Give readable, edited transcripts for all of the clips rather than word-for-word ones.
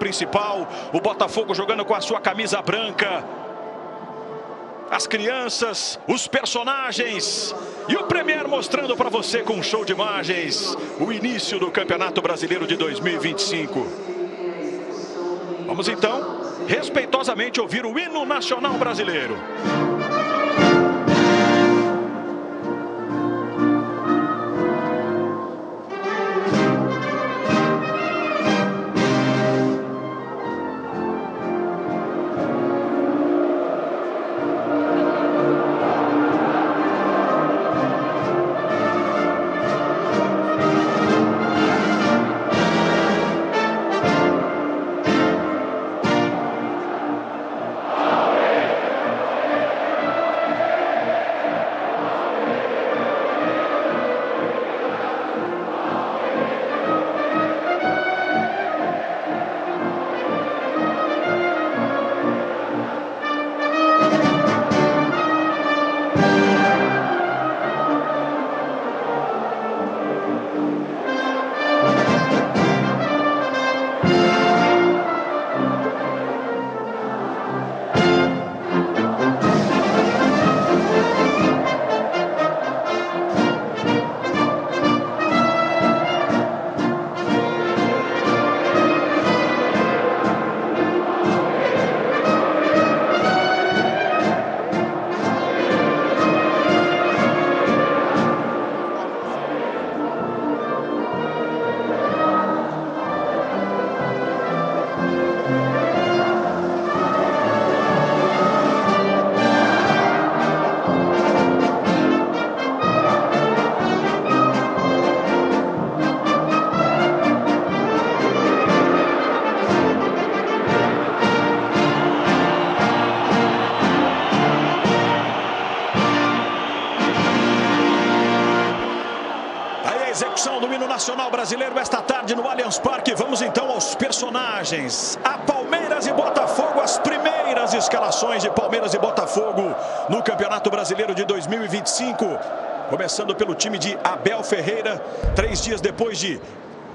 principal, o Botafogo jogando com a sua camisa branca. As crianças, os personagens e o Premier mostrando para você com um show de imagens o início do Campeonato Brasileiro de 2025. Vamos então, respeitosamente, ouvir o hino nacional brasileiro. Execução do hino nacional brasileiro esta tarde no Allianz Parque. Vamos então aos personagens. A Palmeiras e Botafogo, as primeiras escalações de Palmeiras e Botafogo no Campeonato Brasileiro de 2025. Começando pelo time de Abel Ferreira, 3 dias depois de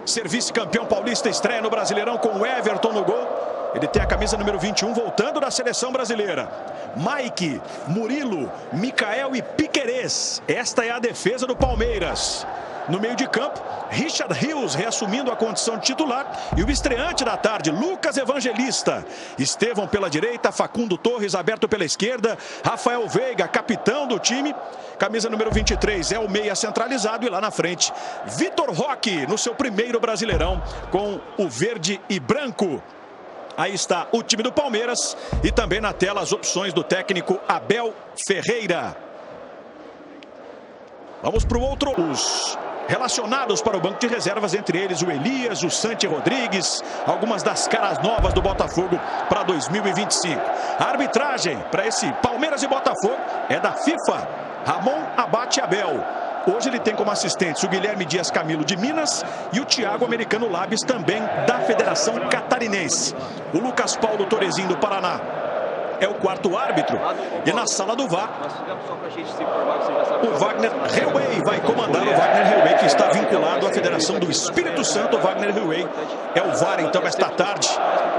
ser vice-campeão paulista, estreia no Brasileirão com o Everton no gol. Ele tem a camisa número 21, voltando da seleção brasileira. Mike, Murilo, Micael e Piquerez. Esta é a defesa do Palmeiras. No meio de campo, Richard Rios reassumindo a condição de titular. E o estreante da tarde, Lucas Evangelista. Estevão pela direita, Facundo Torres aberto pela esquerda. Rafael Veiga, capitão do time. Camisa número 23 é o meia centralizado. E lá na frente, Vitor Roque no seu primeiro Brasileirão com o verde e branco. Aí está o time do Palmeiras e também na tela as opções do técnico Abel Ferreira. Vamos para o outro. Os relacionados para o banco de reservas, entre eles o Elias, o Santi Rodrigues, algumas das caras novas do Botafogo para 2025. A arbitragem para esse Palmeiras e Botafogo é da FIFA, Ramon Abate Abel. Hoje ele tem como assistentes o Guilherme Dias Camilo de Minas e o Thiago Americano Labes também da Federação Catarinense. O Lucas Paulo Torezinho do Paraná é o quarto árbitro. E na sala do VAR, o Wagner Heuwey vai comandar. O Wagner Heuwey, que está vinculado à Federação do Espírito Santo. O Wagner Heuwey é o VAR então esta tarde.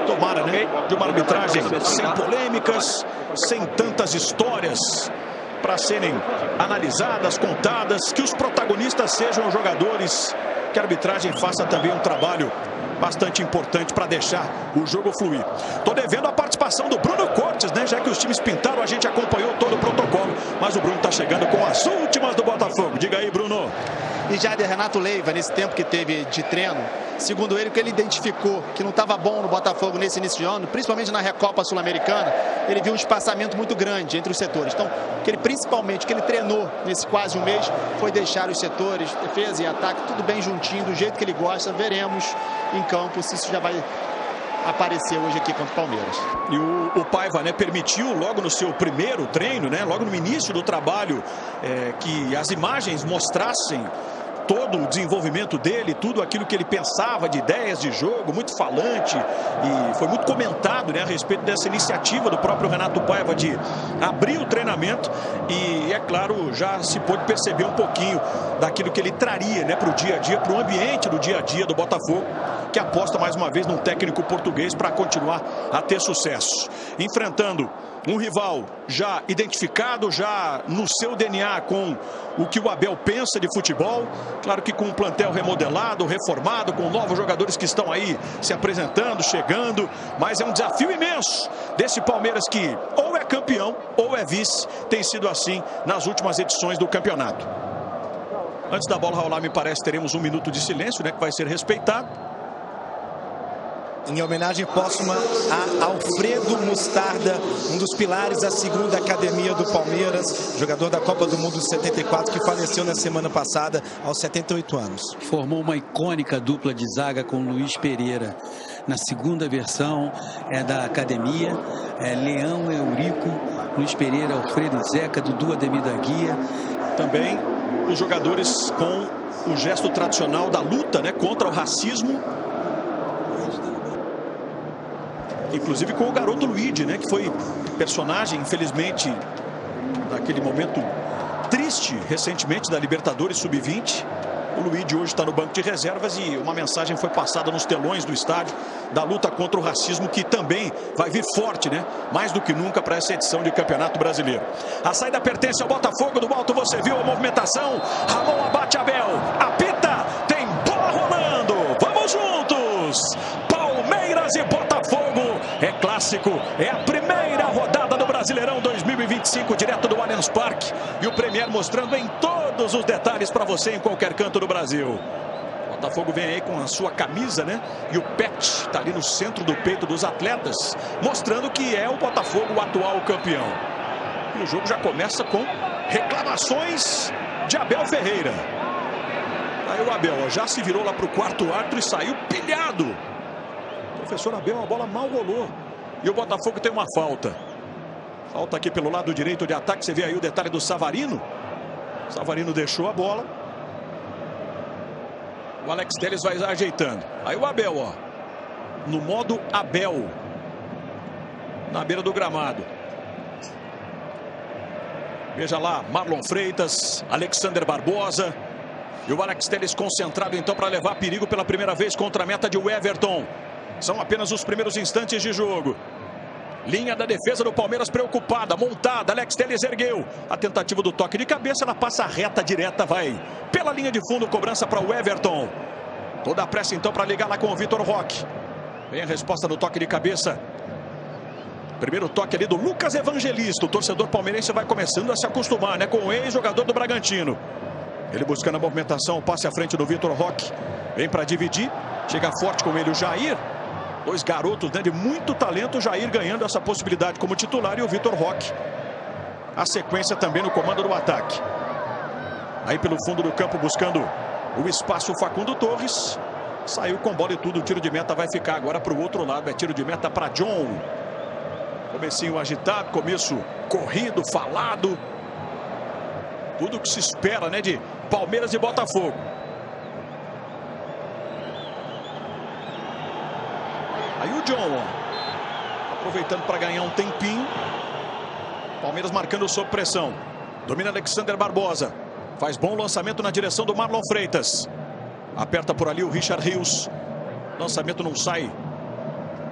Tomara, né, de uma arbitragem sem polêmicas, sem tantas histórias para serem analisadas, contadas, que os protagonistas sejam os jogadores, que a arbitragem faça também um trabalho bastante importante para deixar o jogo fluir. Tô devendo a participação do Bruno Cortes, né? Já que os times pintaram, a gente acompanhou todo o protocolo, mas o Bruno tá chegando com as últimas do Botafogo. Diga aí, Bruno. E já de Renato Leiva, nesse tempo que teve de treino, segundo ele, o que ele identificou que não estava bom no Botafogo nesse início de ano, principalmente na Recopa Sul-Americana, ele viu um espaçamento muito grande entre os setores. Então, principalmente o que ele treinou nesse quase um mês foi deixar os setores, defesa e ataque, tudo bem juntinho, do jeito que ele gosta. Veremos em campo se isso já vai aparecer hoje aqui contra o Palmeiras. E o Paiva, né, permitiu logo no seu primeiro treino, né, logo no início do trabalho, que as imagens mostrassem todo o desenvolvimento dele, tudo aquilo que ele pensava de ideias de jogo, muito falante, e foi muito comentado, né, a respeito dessa iniciativa do próprio Renato Paiva de abrir o treinamento. E é claro, já se pôde perceber um pouquinho daquilo que ele traria, né, para o dia a dia, para o ambiente do dia a dia do Botafogo, que aposta mais uma vez num técnico português para continuar a ter sucesso. Enfrentando um rival já identificado, já no seu DNA com o que o Abel pensa de futebol. Claro que com um plantel remodelado, reformado, com novos jogadores que estão aí se apresentando, chegando. Mas é um desafio imenso desse Palmeiras que ou é campeão ou é vice. Tem sido assim nas últimas edições do campeonato. Antes da bola rolar, me parece, teremos um minuto de silêncio, né, que vai ser respeitado. Em homenagem póstuma a Alfredo Mostarda, um dos pilares da segunda academia do Palmeiras, jogador da Copa do Mundo de 74, que faleceu na semana passada aos 78 anos. Formou uma icônica dupla de zaga com Luiz Pereira. Na segunda versão é da academia, Leão Eurico, Luiz Pereira, Alfredo Zeca, Dudu Ademir da Guia. Também os jogadores com o gesto tradicional da luta, né, contra o racismo. Inclusive com o garoto Luigi, né, que foi personagem, infelizmente, naquele momento triste, recentemente, da Libertadores Sub-20. O Luigi hoje está no banco de reservas e uma mensagem foi passada nos telões do estádio da luta contra o racismo, que também vai vir forte, né, mais do que nunca para essa edição de Campeonato Brasileiro. A saída pertence ao Botafogo. Do alto você viu a movimentação. Ramon abate Abel, apita, tem bola rolando. Vamos juntos! Palmeiras e Botafogo, é clássico, é a primeira rodada do Brasileirão 2025, direto do Allianz Parque, e o Premier mostrando em todos os detalhes para você em qualquer canto do Brasil. O Botafogo vem aí com a sua camisa, né, e o pet está ali no centro do peito dos atletas, mostrando que é o Botafogo o atual campeão. E o jogo já começa com reclamações de Abel Ferreira. Aí o Abel, ó, já se virou lá para o quarto árbitro e saiu pilhado. Professor Abel, a bola mal rolou. E o Botafogo tem uma falta. Falta aqui pelo lado direito de ataque. Você vê aí o detalhe do Savarino. O Savarino deixou a bola. O Alex Telles vai ajeitando. Aí o Abel, ó, no modo Abel, na beira do gramado. Veja lá, Marlon Freitas, Alexander Barbosa. E o Alex Telles concentrado então para levar perigo pela primeira vez contra a meta de Everton. São apenas os primeiros instantes de jogo. Linha da defesa do Palmeiras preocupada, montada. Alex Telles ergueu. A tentativa do toque de cabeça, ela passa reta, direta, vai pela linha de fundo, cobrança para o Everton. Toda a pressa então para ligar lá com o Vitor Roque. Vem a resposta no toque de cabeça. Primeiro toque ali do Lucas Evangelista. O torcedor palmeirense vai começando a se acostumar, né, com o ex-jogador do Bragantino. Ele buscando a movimentação, passe à frente do Vitor Roque. Vem para dividir. Chega forte com ele o Jair. Dois garotos, né, de muito talento. O Jair ganhando essa possibilidade como titular e o Vitor Roque. A sequência também no comando do ataque. Aí pelo fundo do campo buscando o espaço o Facundo Torres. Saiu com bola e tudo. O tiro de meta vai ficar agora para o outro lado. É tiro de meta para John. Comecinho agitado, começo corrido, falado. Tudo que se espera, né, de Palmeiras e Botafogo. Aí o John, ó, aproveitando para ganhar um tempinho. Palmeiras marcando sob pressão. Domina Alexander Barbosa. Faz bom lançamento na direção do Marlon Freitas. Aperta por ali o Richard Rios. Lançamento não sai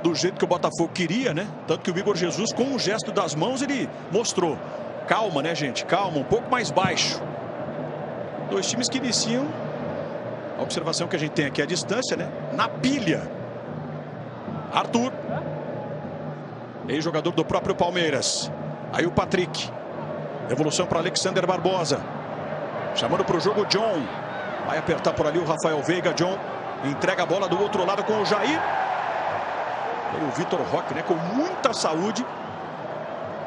do jeito que o Botafogo queria, né? Tanto que o Igor Jesus, com um gesto das mãos, ele mostrou. Calma, né, gente? Calma, um pouco mais baixo. Dois times que iniciam. A observação que a gente tem aqui à distância, né? Na pilha. Arthur. Ex-jogador do próprio Palmeiras. Aí o Patrick. Devolução para Alexander Barbosa. Chamando para o jogo o John. Vai apertar por ali o Rafael Veiga. John entrega a bola do outro lado com o Jair. E o Vitor Roque, né, com muita saúde.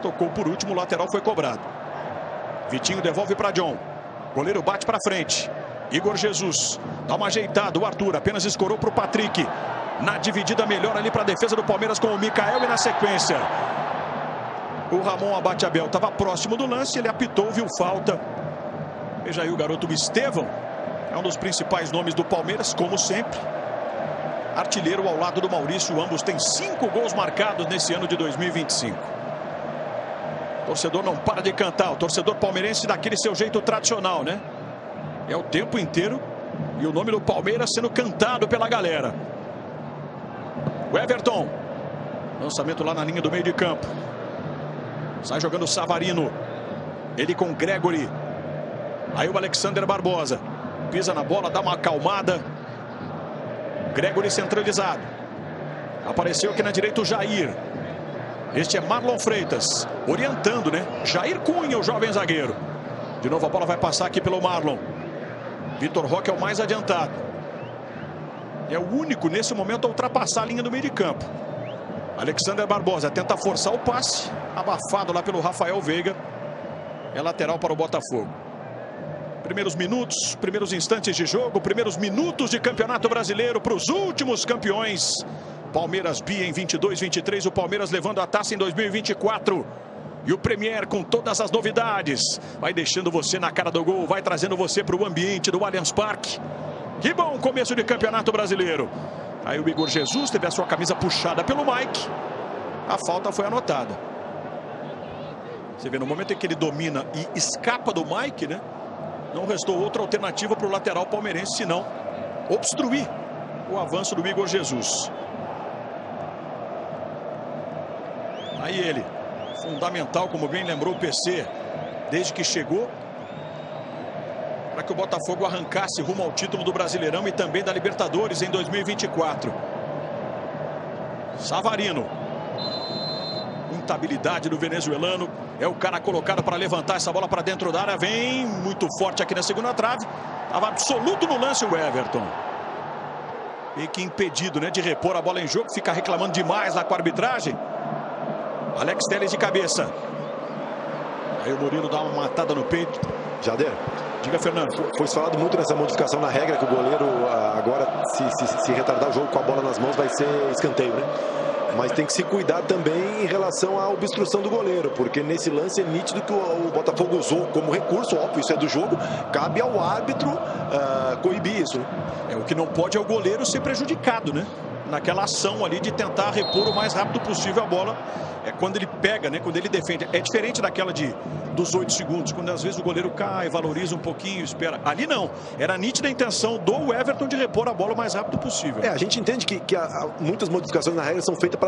Tocou por último, o lateral foi cobrado. Vitinho devolve para John. Goleiro bate para frente. Igor Jesus. Dá uma ajeitada. O Arthur apenas escorou para o Patrick. Na dividida melhor ali para a defesa do Palmeiras com o Mikael. E na sequência o Ramon abate Abel. Estava próximo do lance. Ele apitou, viu falta. Veja aí o garoto Estevão. É um dos principais nomes do Palmeiras, como sempre. Artilheiro ao lado do Maurício. Ambos têm 5 gols marcados nesse ano de 2025. O torcedor não para de cantar. O torcedor palmeirense daquele seu jeito tradicional, né? É o tempo inteiro. E o nome do Palmeiras sendo cantado pela galera. O Everton. Lançamento lá na linha do meio de campo. Sai jogando o Savarino. Ele com o Gregory. Aí o Alexander Barbosa. Pisa na bola, dá uma acalmada. Gregory centralizado. Apareceu aqui na direita o Jair. Este é Marlon Freitas. Orientando, né? Jair Cunha, o jovem zagueiro. De novo a bola vai passar aqui pelo Marlon. Vitor Roque é o mais adiantado. É o único nesse momento a ultrapassar a linha do meio de campo. Alexander Barbosa tenta forçar o passe. Abafado lá pelo Rafael Veiga. É lateral para o Botafogo. Primeiros minutos, primeiros instantes de jogo, primeiros minutos de Campeonato Brasileiro para os últimos campeões. Palmeiras B em 22-23, o Palmeiras levando a taça em 2024. E o Premier com todas as novidades. Vai deixando você na cara do gol, vai trazendo você para o ambiente do Allianz Parque. Que bom começo de Campeonato Brasileiro. Aí o Igor Jesus teve a sua camisa puxada pelo Mike. A falta foi anotada. Você vê no momento em que ele domina e escapa do Mike, né? Não restou outra alternativa para o lateral palmeirense, senão obstruir o avanço do Igor Jesus. Aí ele, fundamental, como bem lembrou o PC, desde que chegou, para que o Botafogo arrancasse rumo ao título do Brasileirão e também da Libertadores em 2024. Savarino. Muita habilidade do venezuelano. É o cara colocado para levantar essa bola para dentro da área. Vem muito forte aqui na segunda trave. Estava absoluto no lance o Everton. E que impedido, né, de repor a bola em jogo. Fica reclamando demais lá com a arbitragem. Alex Telles de cabeça. Aí o Murilo dá uma matada no peito. Jader. Diga, Fernando. Foi falado muito nessa modificação na regra que o goleiro agora, se retardar o jogo com a bola nas mãos, vai ser escanteio, né? Mas tem que se cuidar também em relação à obstrução do goleiro, porque nesse lance é nítido que o Botafogo usou como recurso, óbvio, isso é do jogo, cabe ao árbitro coibir isso, né? O que não pode é o goleiro ser prejudicado, né? Naquela ação ali de tentar repor o mais rápido possível a bola. É quando ele pega, né? Quando ele defende. É diferente daquela dos 8 segundos, quando às vezes o goleiro cai, valoriza um pouquinho, espera. Ali não. Era nítida a intenção do Everton de repor a bola o mais rápido possível. A gente entende que muitas modificações na regra são feitas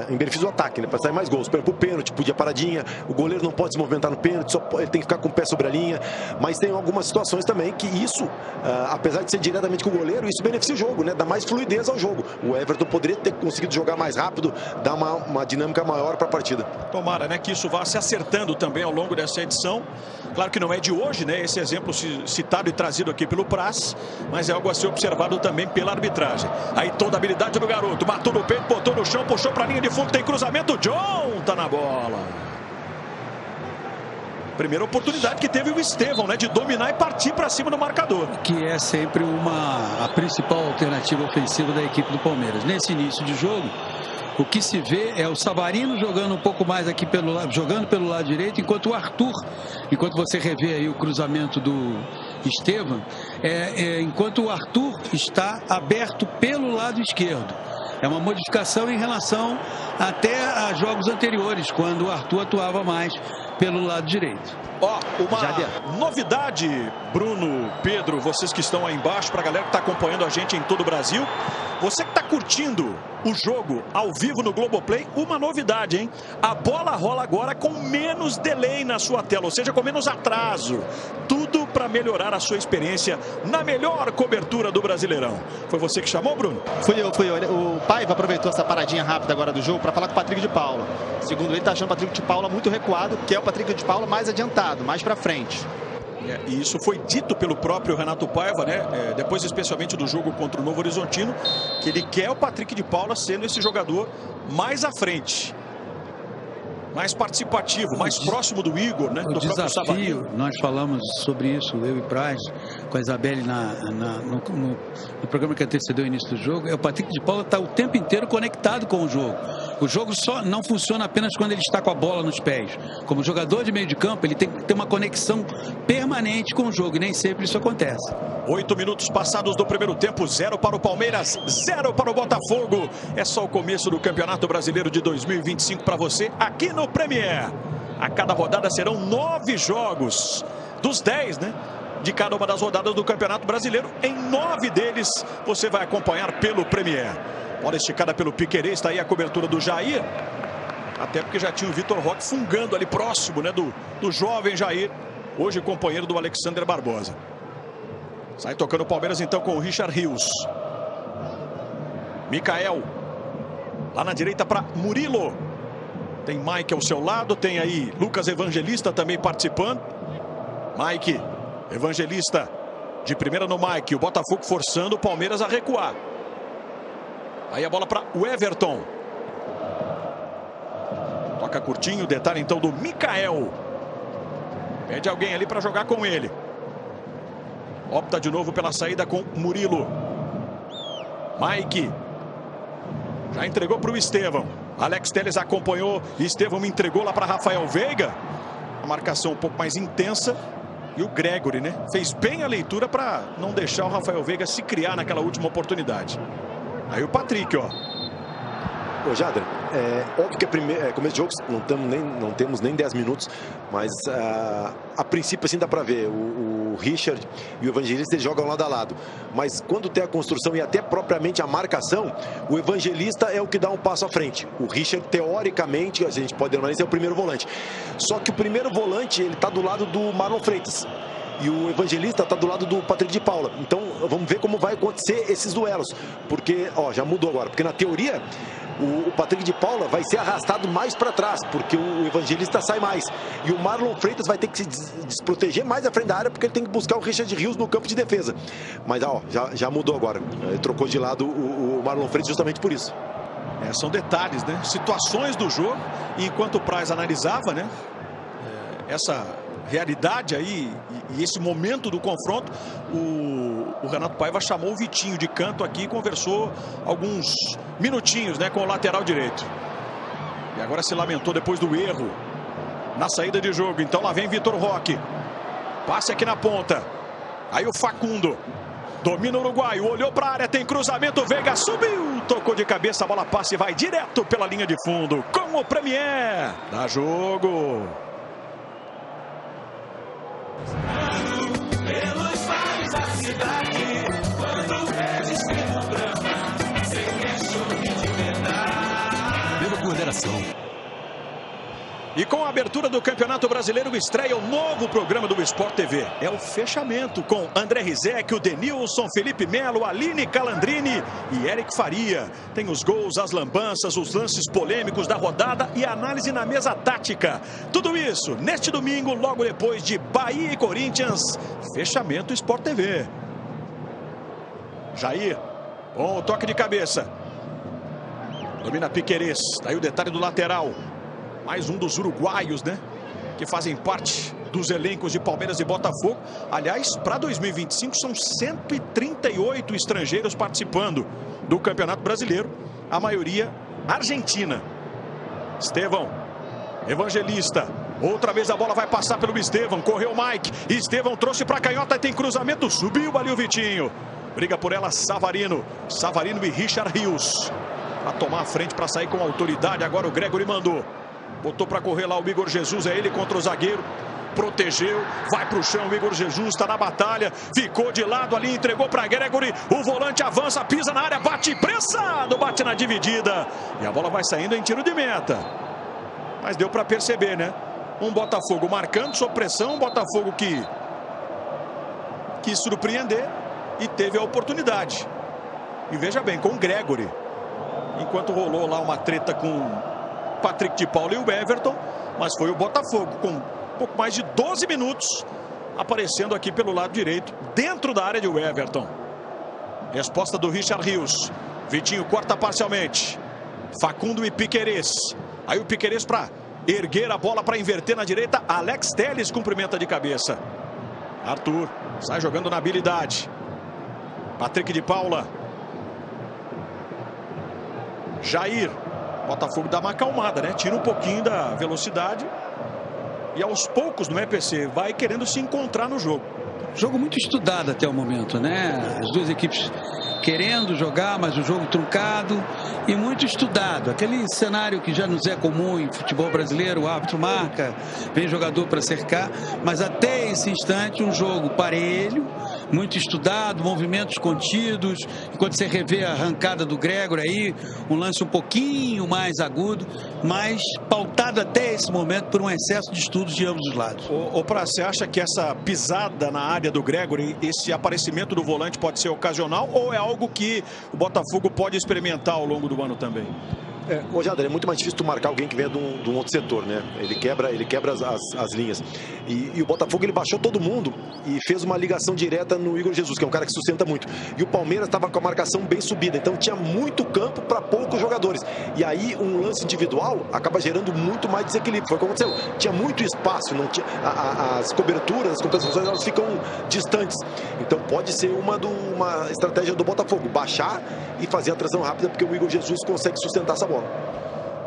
em benefício do ataque, né? Para sair mais gols. Por exemplo, o pênalti, podia paradinha, o goleiro não pode se movimentar no pênalti, ele tem que ficar com o pé sobre a linha. Mas tem algumas situações também que isso, apesar de ser diretamente com o goleiro, isso beneficia o jogo, né? Dá mais fluidez ao jogo. O Everton poderia ter conseguido jogar mais rápido, dar uma dinâmica maior para a partida. Tomara, né, que isso vá se acertando também ao longo dessa edição. Claro que não é de hoje, né, esse exemplo citado e trazido aqui pelo Praz, mas é algo a ser observado também pela arbitragem. Aí toda a habilidade do garoto, matou no peito, botou no chão, puxou para a linha de fundo, tem cruzamento, John tá na bola. Primeira oportunidade que teve o Estevão, né, de dominar e partir para cima do marcador. Que é sempre a principal alternativa ofensiva da equipe do Palmeiras. Nesse início de jogo, o que se vê é o Savarino jogando um pouco mais aqui jogando pelo lado direito, enquanto o Arthur, enquanto você revê aí o cruzamento do Estevão, enquanto o Arthur está aberto pelo lado esquerdo. É uma modificação em relação até a jogos anteriores, quando o Arthur atuava mais pelo lado direito. Uma novidade, Bruno, Pedro, vocês que estão aí embaixo, para a galera que está acompanhando a gente em todo o Brasil. Você que está curtindo o jogo ao vivo no Globoplay, uma novidade, hein? A bola rola agora com menos delay na sua tela, ou seja, com menos atraso. Tudo para melhorar a sua experiência na melhor cobertura do Brasileirão. Foi você que chamou, Bruno? Fui eu. O Paiva aproveitou essa paradinha rápida agora do jogo para falar com o Patrick de Paula. Segundo ele, está achando o Patrick de Paula muito recuado, que é o Patrick de Paula mais adiantado, mais para frente. E isso foi dito pelo próprio Renato Paiva, né? Depois especialmente do jogo contra o Novo Horizontino, que ele quer o Patrick de Paula sendo esse jogador mais à frente, mais participativo, mais próximo do Igor, né? O desafio, nós falamos sobre isso, eu e Praz, com a Isabelle no programa que antecedeu o início do jogo, o Patrick de Paula está o tempo inteiro conectado com o jogo. O jogo só não funciona apenas quando ele está com a bola nos pés. Como jogador de meio de campo, ele tem que ter uma conexão permanente com o jogo, e nem sempre isso acontece. 8 minutos passados do primeiro tempo, 0 para o Palmeiras, 0 para o Botafogo. É só o começo do Campeonato Brasileiro de 2025 para você aqui no Premier. A cada rodada serão 9 jogos, dos 10, né? De cada uma das rodadas do Campeonato Brasileiro. Em 9 deles você vai acompanhar pelo Premier. Bola esticada pelo Piquerez, está aí a cobertura do Jair. Até porque já tinha o Vitor Roque fungando ali próximo, né, do jovem Jair. Hoje companheiro do Alexander Barbosa. Sai tocando o Palmeiras então com o Richard Rios. Mikael. Lá na direita para Murilo. Tem Mike ao seu lado. Tem aí Lucas Evangelista também participando. Mike. Evangelista. De primeira no Mike. O Botafogo forçando o Palmeiras a recuar. Aí a bola para o Everton. Toca curtinho. Detalhe então do Mikael. Pede alguém ali para jogar com ele. Opta de novo pela saída com Murilo. Mike. Já entregou para o Estevão. Alex Telles acompanhou. Estevão entregou lá para Rafael Veiga. A marcação um pouco mais intensa. E o Gregory, né? Fez bem a leitura para não deixar o Rafael Veiga se criar naquela última oportunidade. Aí o Patrick, ó. Ô, Jader, óbvio que começo de jogo não temos nem 10 minutos, mas a princípio assim dá para ver o Richard e o Evangelista, eles jogam lado a lado, mas quando tem a construção e até propriamente a marcação, o Evangelista é o que dá um passo à frente. O Richard, teoricamente, a gente pode denominar, é o primeiro volante, só que o primeiro volante ele está do lado do Marlon Freitas. E o Evangelista está do lado do Patrick de Paula. Então vamos ver como vai acontecer esses duelos. Porque, ó, já mudou agora. Porque na teoria, o Patrick de Paula vai ser arrastado mais para trás. Porque o Evangelista sai mais. E o Marlon Freitas vai ter que se desproteger mais à frente da área. Porque ele tem que buscar o Richard Rios no campo de defesa. Mas, ó, já mudou agora. Ele trocou de lado o Marlon Freitas justamente por isso. São detalhes, né? Situações do jogo. E enquanto o Praz analisava, né? Essa realidade aí e esse momento do confronto, o Renato Paiva chamou o Vitinho de canto aqui e conversou alguns minutinhos, né, com o lateral direito. E agora se lamentou depois do erro na saída de jogo. Então lá vem Vitor Roque. Passe aqui na ponta. Aí o Facundo. Domina o uruguaio, olhou para a área, tem cruzamento, Veiga subiu, tocou de cabeça, a bola passa e vai direto pela linha de fundo. Com o Premier. Dá jogo. Pelos mares da cidade, quando és escrito drama, sem cachorro de verdade. Beba com moderação. E com a abertura do Campeonato Brasileiro, estreia o novo programa do Sport TV. É o fechamento com André Rizek, o Denilson, Felipe Melo, Aline Calandrini e Eric Faria. Tem os gols, as lambanças, os lances polêmicos da rodada e a análise na mesa tática. Tudo isso neste domingo, logo depois de Bahia e Corinthians. Fechamento Sport TV. Jair, bom toque de cabeça. Domina Piquerez, daí o detalhe do lateral. Mais um dos uruguaios, né? Que fazem parte dos elencos de Palmeiras e Botafogo. Aliás, para 2025 são 138 estrangeiros participando do Campeonato Brasileiro. A maioria argentina. Estevão, Evangelista. Outra vez a bola vai passar pelo Estevão. Correu o Mike. Estevão trouxe para a canhota e tem cruzamento. Subiu ali o Vitinho. Briga por ela Savarino. Savarino e Richard Rios. Para tomar a frente, para sair com autoridade. Agora o Gregory mandou. Botou para correr lá o Igor Jesus, é ele contra o zagueiro. Protegeu, vai para o chão, o Igor Jesus está na batalha. Ficou de lado ali, entregou para Gregory. O volante avança, pisa na área, bate pressado, bate na dividida. E a bola vai saindo em tiro de meta. Mas deu para perceber, né? Um Botafogo marcando, sob pressão, um Botafogo que quis surpreender e teve a oportunidade. E veja bem, com o Gregory. Enquanto rolou lá uma treta com Patrick de Paula e o Everton, mas foi o Botafogo com um pouco mais de 12 minutos aparecendo aqui pelo lado direito, dentro da área de Everton. Resposta do Richard Rios. Vitinho corta parcialmente. Facundo e Piquerez. Aí o Piquerez para erguer a bola para inverter na direita. Alex Telles cumprimenta de cabeça. Arthur sai jogando na habilidade. Patrick de Paula. Jair. Botafogo dá uma acalmada, né? Tira um pouquinho da velocidade. E aos poucos no EPC vai querendo se encontrar no jogo. Jogo muito estudado até o momento, né? As duas equipes querendo jogar, mas o jogo truncado e muito estudado. Aquele cenário que já nos é comum em futebol brasileiro, o árbitro marca, vem jogador para cercar, mas até esse instante um jogo parelho, muito estudado, movimentos contidos. E quando você revê a arrancada do Gregório aí, um lance um pouquinho mais agudo, mas pautado até esse momento por um excesso de estudos de ambos os lados. Você acha que essa pisada na área do Gregório, esse aparecimento do volante pode ser ocasional ou é algo que o Botafogo pode experimentar ao longo do ano também? Ô Jader, é muito mais difícil tu marcar alguém que venha de um outro setor, né? Ele quebra as linhas. E o Botafogo, ele baixou todo mundo e fez uma ligação direta no Igor Jesus, que é um cara que sustenta muito. E o Palmeiras estava com a marcação bem subida, então tinha muito campo para poucos jogadores. E aí um lance individual acaba gerando muito mais desequilíbrio. Foi o que aconteceu. Tinha muito espaço, não tinha, as coberturas, as compensações, elas ficam distantes. Então pode ser uma estratégia do Botafogo, baixar e fazer a transição rápida, porque o Igor Jesus consegue sustentar essa bola.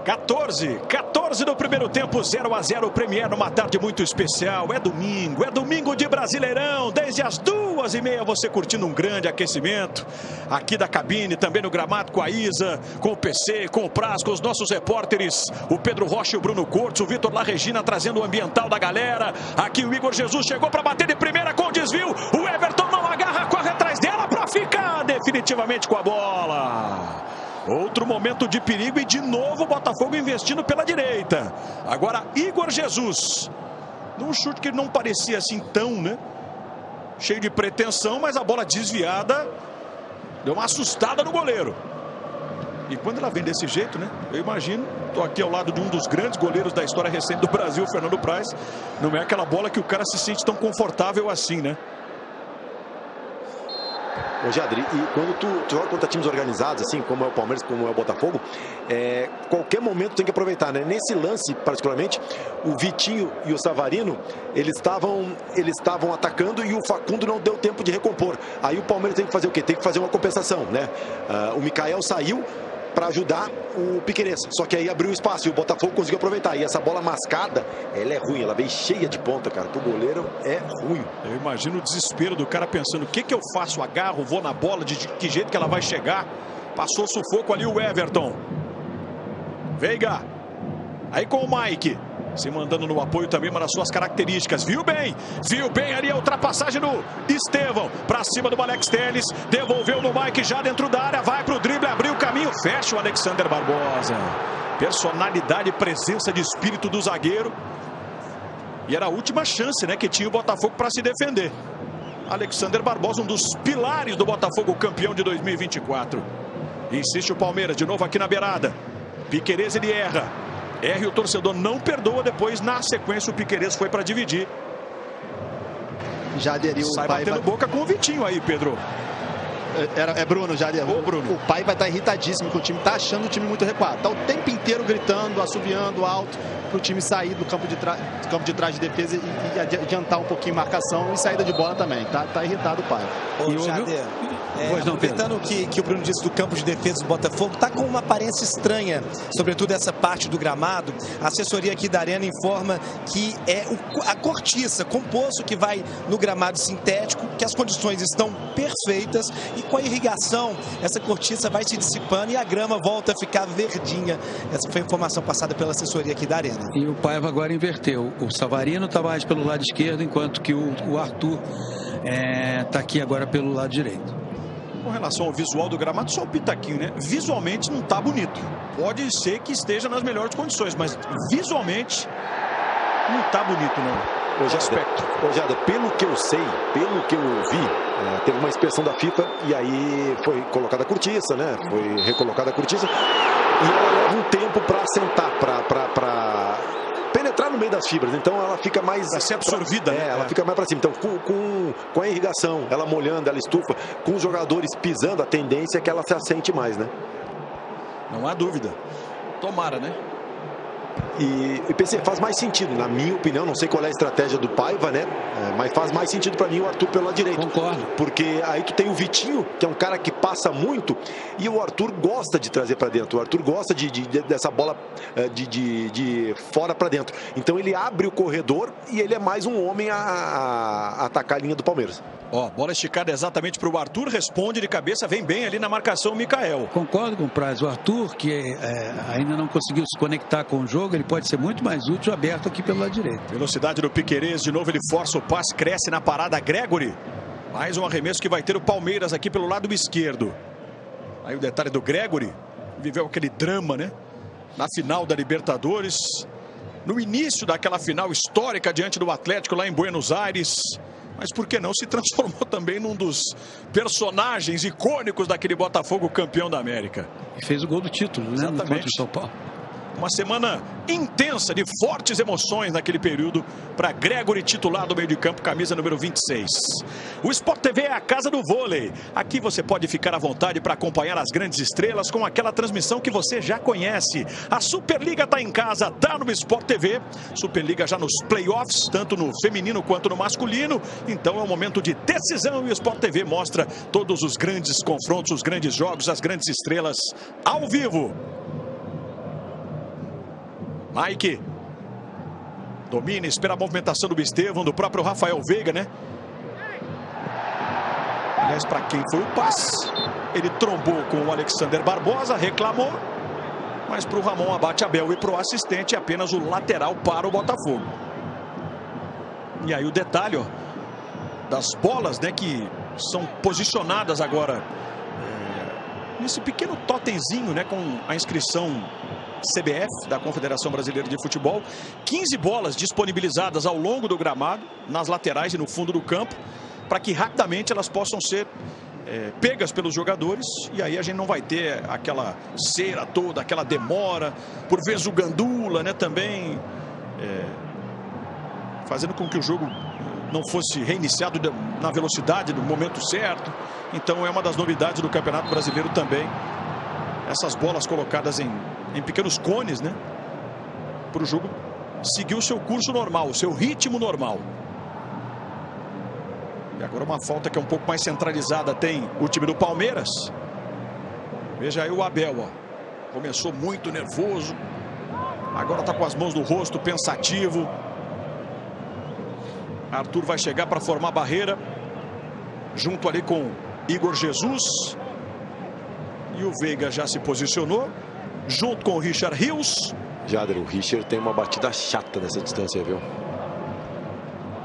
14 no primeiro tempo, 0-0, Premier numa tarde muito especial. É domingo de Brasileirão, desde as 2h30 você curtindo um grande aquecimento aqui da cabine, também no gramado com a Isa, com o PC, com o Praz, com os nossos repórteres, o Pedro Rocha e o Bruno Cortes, o Vitor La Regina trazendo o ambiental da galera. Aqui o Igor Jesus chegou para bater de primeira com o desvio, o Everton não agarra, corre atrás dela para ficar definitivamente com a bola. Outro momento de perigo e de novo o Botafogo investindo pela direita. Agora Igor Jesus. Num chute que não parecia assim tão, né? Cheio de pretensão, mas a bola desviada deu uma assustada no goleiro. E quando ela vem desse jeito, né? Eu imagino, estou aqui ao lado de um dos grandes goleiros da história recente do Brasil, Fernando Praz. Não é aquela bola que o cara se sente tão confortável assim, né? Ô Jadri, e quando tu joga contra times organizados, assim, como é o Palmeiras, como é o Botafogo, qualquer momento tem que aproveitar, né? Nesse lance, particularmente, o Vitinho e o Savarino, eles estavam atacando e o Facundo não deu tempo de recompor. Aí o Palmeiras tem que fazer o quê? Tem que fazer uma compensação, né? O Mikael saiu para ajudar o Piquerez, só que aí abriu espaço e o Botafogo conseguiu aproveitar. E essa bola mascada, ela é ruim, ela vem cheia de ponta, cara. Pro goleiro é ruim. Eu imagino o desespero do cara pensando, o que eu faço? Agarro, vou na bola, de que jeito que ela vai chegar? Passou sufoco ali o Everton. Veiga. Aí com o Mike. Se mandando no apoio também, uma das suas características. Viu bem ali a ultrapassagem do Estevão. Pra cima do Alex Telles. Devolveu no Mike já dentro da área. Vai pro drible, abriu o caminho. Fecha o Alexander Barbosa. Personalidade, presença de espírito do zagueiro. E era a última chance, né, que tinha o Botafogo para se defender. Alexander Barbosa, um dos pilares do Botafogo, campeão de 2024. Insiste o Palmeiras, de novo aqui na beirada. Piquerez, ele erra. E o torcedor não perdoa. Depois, na sequência, o Piquerez foi para dividir. Já aderiu. Sai batendo boca com o Vitinho aí, Pedro. É Bruno, já aderiu. Bruno. O pai vai estar irritadíssimo, que o time está achando o time muito recuado. Está o tempo inteiro gritando, assoviando alto, para o time sair do campo de trás de defesa e adiantar um pouquinho marcação e saída de bola também. Tá irritado o pai. Ô, Jader, aproveitando que o Bruno disse do campo de defesa do Botafogo, tá com uma aparência estranha, sobretudo essa parte do gramado. A assessoria aqui da Arena informa que é a cortiça, composto que vai no gramado sintético, que as condições estão perfeitas e com a irrigação, essa cortiça vai se dissipando e a grama volta a ficar verdinha. Essa foi a informação passada pela assessoria aqui da Arena. E o Paiva agora inverteu. O Savarino está mais pelo lado esquerdo, enquanto que o Arthur está aqui agora pelo lado direito. Com relação ao visual do gramado, só um pitaquinho, né? Visualmente não tá bonito. Pode ser que esteja nas melhores condições, mas visualmente não tá bonito, não. Ô Jada, pelo que eu sei, pelo que eu vi, teve uma inspeção da FIFA e aí foi colocada a cortiça, né? Foi recolocada a cortiça e ela leva um tempo para assentar, para penetrar no meio das fibras, então ela fica mais... Para ser absorvida, né? Ela fica mais para cima. Então, com a irrigação, ela molhando, ela estufa, com os jogadores pisando, a tendência é que ela se assente mais, né? Não há dúvida. Tomara, né? E pensei, faz mais sentido, na minha opinião, não sei qual é a estratégia do Paiva, né? Mas faz mais sentido para mim o Arthur pelo lado direito. Concordo. Porque aí tu tem o Vitinho, que é um cara que passa muito e o Arthur gosta de trazer para dentro. O Arthur gosta dessa bola de fora para dentro. Então ele abre o corredor e ele é mais um homem a atacar a linha do Palmeiras. Ó, bola esticada exatamente para o Arthur, responde de cabeça, vem bem ali na marcação o Micael. Concordo com o Praz. O Arthur, que ainda não conseguiu se conectar com o jogo, ele pode ser muito mais útil aberto aqui pelo lado direito. Velocidade do Piquerez, de novo ele força o passe, cresce na parada Gregory. Mais um arremesso que vai ter o Palmeiras aqui pelo lado esquerdo. Aí o detalhe do Gregory, viveu aquele drama, né? Na final da Libertadores, no início daquela final histórica diante do Atlético lá em Buenos Aires. Mas por que não se transformou também num dos personagens icônicos daquele Botafogo campeão da América. E fez o gol do título, né? Exatamente. Contra o São Paulo. Uma semana intensa de fortes emoções naquele período para Gregory, titular do meio de campo, camisa número 26. O Sport TV é a casa do vôlei. Aqui você pode ficar à vontade para acompanhar as grandes estrelas com aquela transmissão que você já conhece. A Superliga está em casa, está no Sport TV. Superliga já nos playoffs, tanto no feminino quanto no masculino. Então é um momento de decisão e o Sport TV mostra todos os grandes confrontos, os grandes jogos, as grandes estrelas ao vivo. Mike domina, espera a movimentação do Estevão, do próprio Rafael Veiga, né? Aliás, para quem foi o passe? Ele trombou com o Alexander Barbosa, reclamou, mas para o Ramon Abate Abel e para o assistente apenas o lateral para o Botafogo. E aí o detalhe, ó, das bolas, né, que são posicionadas agora nesse pequeno totemzinho, né, com a inscrição CBF, da Confederação Brasileira de Futebol. 15 bolas disponibilizadas ao longo do gramado, nas laterais e no fundo do campo, para que rapidamente elas possam ser pegas pelos jogadores. E aí a gente não vai ter aquela cera toda, aquela demora, por vezes o gandula, né, também fazendo com que o jogo não fosse reiniciado na velocidade, no momento certo. Então é uma das novidades do Campeonato Brasileiro também. Essas bolas colocadas em pequenos cones, né? Para o jogo seguir o seu curso normal, o seu ritmo normal. E agora uma falta que é um pouco mais centralizada tem o time do Palmeiras. Veja aí o Abel, ó. Começou muito nervoso. Agora está com as mãos no rosto, pensativo. Arthur vai chegar para formar a barreira. Junto ali com Igor Jesus. E o Veiga já se posicionou, junto com o Richard Rios. Jader, o Richard tem uma batida chata nessa distância, viu?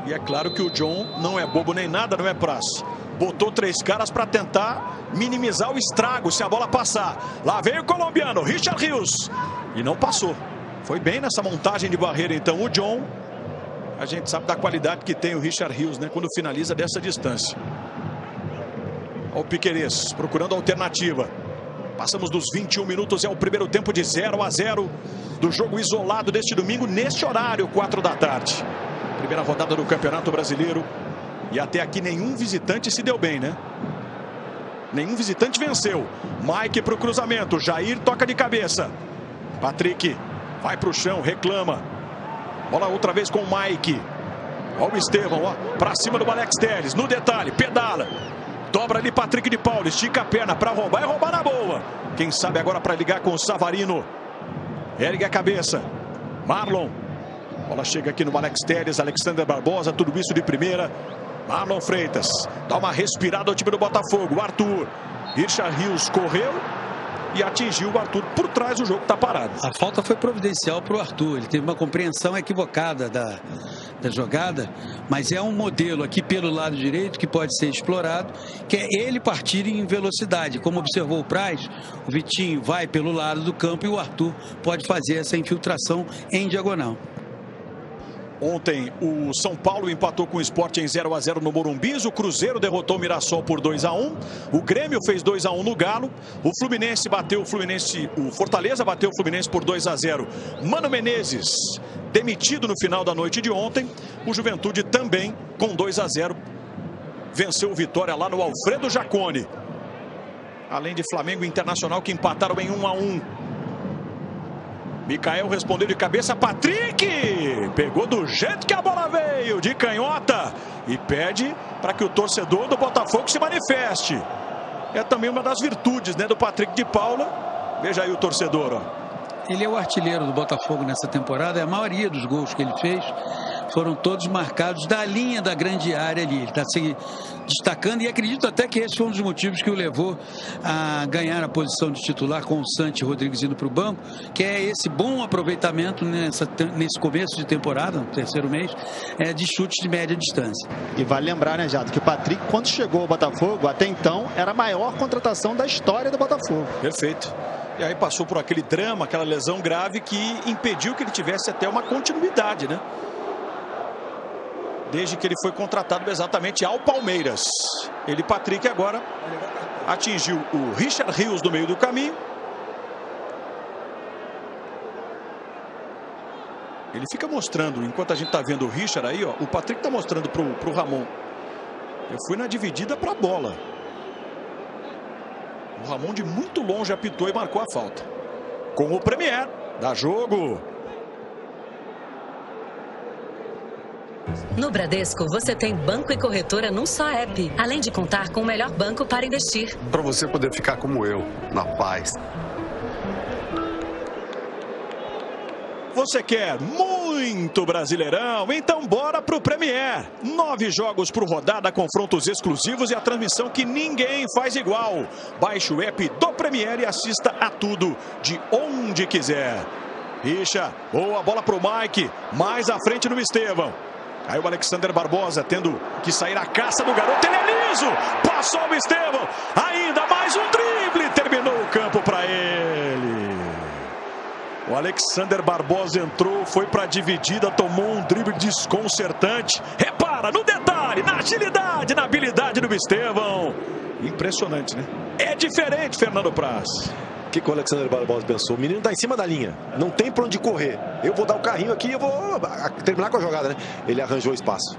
E é claro que o John não é bobo nem nada, não é praça. Botou 3 caras para tentar minimizar o estrago se a bola passar. Lá vem o colombiano, Richard Rios. E não passou. Foi bem nessa montagem de barreira, então, o John. A gente sabe da qualidade que tem o Richard Rios, né, quando finaliza dessa distância. Olha o Piquerez procurando alternativa. Passamos dos 21 minutos, é o primeiro tempo de 0-0 do jogo isolado deste domingo, neste horário, 4 da tarde. Primeira rodada do Campeonato Brasileiro. E até aqui nenhum visitante se deu bem, né? Nenhum visitante venceu. Mike para o cruzamento, Jair toca de cabeça. Patrick vai para o chão, reclama. Bola outra vez com o Mike. Olha o Estevão, ó, para cima do Alex Telles. No detalhe, pedala. Dobra ali Patrick de Paulo, estica a perna para roubar e roubar na boa. Quem sabe agora para ligar com o Savarino. Ergue a cabeça. Marlon. Bola chega aqui no Alex Telles, Alexander Barbosa, tudo isso de primeira. Marlon Freitas. Dá uma respirada ao time do Botafogo. O Arthur. Richard Rios correu e atingiu o Arthur por trás, o jogo está parado. A falta foi providencial para o Arthur. Ele teve uma compreensão equivocada da jogada, mas é um modelo aqui pelo lado direito que pode ser explorado, que é ele partir em velocidade. Como observou o Praz, o Vitinho vai pelo lado do campo e o Arthur pode fazer essa infiltração em diagonal. Ontem o São Paulo empatou com o Sport em 0-0 no Morumbi. O Cruzeiro derrotou o Mirassol por 2-1. O Grêmio fez 2-1 no Galo. O Fluminense bateu o Fortaleza bateu o Fluminense por 2-0. Mano Menezes demitido no final da noite de ontem. O Juventude também com 2-0 venceu o Vitória lá no Alfredo Jaconi. Além de Flamengo e Internacional que empataram em 1-1. Micael respondeu de cabeça, Patrick pegou do jeito que a bola veio, de canhota, e pede para que o torcedor do Botafogo se manifeste. é também uma das virtudes, né, do Patrick de Paula. Veja aí o torcedor, ó. Ele é o artilheiro do Botafogo nessa temporada. A maioria dos gols que ele fez foram todos marcados da linha da grande área ali. Ele está se destacando e acredito até que esse foi um dos motivos que o levou a ganhar a posição de titular com o Santi Rodrigues indo para o banco, que é esse bom aproveitamento nesse começo de temporada, no terceiro mês, de chutes de média distância. E vale lembrar, né, Jado, que o Patrick, quando chegou ao Botafogo, até então, era a maior contratação da história do Botafogo. Perfeito. E aí passou por aquele drama, aquela lesão grave que impediu que ele tivesse até uma continuidade, né? Desde que ele foi contratado exatamente ao Palmeiras. Ele, Patrick, agora atingiu o Richard Rios no meio do caminho. Ele fica mostrando, enquanto a gente tá vendo o Richard aí, ó, o Patrick tá mostrando pro Ramon. Eu fui na dividida pra bola. O Ramon de muito longe apitou e marcou a falta. Com o Premier, dá jogo. No Bradesco, você tem banco e corretora num só app, além de contar com o melhor banco para investir. Para você poder ficar como eu, na paz. Você quer muito Brasileirão? Então bora pro Premier. 9 jogos por rodada, confrontos exclusivos e a transmissão que ninguém faz igual. Baixe o app do Premier e assista a tudo de onde quiser. Richa, boa bola pro Mike, mais à frente no Estevão. Aí o Alexander Barbosa tendo que sair à caça do garoto. Ele é liso, passou o Estevão. Ainda mais um drible, terminou o campo para ele. O Alexander Barbosa entrou, foi para a dividida, tomou um drible desconcertante. Repara no detalhe, na agilidade, na habilidade do Estevão. Impressionante, né? É diferente, Fernando Praz. O que o Alexander Barbosa pensou? O menino está em cima da linha, não tem para onde correr. Eu vou dar o carrinho aqui e eu vou terminar com a jogada, né? Ele arranjou espaço.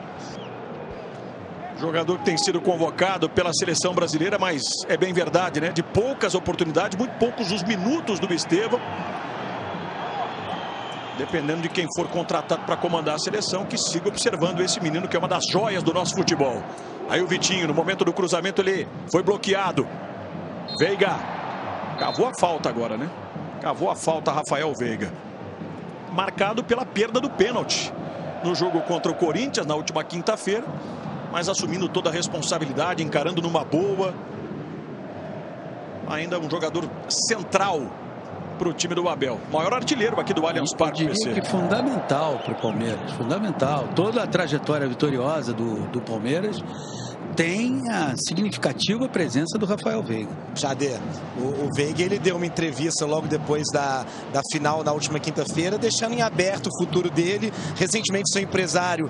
Jogador que tem sido convocado pela seleção brasileira, mas é bem verdade, né? De poucas oportunidades, muito poucos os minutos do Estevão. Dependendo de quem for contratado para comandar a seleção, que siga observando esse menino que é uma das joias do nosso futebol. Aí o Vitinho, no momento do cruzamento, ele foi bloqueado. Veiga. Cavou a falta agora, né? Cavou a falta Rafael Veiga. Marcado pela perda do pênalti no jogo contra o Corinthians na última quinta-feira. Mas assumindo toda a responsabilidade, encarando numa boa. Ainda um jogador central para o time do Abel. Maior artilheiro aqui do Allianz Parque. Eu diria que fundamental para o Palmeiras. Fundamental. Toda a trajetória vitoriosa do Palmeiras tem a significativa presença do Rafael Veiga. Jadê, o Veiga, ele deu uma entrevista logo depois da final na última quinta-feira, deixando em aberto o futuro dele. Recentemente, seu empresário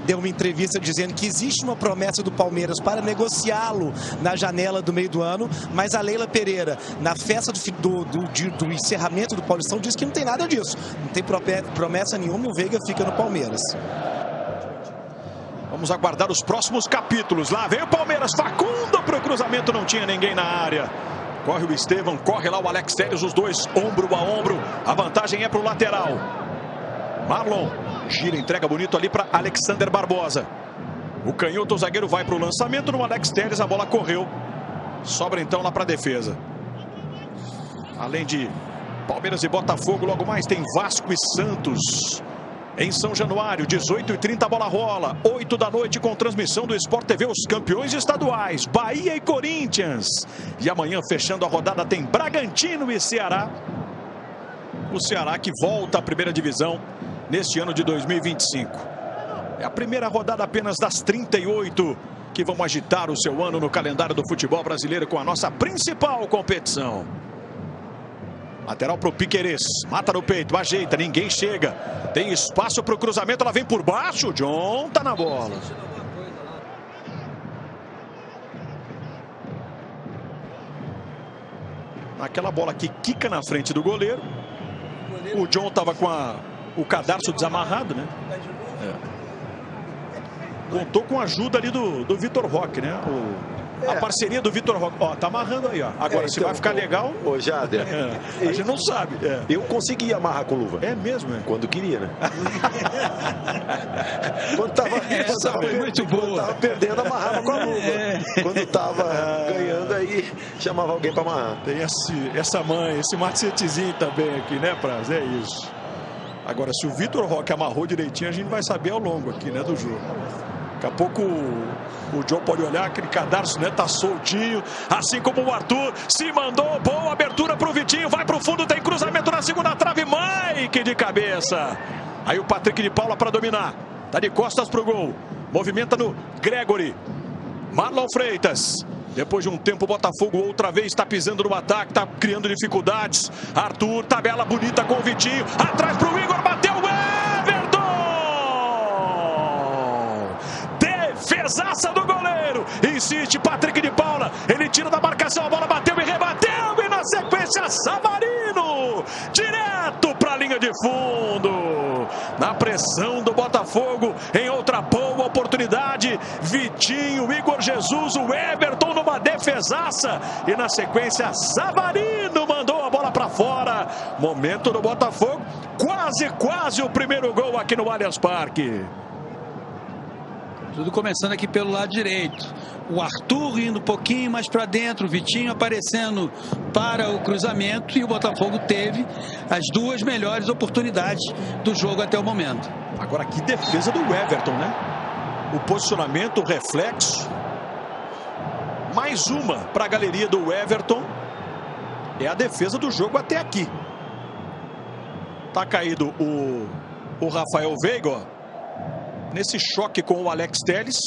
deu uma entrevista dizendo que existe uma promessa do Palmeiras para negociá-lo na janela do meio do ano, mas a Leila Pereira, na festa do encerramento do Paulistão, disse que não tem nada disso. Não tem promessa nenhuma e o Veiga fica no Palmeiras. Vamos aguardar os próximos capítulos. Lá vem o Palmeiras, Facundo para o cruzamento, não tinha ninguém na área. Corre o Estevão, corre lá o Alex Telles, os dois ombro a ombro. A vantagem é para o lateral. Marlon gira, entrega bonito ali para Alexander Barbosa. O canhoto, o zagueiro vai para o lançamento no Alex Telles, a bola correu. Sobra então lá para a defesa. Além de Palmeiras e Botafogo, logo mais tem Vasco e Santos. Em São Januário, 18h30, a bola rola. 8 da noite com transmissão do Sport TV, os campeões estaduais, Bahia e Corinthians. E amanhã, fechando a rodada, tem Bragantino e Ceará. O Ceará que volta à primeira divisão neste ano de 2025. É a primeira rodada apenas das 38 que vão agitar o seu ano no calendário do futebol brasileiro com a nossa principal competição. Lateral para o Piquerez, mata no peito, ajeita, ninguém chega. Tem espaço para o cruzamento, ela vem por baixo, o John tá na bola. Aquela bola que quica na frente do goleiro. O John estava com o cadarço desamarrado, né? Contou com a ajuda ali do Vitor Roque, né? A parceria do Vitor Roque. Ó, tá amarrando aí, ó. Agora, se vai ficar legal... Ô, Jader... a gente não sabe. Eu consegui amarrar com luva. É mesmo, é? Quando queria, né? Quando tava perdendo, amarrava com a luva. Quando tava ganhando, aí chamava alguém para amarrar. Tem essa mãe, esse macetezinho também aqui, né, Praz? É isso. Agora, se o Vitor Roque amarrou direitinho, a gente vai saber ao longo aqui, né, do jogo. Daqui a pouco o Joe pode olhar, aquele cadarço, né? Tá soltinho, assim como o Arthur se mandou. Boa abertura pro Vitinho, vai pro fundo, tem cruzamento na segunda trave, Mike de cabeça. Aí o Patrick de Paula para dominar, tá de costas pro gol, movimenta no Gregory. Marlon Freitas, depois de um tempo o Botafogo outra vez está pisando no ataque, tá criando dificuldades. Arthur, tabela bonita com o Vitinho, atrás pro Igor, bateu o Everton! Defesaça do goleiro, insiste Patrick de Paula, ele tira da marcação, a bola bateu e rebateu, e na sequência Savarino, direto para a linha de fundo, na pressão do Botafogo, em outra boa oportunidade, Vitinho, Igor Jesus, o Everton numa defesaça, e na sequência Savarino mandou a bola para fora, momento do Botafogo, quase o primeiro gol aqui no Allianz Parque. Tudo começando aqui pelo lado direito. O Arthur indo um pouquinho mais para dentro. O Vitinho aparecendo para o cruzamento. E o Botafogo teve as duas melhores oportunidades do jogo até o momento. Agora que defesa do Everton, né? O posicionamento, o reflexo. Mais uma para a galeria do Everton. É a defesa do jogo até aqui. Tá caído o Rafael Veiga, ó, nesse choque com o Alex Telles.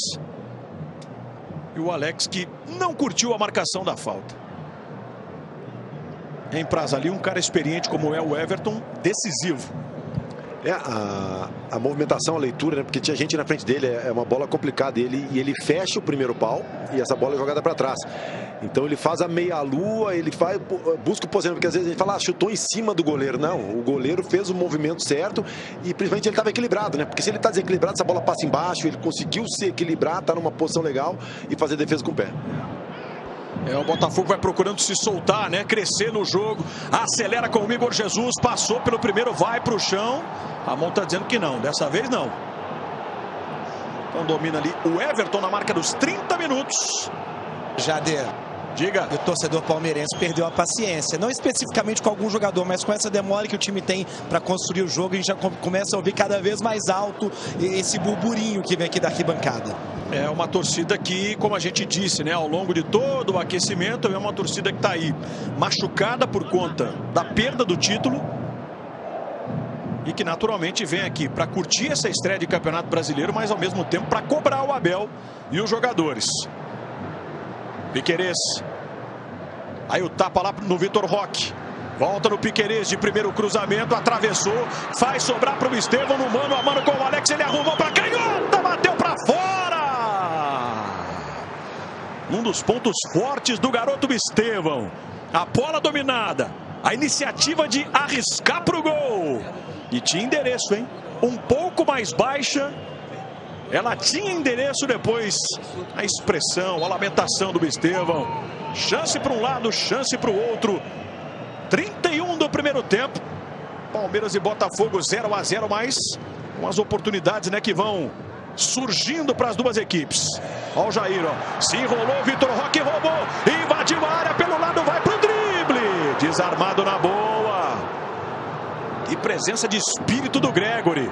E o Alex que não curtiu a marcação da falta. Em Praz ali, um cara experiente como é o Everton, decisivo. A movimentação, a leitura, né? Porque tinha gente na frente dele, é uma bola complicada. E ele fecha o primeiro pau e essa bola é jogada para trás. Então ele faz a meia-lua, ele busca o posicionamento, porque às vezes a gente fala, chutou em cima do goleiro. Não, o goleiro fez o movimento certo e principalmente ele estava equilibrado, né? Porque se ele está desequilibrado, essa bola passa embaixo, ele conseguiu se equilibrar, tá numa posição legal e fazer defesa com o pé. O Botafogo vai procurando se soltar, né? Crescer no jogo, acelera com o Igor Jesus, passou pelo primeiro, vai para o chão. A mão está dizendo que não, dessa vez não. Então domina ali o Everton na marca dos 30 minutos. Jader, diga. O torcedor palmeirense perdeu a paciência, não especificamente com algum jogador, mas com essa demora que o time tem para construir o jogo. A gente já começa a ouvir cada vez mais alto esse burburinho que vem aqui da arquibancada. É uma torcida que, como a gente disse, né, ao longo de todo o aquecimento, é uma torcida que está aí machucada por conta da perda do título e que naturalmente vem aqui para curtir essa estreia de Campeonato Brasileiro, mas ao mesmo tempo para cobrar o Abel e os jogadores. Piquerez. Aí o tapa lá no Vitor Roque. Volta no Piquerez de primeiro cruzamento, atravessou, faz sobrar para o Estevão no mano a mano com o Alex, ele arrumou para canhota, bateu para fora. Um dos pontos fortes do garoto Estevão. A bola dominada, a iniciativa de arriscar para o gol. E tinha endereço, hein? Um pouco mais baixa. Ela tinha endereço depois. A expressão, a lamentação do Estevão. Chance para um lado, chance para o outro. 31 do primeiro tempo. Palmeiras e Botafogo 0-0, mais umas oportunidades, né, que vão surgindo para as duas equipes. Olha o Jair, ó. Se enrolou, Vitor Roque roubou. Invadiu a área pelo lado, vai pro drible. Desarmado na boa. E presença de espírito do Gregory.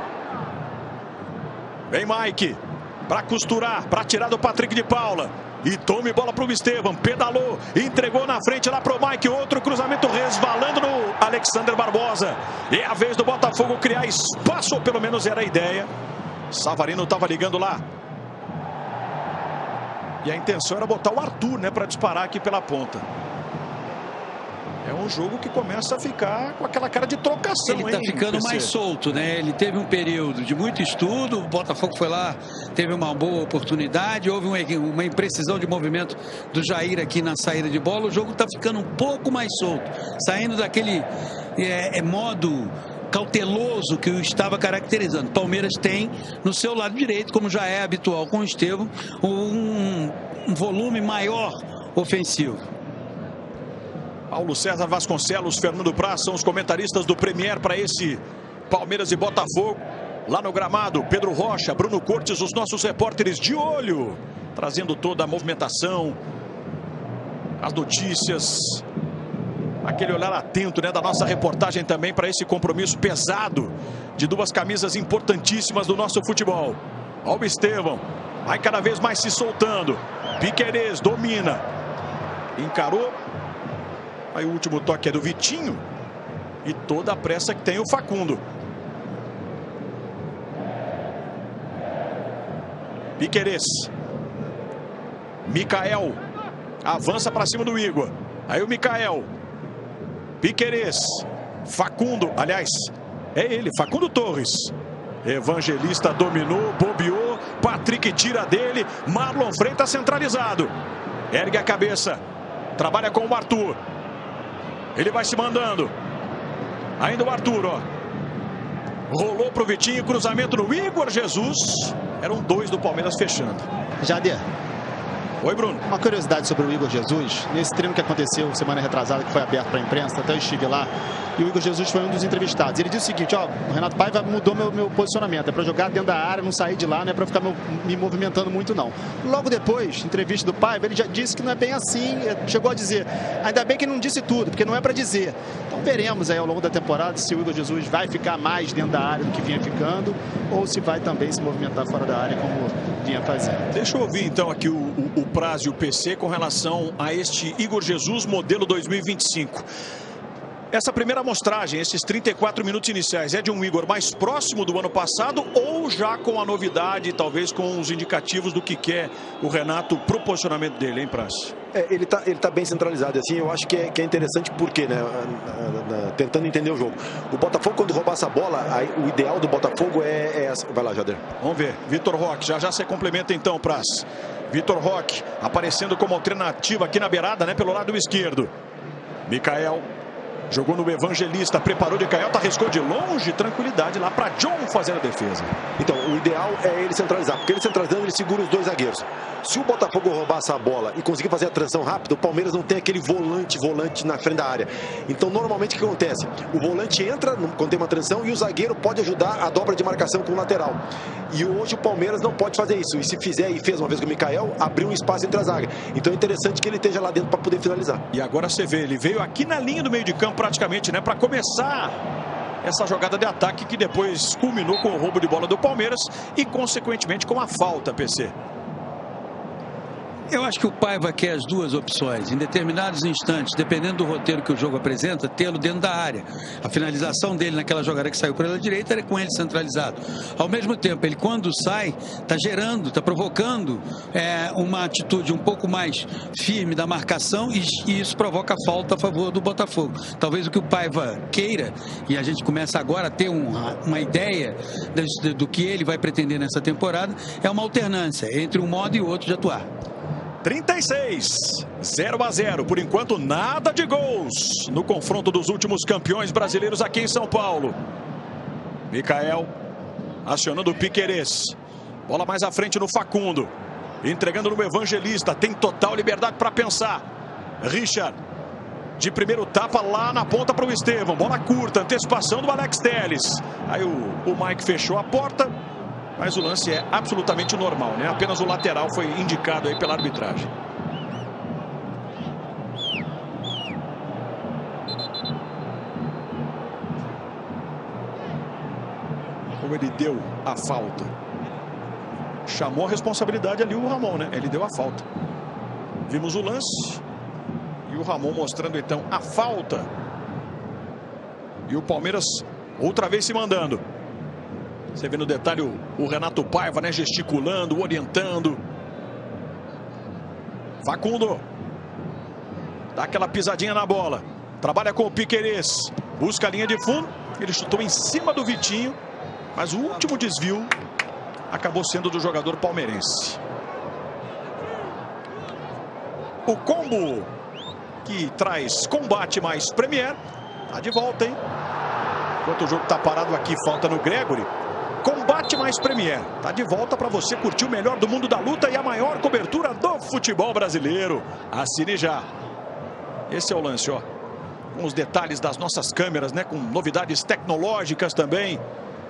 Vem Mike para costurar, para tirar do Patrick de Paula. E tome bola para o Estevão, pedalou, entregou na frente lá para o Mike, outro cruzamento resvalando no Alexander Barbosa. E é a vez do Botafogo criar espaço, ou pelo menos era a ideia. Savarino estava ligando lá. E a intenção era botar o Arthur, né, para disparar aqui pela ponta. É um jogo que começa a ficar com aquela cara de trocação. Ele está ficando mais solto, né? Ele teve um período de muito estudo. O Botafogo foi lá, teve uma boa oportunidade. Houve uma imprecisão de movimento do Jair aqui na saída de bola. O jogo está ficando um pouco mais solto, saindo daquele modo cauteloso que o estava caracterizando. Palmeiras tem no seu lado direito, como já é habitual com o Estevão, um volume maior ofensivo. Paulo César Vasconcelos, Fernando Praz são os comentaristas do Premier para esse Palmeiras e Botafogo. Lá no gramado, Pedro Rocha, Bruno Cortes, os nossos repórteres de olho, trazendo toda a movimentação, as notícias, aquele olhar atento, né, da nossa reportagem também para esse compromisso pesado de duas camisas importantíssimas do nosso futebol. Olha o Estevão, vai cada vez mais se soltando. Piquerez domina, encarou. Aí o último toque é do Vitinho e toda a pressa que tem o Facundo. Piquerez, Micael avança para cima do Igor. Aí o Micael, Piquerez, Facundo, aliás, é ele, Facundo Torres. Evangelista dominou, bobeou, Patrick tira dele, Marlon Freitas centralizado. Ergue a cabeça, trabalha com o Arthur. Ele vai se mandando. Ainda o Arthur, ó. Rolou pro Vitinho, cruzamento no Igor Jesus. Eram dois do Palmeiras fechando. Jader. Oi, Bruno. Uma curiosidade sobre o Igor Jesus. Nesse treino que aconteceu semana retrasada, que foi aberto para a imprensa, até eu estive lá, e o Igor Jesus foi um dos entrevistados. Ele disse o seguinte, ó, o Renato Paiva mudou meu posicionamento. É para jogar dentro da área, não sair de lá, não é para ficar me movimentando muito, não. Logo depois, entrevista do Paiva, ele já disse que não é bem assim, chegou a dizer. Ainda bem que não disse tudo, porque não é para dizer. Então veremos aí ao longo da temporada se o Igor Jesus vai ficar mais dentro da área do que vinha ficando, ou se vai também se movimentar fora da área como vinha fazendo. Deixa eu ouvir então aqui o Praz e o PC com relação a este Igor Jesus modelo 2025. Essa primeira amostragem, esses 34 minutos iniciais, é de um Igor mais próximo do ano passado ou já com a novidade, talvez com os indicativos do que quer o Renato pro posicionamento dele, hein, Praz? Ele tá bem centralizado, assim, eu acho que é interessante porque, né, tentando entender o jogo. O Botafogo, quando roubar essa bola, o ideal do Botafogo é vai lá, Jader. Vamos ver, Vitor Roque, já você complementa então, Praz. Vitor Roque aparecendo como alternativa aqui na beirada, né, pelo lado esquerdo. Micael jogou no Evangelista, preparou de canhota, arriscou de longe, tranquilidade lá para John fazer a defesa. Então, o ideal é ele centralizar, porque ele centralizando, ele segura os dois zagueiros. Se o Botafogo roubar essa bola e conseguir fazer a transição rápida, o Palmeiras não tem aquele volante na frente da área. Então, normalmente, o que acontece? O volante entra quando tem uma transição e o zagueiro pode ajudar a dobra de marcação com o lateral. E hoje o Palmeiras não pode fazer isso. E se fizer, e fez uma vez com o Micael, abriu um espaço entre a zaga. Então é interessante que ele esteja lá dentro para poder finalizar. E agora você vê, ele veio aqui na linha do meio de campo praticamente, né, para começar essa jogada de ataque que depois culminou com o roubo de bola do Palmeiras e consequentemente com a falta, PC. Eu acho que o Paiva quer as duas opções. Em determinados instantes, dependendo do roteiro que o jogo apresenta, tê-lo dentro da área. A finalização dele naquela jogada que saiu pela direita era com ele centralizado. Ao mesmo tempo, ele quando sai, está gerando, está provocando uma atitude um pouco mais firme da marcação e isso provoca falta a favor do Botafogo. Talvez o que o Paiva queira, e a gente começa agora a ter uma ideia do que ele vai pretender nessa temporada, é uma alternância entre um modo e outro de atuar. 36, 0-0. Por enquanto, nada de gols no confronto dos últimos campeões brasileiros aqui em São Paulo. Micael acionando o Piquerez. Bola mais à frente no Facundo. Entregando no Evangelista. Tem total liberdade para pensar. Richard, de primeiro tapa lá na ponta para o Estevão. Bola curta, antecipação do Alex Telles. Aí o Mike fechou a porta. Mas o lance é absolutamente normal, né? Apenas o lateral foi indicado aí pela arbitragem. Como ele deu a falta. Chamou a responsabilidade ali o Ramon, né? Ele deu a falta. Vimos o lance. E o Ramon mostrando então a falta. E o Palmeiras outra vez se mandando. Você vê no detalhe o Renato Paiva, né, gesticulando, orientando. Facundo. Dá aquela pisadinha na bola. Trabalha com o Piquerez. Busca a linha de fundo. Ele chutou em cima do Vitinho. Mas o último desvio acabou sendo do jogador palmeirense. O combo que traz combate mais Premier. Tá de volta, hein? Enquanto o jogo está parado aqui, falta no Gregory. Combate Mais Premier. Tá de volta para você curtir o melhor do mundo da luta e a maior cobertura do futebol brasileiro. Assine já. Esse é o lance, ó. Com os detalhes das nossas câmeras, né? Com novidades tecnológicas também.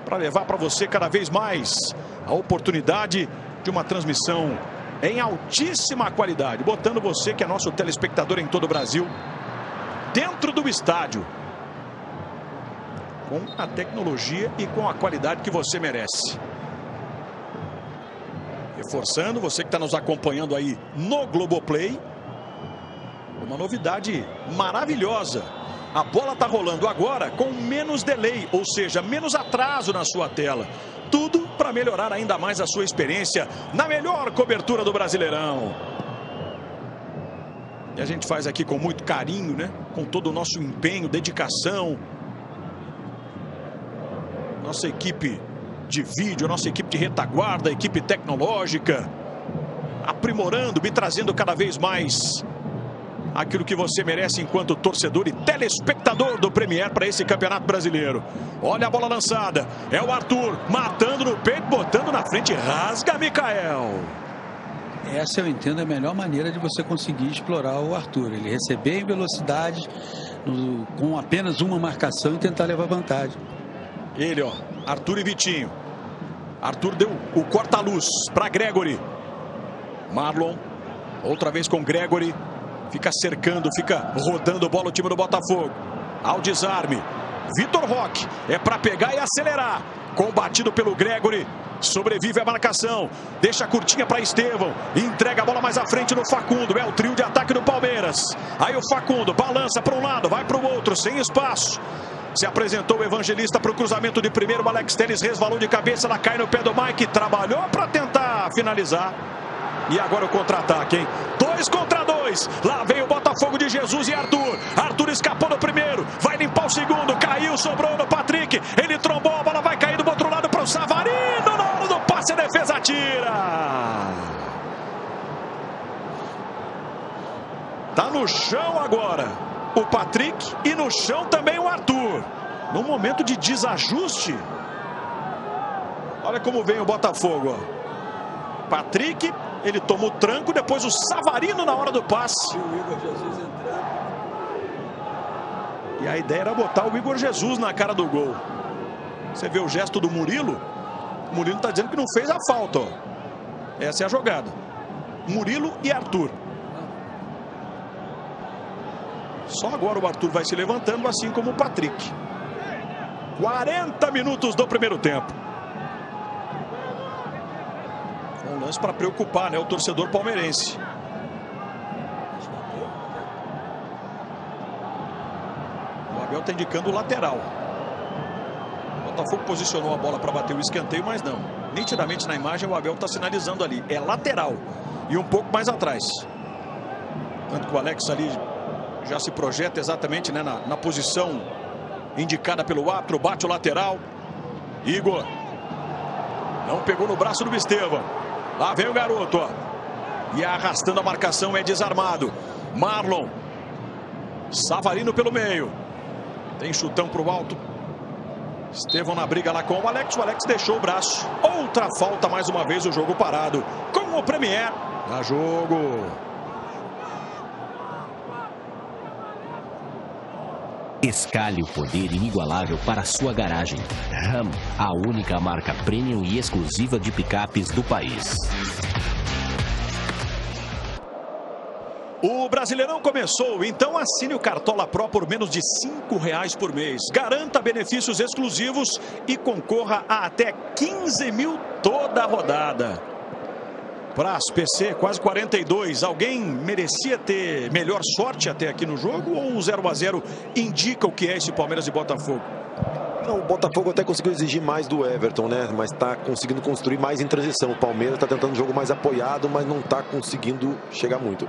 Para levar para você cada vez mais a oportunidade de uma transmissão em altíssima qualidade. Botando você, que é nosso telespectador em todo o Brasil, dentro do estádio. Com a tecnologia e com a qualidade que você merece. Reforçando, você que está nos acompanhando aí no Globoplay. Uma novidade maravilhosa. A bola está rolando agora com menos delay, ou seja, menos atraso na sua tela. Tudo para melhorar ainda mais a sua experiência na melhor cobertura do Brasileirão. E a gente faz aqui com muito carinho, né? Com todo o nosso empenho, dedicação. Nossa equipe de vídeo, nossa equipe de retaguarda, equipe tecnológica, aprimorando, me trazendo cada vez mais aquilo que você merece enquanto torcedor e telespectador do Premier para esse Campeonato Brasileiro. Olha a bola lançada, é o Arthur matando no peito, botando na frente, rasga Michael. Essa eu entendo a melhor maneira de você conseguir explorar o Arthur. Ele receber em velocidade, com apenas uma marcação e tentar levar vantagem. Ele, ó, Arthur e Vitinho. Arthur deu o corta-luz para Gregory. Marlon, outra vez com Gregory. Fica cercando, fica rodando bola o time do Botafogo. Ao desarme. Vitor Roque é para pegar e acelerar. Combatido pelo Gregory. Sobrevive a marcação. Deixa a curtinha para Estevão. Entrega a bola mais à frente no Facundo. É o trio de ataque do Palmeiras. Aí o Facundo balança para um lado, vai para o outro, sem espaço. Se apresentou o Evangelista para o cruzamento de primeiro. O Alex Telles resvalou de cabeça. Ela cai no pé do Mike. Trabalhou para tentar finalizar. E agora o contra-ataque, hein? 2 contra 2. Lá vem o Botafogo de Jesus e Arthur. Arthur escapou no primeiro. Vai limpar o segundo. Caiu, sobrou no Patrick. Ele trombou, a bola vai cair do outro lado para o Savarino. Na hora do passe, a defesa tira. Tá no chão agora o Patrick e no chão também o Arthur. No momento de desajuste. Olha como vem o Botafogo, ó. Patrick, ele tomou o tranco, depois o Savarino na hora do passe. O Igor Jesus entrando. E a ideia era botar o Igor Jesus na cara do gol. Você vê o gesto do Murilo? O Murilo está dizendo que não fez a falta, ó. Essa é a jogada. Murilo e Arthur. Só agora o Arthur vai se levantando, assim como o Patrick. 40 minutos do primeiro tempo. Um lance para preocupar, né, o torcedor palmeirense. O Abel está indicando o lateral. O Botafogo posicionou a bola para bater o escanteio, mas não. Nitidamente na imagem o Abel está sinalizando ali. É lateral. E um pouco mais atrás. Tanto que o Alex ali já se projeta exatamente, né, na posição indicada pelo árbitro. Bate o lateral. Igor. Não pegou no braço do Estevão. Lá vem o garoto, ó. E arrastando a marcação, é desarmado. Marlon. Savarino pelo meio. Tem chutão pro alto. Estevão na briga lá com o Alex. O Alex deixou o braço. Outra falta, mais uma vez, o jogo parado. Com o Premier. Dá jogo. Escalhe o poder inigualável para a sua garagem. Ram, a única marca premium e exclusiva de picapes do país. O Brasileirão começou, então assine o Cartola Pro por menos de R$5 por mês. Garanta benefícios exclusivos e concorra a até 15 mil toda a rodada. Praz, PC, quase 42. Alguém merecia ter melhor sorte até aqui no jogo ou o 0-0 indica o que é esse Palmeiras e Botafogo? Não, o Botafogo até conseguiu exigir mais do Everton, né? Mas está conseguindo construir mais em transição. O Palmeiras está tentando um jogo mais apoiado, mas não está conseguindo chegar muito.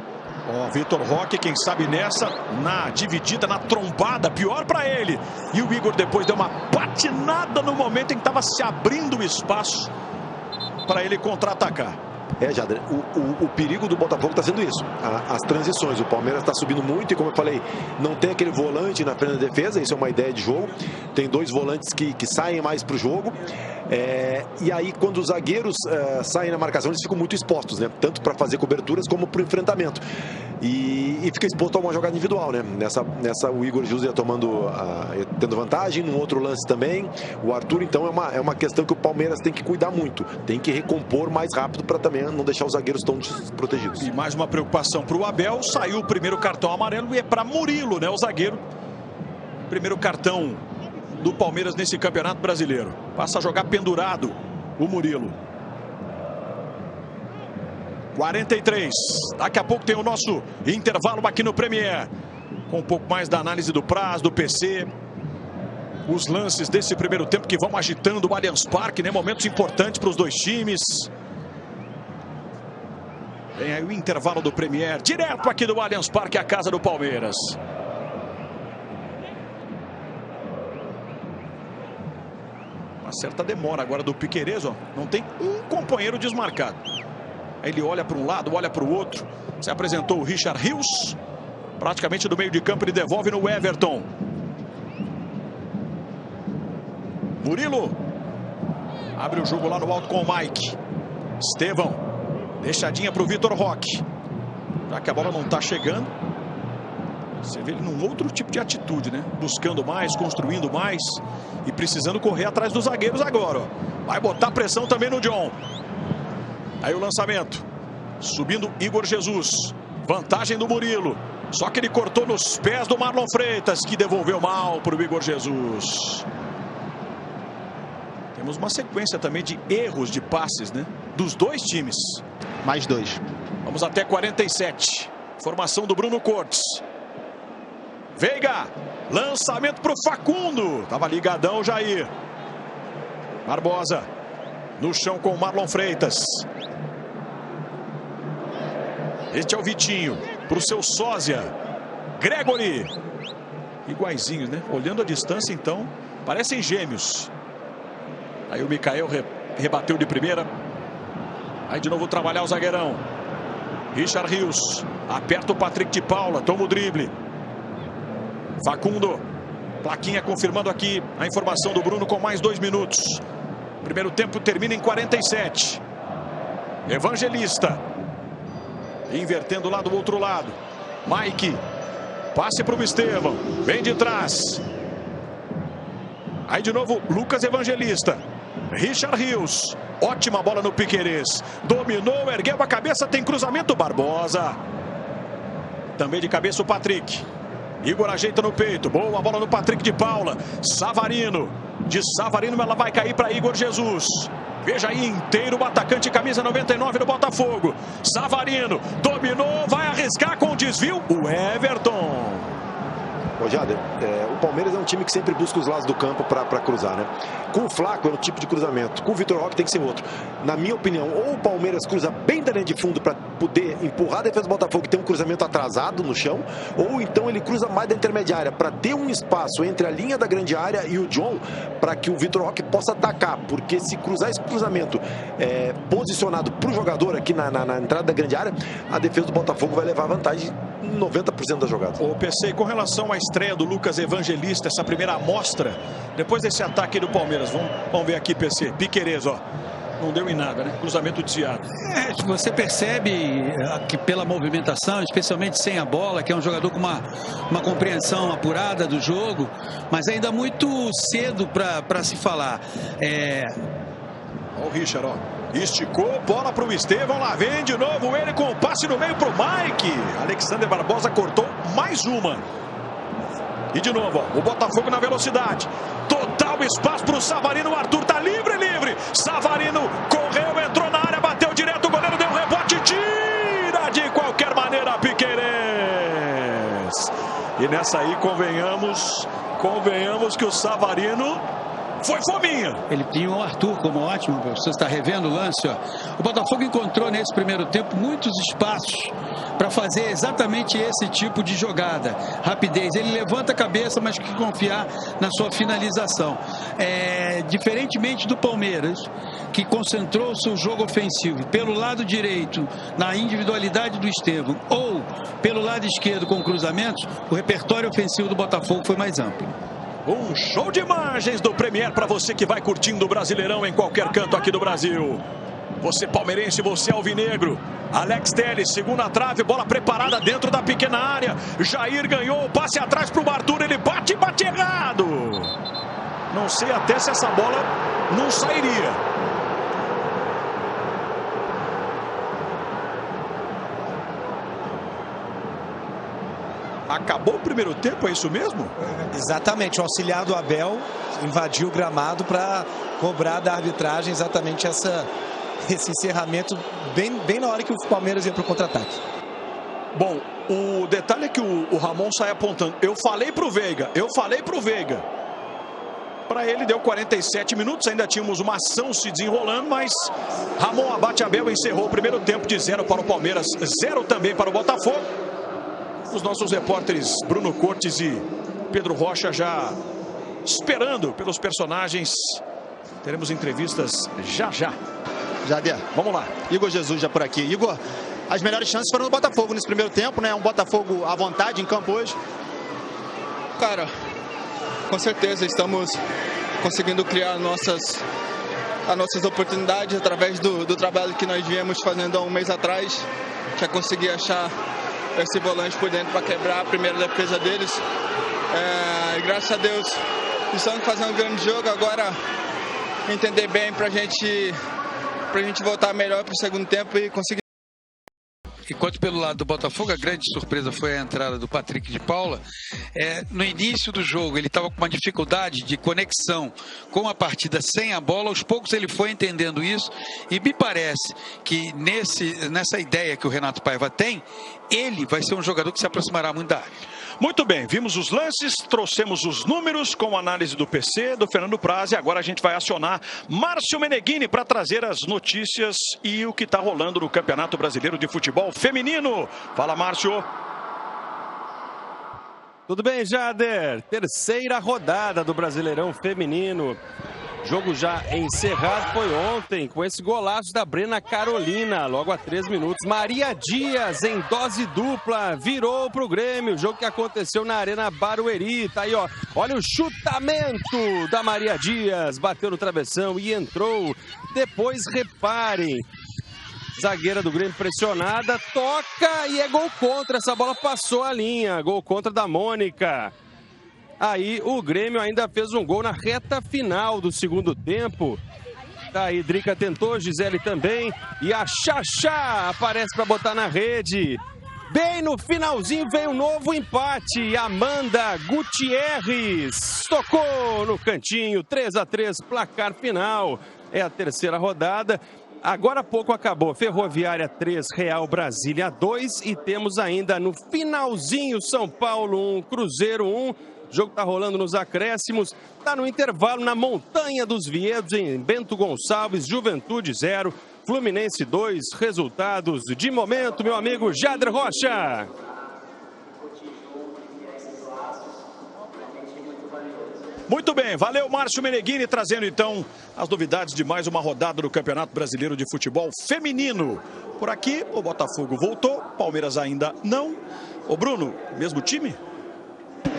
Ó, Vitor Roque, quem sabe nessa, na dividida, na trombada, pior para ele. E o Igor depois deu uma patinada no momento em que estava se abrindo o espaço para ele contra-atacar. Jader, o perigo do Botafogo está sendo isso, as transições. O Palmeiras está subindo muito e, como eu falei, não tem aquele volante na frente da defesa. Isso é uma ideia de jogo. Tem dois volantes que saem mais para o jogo. E aí, quando os zagueiros saem na marcação, eles ficam muito expostos, né? Tanto para fazer coberturas como para o enfrentamento. E fica exposto a uma jogada individual, né? Nessa o Igor Jesus ia tendo vantagem, num outro lance também. O Arthur, então, é uma questão que o Palmeiras tem que cuidar muito. Tem que recompor mais rápido para também não deixar os zagueiros tão desprotegidos. E mais uma preocupação para o Abel. Saiu o primeiro cartão amarelo e é para Murilo, né? O zagueiro. Primeiro cartão do Palmeiras nesse Campeonato Brasileiro. Passa a jogar pendurado o Murilo. 43. Daqui a pouco tem o nosso intervalo aqui no Premier. Com um pouco mais da análise do Praz, do PC. Os lances desse primeiro tempo que vão agitando o Allianz Parque, né? Momentos importantes para os dois times. Vem aí o intervalo do Premier, direto aqui do Allianz Parque, a casa do Palmeiras. Uma certa demora agora do Piquerez, ó. Não tem um companheiro desmarcado. Aí ele olha para um lado, olha para o outro. Se apresentou o Richard Rios. Praticamente do meio de campo ele devolve no Everton. Murilo. Abre o jogo lá no alto com o Mike. Estevão. Deixadinha para o Vitor Roque. Já que a bola não está chegando. Você vê ele num outro tipo de atitude, né? Buscando mais, construindo mais. E precisando correr atrás dos zagueiros agora, ó. Vai botar pressão também no John. Aí o lançamento. Subindo Igor Jesus. Vantagem do Murilo. Só que ele cortou nos pés do Marlon Freitas, que devolveu mal para o Igor Jesus. Temos uma sequência também de erros de passes, né? Dos dois times. Mais dois. Vamos até 47. Formação do Bruno Cortes. Veiga. Lançamento para o Facundo. Tava ligadão o Jair. Barbosa. No chão com o Marlon Freitas. Este é o Vitinho. Para o seu sósia. Gregory. Iguaizinhos, né? Olhando a distância, então, parecem gêmeos. Aí o Mikael rebateu de primeira. Aí de novo trabalhar o zagueirão. Richard Rios. Aperta o Patrick de Paula. Toma o drible. Facundo. Plaquinha confirmando aqui a informação do Bruno com mais 2 minutos. Primeiro tempo termina em 47. Evangelista. Invertendo lá do outro lado. Mike. Passe para o Estevão. Vem de trás. Aí de novo Lucas Evangelista. Richard Rios. Ótima bola no Piquerez. Dominou, ergueu a cabeça, tem cruzamento. Barbosa. Também de cabeça o Patrick. Igor ajeita no peito. Boa bola no Patrick de Paula. Savarino. De Savarino ela vai cair para Igor Jesus. Veja aí inteiro o atacante camisa 99 do Botafogo. Savarino. Dominou, vai arriscar com o desvio. O Everton. Jader, o Palmeiras é um time que sempre busca os lados do campo para cruzar, né? Com o Flaco é um tipo de cruzamento, com o Vitor Roque tem que ser outro. Na minha opinião, ou o Palmeiras cruza bem da linha de fundo para poder empurrar a defesa do Botafogo e ter um cruzamento atrasado no chão, ou então ele cruza mais da intermediária para ter um espaço entre a linha da grande área e o John, para que o Vitor Roque possa atacar, porque se cruzar esse cruzamento posicionado para o jogador aqui na entrada da grande área, a defesa do Botafogo vai levar vantagem em 90% das jogadas. O PC, com relação à estreia do Lucas Evangelista, essa primeira amostra, depois desse ataque do Palmeiras, vamos ver aqui, PC, Piquerez, ó, não deu em nada, né? Cruzamento desviado. Você percebe que pela movimentação, especialmente sem a bola, que é um jogador com uma compreensão apurada do jogo, mas ainda muito cedo para se falar. Olha o Richard, ó. Esticou, bola para o Estevão, lá vem de novo ele com o passe no meio para o Mike. Alexander Barbosa cortou mais uma. E de novo, ó, o Botafogo na velocidade. Total espaço para o Savarino, o Arthur tá livre. Savarino correu, entrou na área, bateu direto, o goleiro deu rebote, tira de qualquer maneira Piquerez. E nessa aí, convenhamos que o Savarino Foi fominha. Ele tinha o Arthur como ótimo. Você está revendo o lance, ó. O Botafogo encontrou nesse primeiro tempo muitos espaços para fazer exatamente esse tipo de jogada. Rapidez. Ele levanta a cabeça, mas que confiar na sua finalização. Diferentemente do Palmeiras, que concentrou o seu jogo ofensivo pelo lado direito, na individualidade do Estevão, ou pelo lado esquerdo com cruzamentos, o repertório ofensivo do Botafogo foi mais amplo. Um show de imagens do Premier para você que vai curtindo o Brasileirão em qualquer canto aqui do Brasil. Você palmeirense, você alvinegro. Alex Telles, segunda trave, bola preparada dentro da pequena área. Jair ganhou, passe atrás para o Arthur, ele bate errado. Não sei até se essa bola não sairia. Acabou o primeiro tempo, é isso mesmo? Exatamente, o auxiliar do Abel invadiu o gramado para cobrar da arbitragem exatamente esse encerramento bem na hora que o Palmeiras ia para o contra-ataque. Bom, o detalhe é que o Ramon sai apontando. Eu falei pro Veiga. Para ele deu 47 minutos, ainda tínhamos uma ação se desenrolando, mas Ramon abate Abel encerrou o primeiro tempo de 0 para o Palmeiras, 0 também para o Botafogo. Os nossos repórteres Bruno Cortes e Pedro Rocha já esperando pelos personagens. Teremos entrevistas já. Jader, vamos lá. Igor Jesus já por aqui. Igor, as melhores chances foram no Botafogo nesse primeiro tempo, né? Um Botafogo à vontade em campo hoje. Cara, com certeza estamos conseguindo criar as nossas oportunidades através do trabalho que nós viemos fazendo há um mês atrás. Já consegui achar esse volante por dentro para quebrar a primeira defesa deles. E graças a Deus estamos fazendo um grande jogo. Agora entender bem para a gente voltar melhor para o segundo tempo e conseguir. Enquanto pelo lado do Botafogo, a grande surpresa foi a entrada do Patrick de Paula. No início do jogo, ele estava com uma dificuldade de conexão com a partida sem a bola. Aos poucos ele foi entendendo isso e me parece que nessa ideia que o Renato Paiva tem, ele vai ser um jogador que se aproximará muito da área. Muito bem, vimos os lances, trouxemos os números com a análise do PC, do Fernando Praz, e agora a gente vai acionar Márcio Meneghini para trazer as notícias e o que está rolando no Campeonato Brasileiro de Futebol Feminino. Fala, Márcio. Tudo bem, Jader? Terceira rodada do Brasileirão Feminino. Jogo já encerrado foi ontem com esse golaço da Brena Carolina, logo a 3 minutos. Maria Dias em dose dupla virou pro Grêmio, jogo que aconteceu na Arena Barueri. Tá aí, ó. Olha o chutamento da Maria Dias, bateu no travessão e entrou. Depois reparem, zagueira do Grêmio pressionada, toca e é gol contra. Essa bola passou a linha, gol contra da Mônica. Aí o Grêmio ainda fez um gol na reta final do segundo tempo. Tá aí, Drica tentou, Gisele também. E a Xaxá aparece para botar na rede. Bem no finalzinho veio um novo empate. Amanda Gutierrez tocou no cantinho, 3-3, placar final. É a terceira rodada. Agora há pouco acabou. Ferroviária 3, Real Brasília 2. E temos ainda no finalzinho São Paulo 1, Cruzeiro 1. O jogo está rolando nos acréscimos, está no intervalo na Montanha dos Vinhedos, em Bento Gonçalves, Juventude 0, Fluminense 2, resultados de momento, meu amigo Jader Rocha. Muito bem, valeu Márcio Meneghini, trazendo então as novidades de mais uma rodada do Campeonato Brasileiro de Futebol Feminino. Por aqui, o Botafogo voltou, Palmeiras ainda não. Ô Bruno, mesmo time?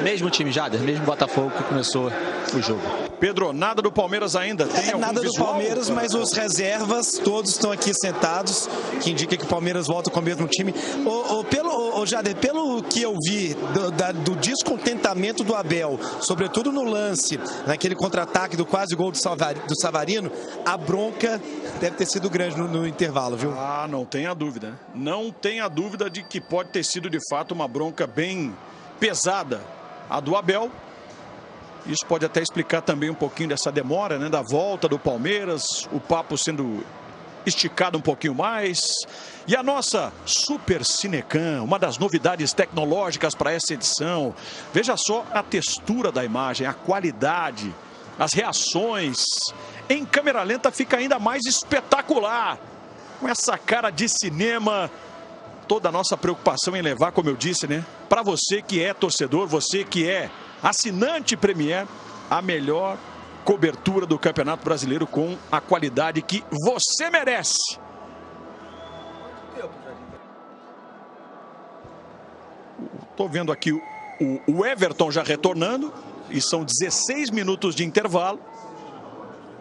Mesmo time, Jader, mesmo Botafogo que começou o jogo. Pedro, nada do Palmeiras ainda? Tem algum nada visual? Do Palmeiras, mas os reservas todos estão aqui sentados, que indica que o Palmeiras volta com o mesmo time. Jader, pelo que eu vi do descontentamento do Abel, sobretudo no lance, naquele contra-ataque do quase gol do Savarino, a bronca deve ter sido grande no intervalo, viu? Ah, não tenha dúvida. Não tenha dúvida de que pode ter sido de fato uma bronca bem pesada, a do Abel. Isso pode até explicar também um pouquinho dessa demora, né, da volta do Palmeiras, o papo sendo esticado um pouquinho mais. E a nossa Super Cinecam, uma das novidades tecnológicas para essa edição. Veja só a textura da imagem, a qualidade. as reações. Em câmera lenta fica ainda mais espetacular. Com essa cara de cinema. Toda a nossa preocupação em levar, como eu disse, né? Para você que é torcedor, você que é assinante Premier, a melhor cobertura do Campeonato Brasileiro com a qualidade que você merece. Estou vendo aqui o Everton já retornando e são 16 minutos de intervalo.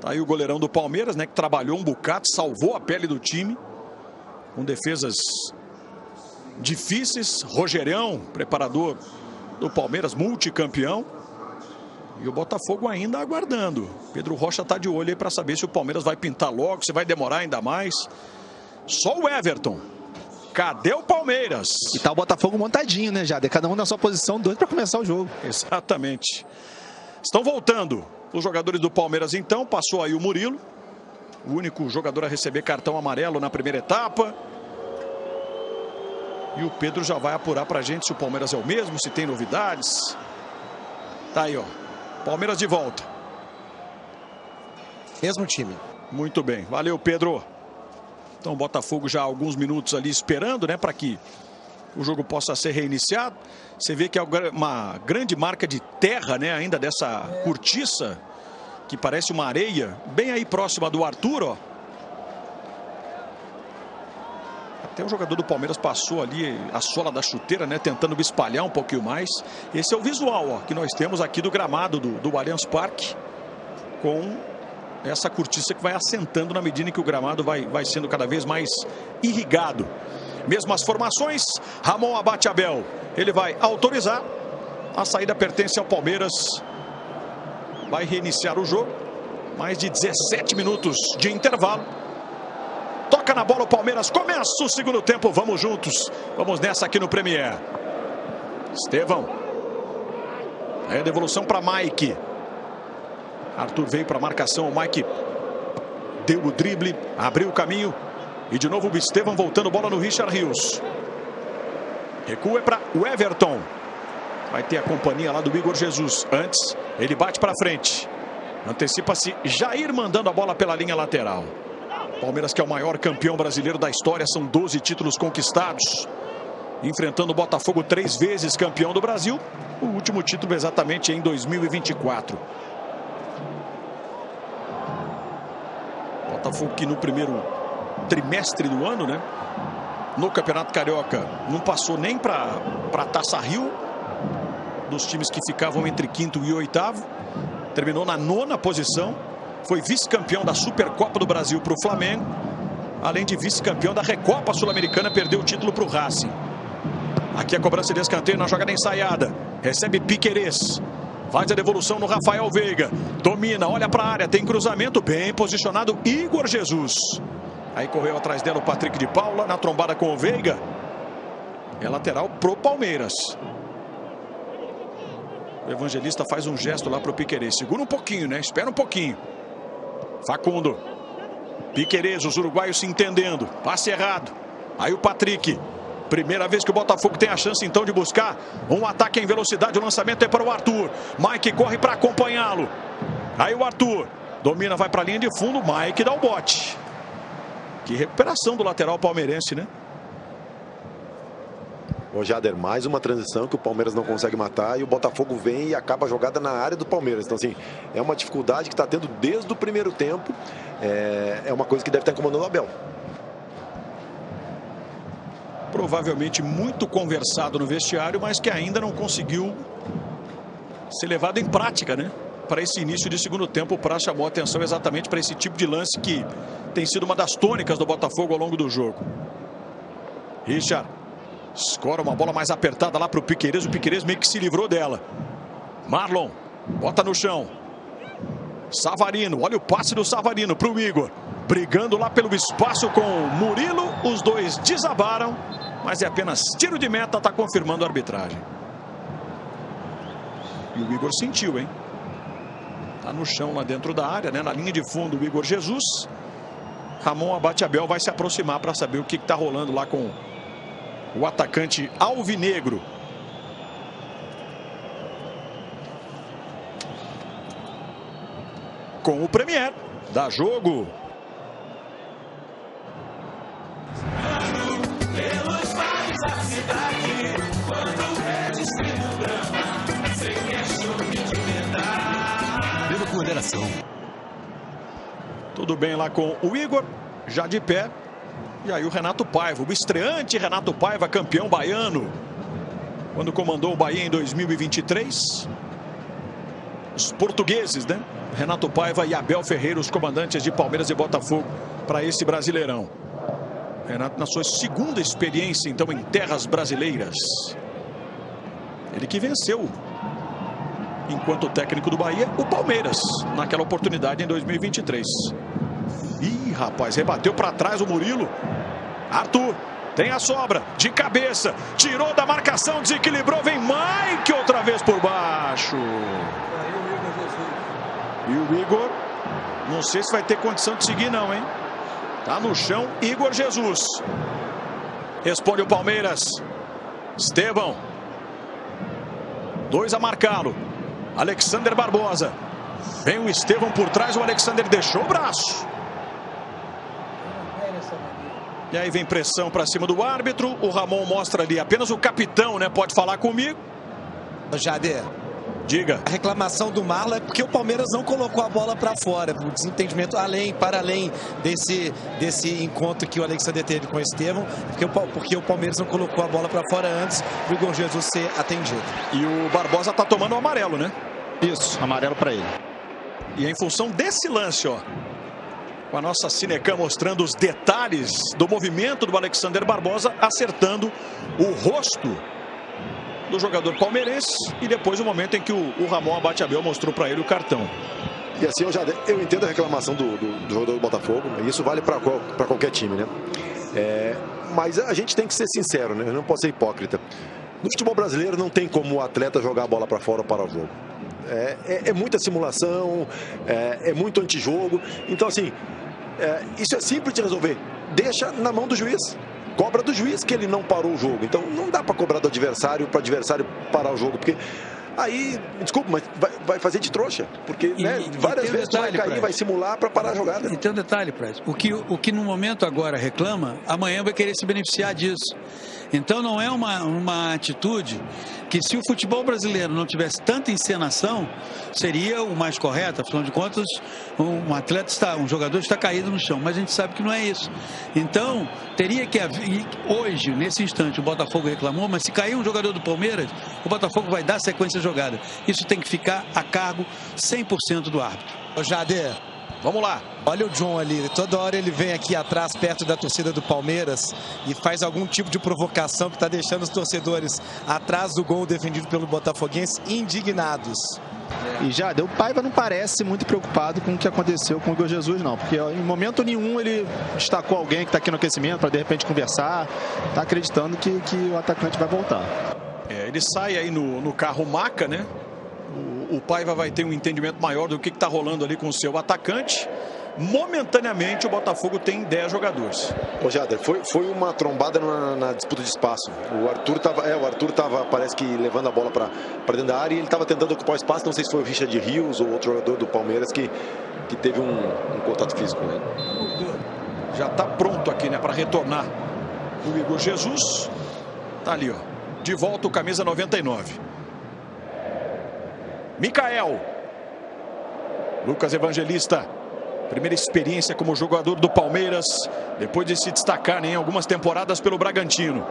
Tá aí o goleirão do Palmeiras, né, que trabalhou um bocado, salvou a pele do time com defesas difíceis. Rogerão, preparador do Palmeiras, multicampeão. E o Botafogo ainda aguardando. Pedro Rocha está de olho aí para saber se o Palmeiras vai pintar logo, se vai demorar ainda mais. Só o Everton. Cadê o Palmeiras? E tá o Botafogo montadinho, né, Jader? Cada um na sua posição, doido para começar o jogo. Exatamente. Estão voltando os jogadores do Palmeiras então. Passou aí o Murilo, o único jogador a receber cartão amarelo na primeira etapa. E o Pedro já vai apurar pra gente se o Palmeiras é o mesmo, se tem novidades. Tá aí, ó. Palmeiras de volta. Mesmo time. Muito bem. Valeu, Pedro. Então o Botafogo já há alguns minutos ali esperando, né, para que o jogo possa ser reiniciado. Você vê que é uma grande marca de terra, né, ainda dessa cortiça, que parece uma areia, bem aí próxima do Arthur, ó. Até o jogador do Palmeiras passou ali a sola da chuteira, né, tentando espalhar um pouquinho mais. Esse é o visual, ó, que nós temos aqui do gramado do Allianz Parque, com essa cortiça que vai assentando na medida em que o gramado vai sendo cada vez mais irrigado. Mesmas formações, Ramon Abate Abel, ele vai autorizar. A saída pertence ao Palmeiras. Vai reiniciar o jogo. Mais de 17 minutos de intervalo. Toca na bola o Palmeiras, começa o segundo tempo, vamos juntos, vamos nessa aqui no Premier. Estevão. Aí a devolução para Mike. Arthur veio para a marcação, o Mike deu o drible, abriu o caminho. E de novo o Estevão voltando bola no Richard Rios. Recua para o Everton. Vai ter a companhia lá do Igor Jesus. Antes, ele bate para frente. Antecipa-se Jair mandando a bola pela linha lateral. Palmeiras, que é o maior campeão brasileiro da história, são 12 títulos conquistados. Enfrentando o Botafogo 3 vezes campeão do Brasil. O último título exatamente em 2024. Botafogo que no primeiro trimestre do ano, né, no Campeonato Carioca, não passou nem para a Taça Rio, dos times que ficavam entre quinto e oitavo. Terminou na 9ª posição. Foi vice-campeão da Supercopa do Brasil para o Flamengo. Além de vice-campeão da Recopa Sul-Americana, perdeu o título para o Racing. Aqui a cobrança de escanteio na jogada ensaiada. Recebe Piquerez. Faz a devolução no Rafael Veiga. Domina, olha para a área, tem cruzamento. Bem posicionado Igor Jesus. Aí correu atrás dela o Patrick de Paula, na trombada com o Veiga. É lateral pro Palmeiras. O Evangelista faz um gesto lá pro Piquerez. Segura um pouquinho, né? Espera um pouquinho. Facundo. Piquerez, os uruguaios se entendendo. Passe errado. Aí o Patrick. Primeira vez que o Botafogo tem a chance então de buscar um ataque em velocidade. O lançamento é para o Arthur. Mike corre para acompanhá-lo. Aí o Arthur domina, vai para a linha de fundo. Mike dá o bote. Que recuperação do lateral palmeirense, né? O Jader, mais uma transição que o Palmeiras não consegue matar e o Botafogo vem e acaba a jogada na área do Palmeiras. Então, assim, é uma dificuldade que está tendo desde o primeiro tempo. É uma coisa que deve estar incomodando o Abel. Provavelmente muito conversado no vestiário, mas que ainda não conseguiu ser levado em prática, né? Para esse início de segundo tempo, o Praz chamou a atenção exatamente para esse tipo de lance que tem sido uma das tônicas do Botafogo ao longo do jogo. Richard escora uma bola mais apertada lá para o Piquerez. O Piquerez meio que se livrou dela. Marlon bota no chão. Savarino, olha o passe do Savarino para o Igor. Brigando lá pelo espaço com o Murilo. Os dois desabaram, mas é apenas tiro de meta, está confirmando a arbitragem. E o Igor sentiu, hein? Tá no chão lá dentro da área, né? Na linha de fundo o Igor Jesus. Ramon Abate Abel vai se aproximar para saber o que está rolando lá com o atacante alvinegro. com o Premier. Dá jogo. Pelos mares da cidade, quando é descrito drama, sei que é choque de verdade. Beba com moderação. Tudo bem lá com o Igor, já de pé. E aí o Renato Paiva, o estreante Renato Paiva, campeão baiano. Quando comandou o Bahia em 2023. Os portugueses, né? Renato Paiva e Abel Ferreira, os comandantes de Palmeiras e Botafogo para esse Brasileirão. Renato na sua segunda experiência, então, em terras brasileiras. Ele que venceu, enquanto técnico do Bahia, o Palmeiras, naquela oportunidade em 2023. Ih, rapaz, rebateu para trás o Murilo. Arthur tem a sobra, de cabeça, tirou da marcação, desequilibrou, vem Mike outra vez por baixo. E o Igor, não sei se vai ter condição de seguir não, hein? Tá no chão, Igor Jesus. Responde o Palmeiras. Estevão. 2 a marcá-lo. Alexander Barbosa. Vem o Estevão por trás, o Alexander deixou o braço. E aí vem pressão para cima do árbitro. O Ramon mostra ali, apenas o capitão, né? Pode falar comigo. Jader. Diga. A reclamação do Marlon é porque o Palmeiras não colocou a bola para fora. O desentendimento para além desse encontro que o Alexander teve com o Estevão, porque o Palmeiras não colocou a bola para fora antes do Igor Jesus ser atendido. E o Barbosa tá tomando o amarelo, né? Isso, amarelo para ele. E é em função desse lance, ó, com a nossa Cinecam mostrando os detalhes do movimento do Alexander Barbosa, acertando o rosto do jogador palmeirense, e depois o momento em que o Ramon Abate Abel mostrou para ele o cartão. E assim, eu entendo a reclamação do jogador do Botafogo, e isso vale para qualquer time, né? Mas a gente tem que ser sincero, né? Eu não posso ser hipócrita. No futebol brasileiro não tem como o atleta jogar a bola para fora ou para o jogo. É muita simulação, é muito antijogo. Então, assim, isso é simples de resolver. Deixa na mão do juiz. Cobra do juiz que ele não parou o jogo. Então não dá para cobrar do adversário para o adversário parar o jogo, porque aí, desculpa, mas vai fazer de trouxa, porque várias vezes vai cair, vai simular para parar a jogada. E tem um detalhe, Praz, o que no momento agora reclama, amanhã vai querer se beneficiar disso. Então não é uma atitude que, se o futebol brasileiro não tivesse tanta encenação, seria o mais correto. Afinal de contas, um jogador está caído no chão, mas a gente sabe que não é isso. Então teria que haver, hoje, nesse instante, o Botafogo reclamou, mas se cair um jogador do Palmeiras, o Botafogo vai dar sequência à jogada. Isso tem que ficar a cargo 100% do árbitro. Ô Jader, vamos lá. Olha o John ali, toda hora ele vem aqui atrás, perto da torcida do Palmeiras, e faz algum tipo de provocação que está deixando os torcedores atrás do gol defendido pelo botafoguense indignados. E já o Paiva não parece muito preocupado com o que aconteceu com o Igor Jesus, não, porque em momento nenhum ele destacou alguém que está aqui no aquecimento para de repente conversar, está acreditando que o atacante vai voltar. Ele sai aí no carro maca, né? O Paiva vai ter um entendimento maior do que está rolando ali com o seu atacante. Momentaneamente o Botafogo tem 10 jogadores. Ô Jader, foi uma trombada na disputa de espaço. O Arthur estava, parece que, levando a bola para dentro da área, e ele estava tentando ocupar o espaço. Não sei se foi o Richard Rios ou outro jogador do Palmeiras que teve um contato físico com ele. Já está pronto aqui, né, para retornar o Igor Jesus. Tá ali, ó, de volta o camisa 99. Micael. Lucas Evangelista. Primeira experiência como jogador do Palmeiras, depois de se destacar em algumas temporadas pelo Bragantino.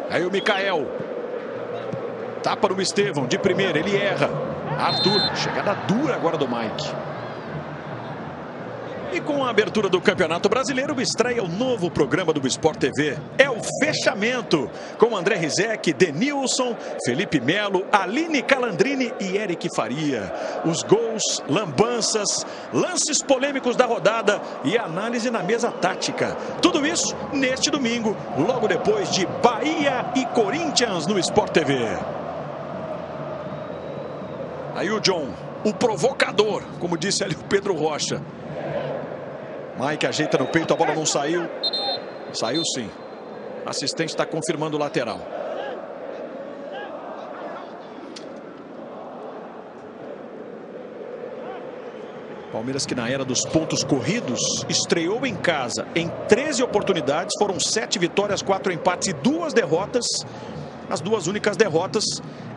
Aí o Micael. Tapa no Estevão, de primeira, ele erra. Arthur, chegada dura agora do Mike. E com a abertura do Campeonato Brasileiro, estreia o novo programa do Sport TV. É o Fechamento, com André Rizek, Denilson, Felipe Melo, Aline Calandrini e Eric Faria. Os gols, lambanças, lances polêmicos da rodada e análise na mesa tática. Tudo isso neste domingo, logo depois de Bahia e Corinthians no Sport TV. Aí o John, o provocador, como disse ali o Pedro Rocha. Mike ajeita no peito, a bola não saiu. Saiu sim. O assistente está confirmando o lateral. Palmeiras que na era dos pontos corridos estreou em casa em 13 oportunidades, foram 7 vitórias, 4 empates e 2 derrotas. As 2 únicas derrotas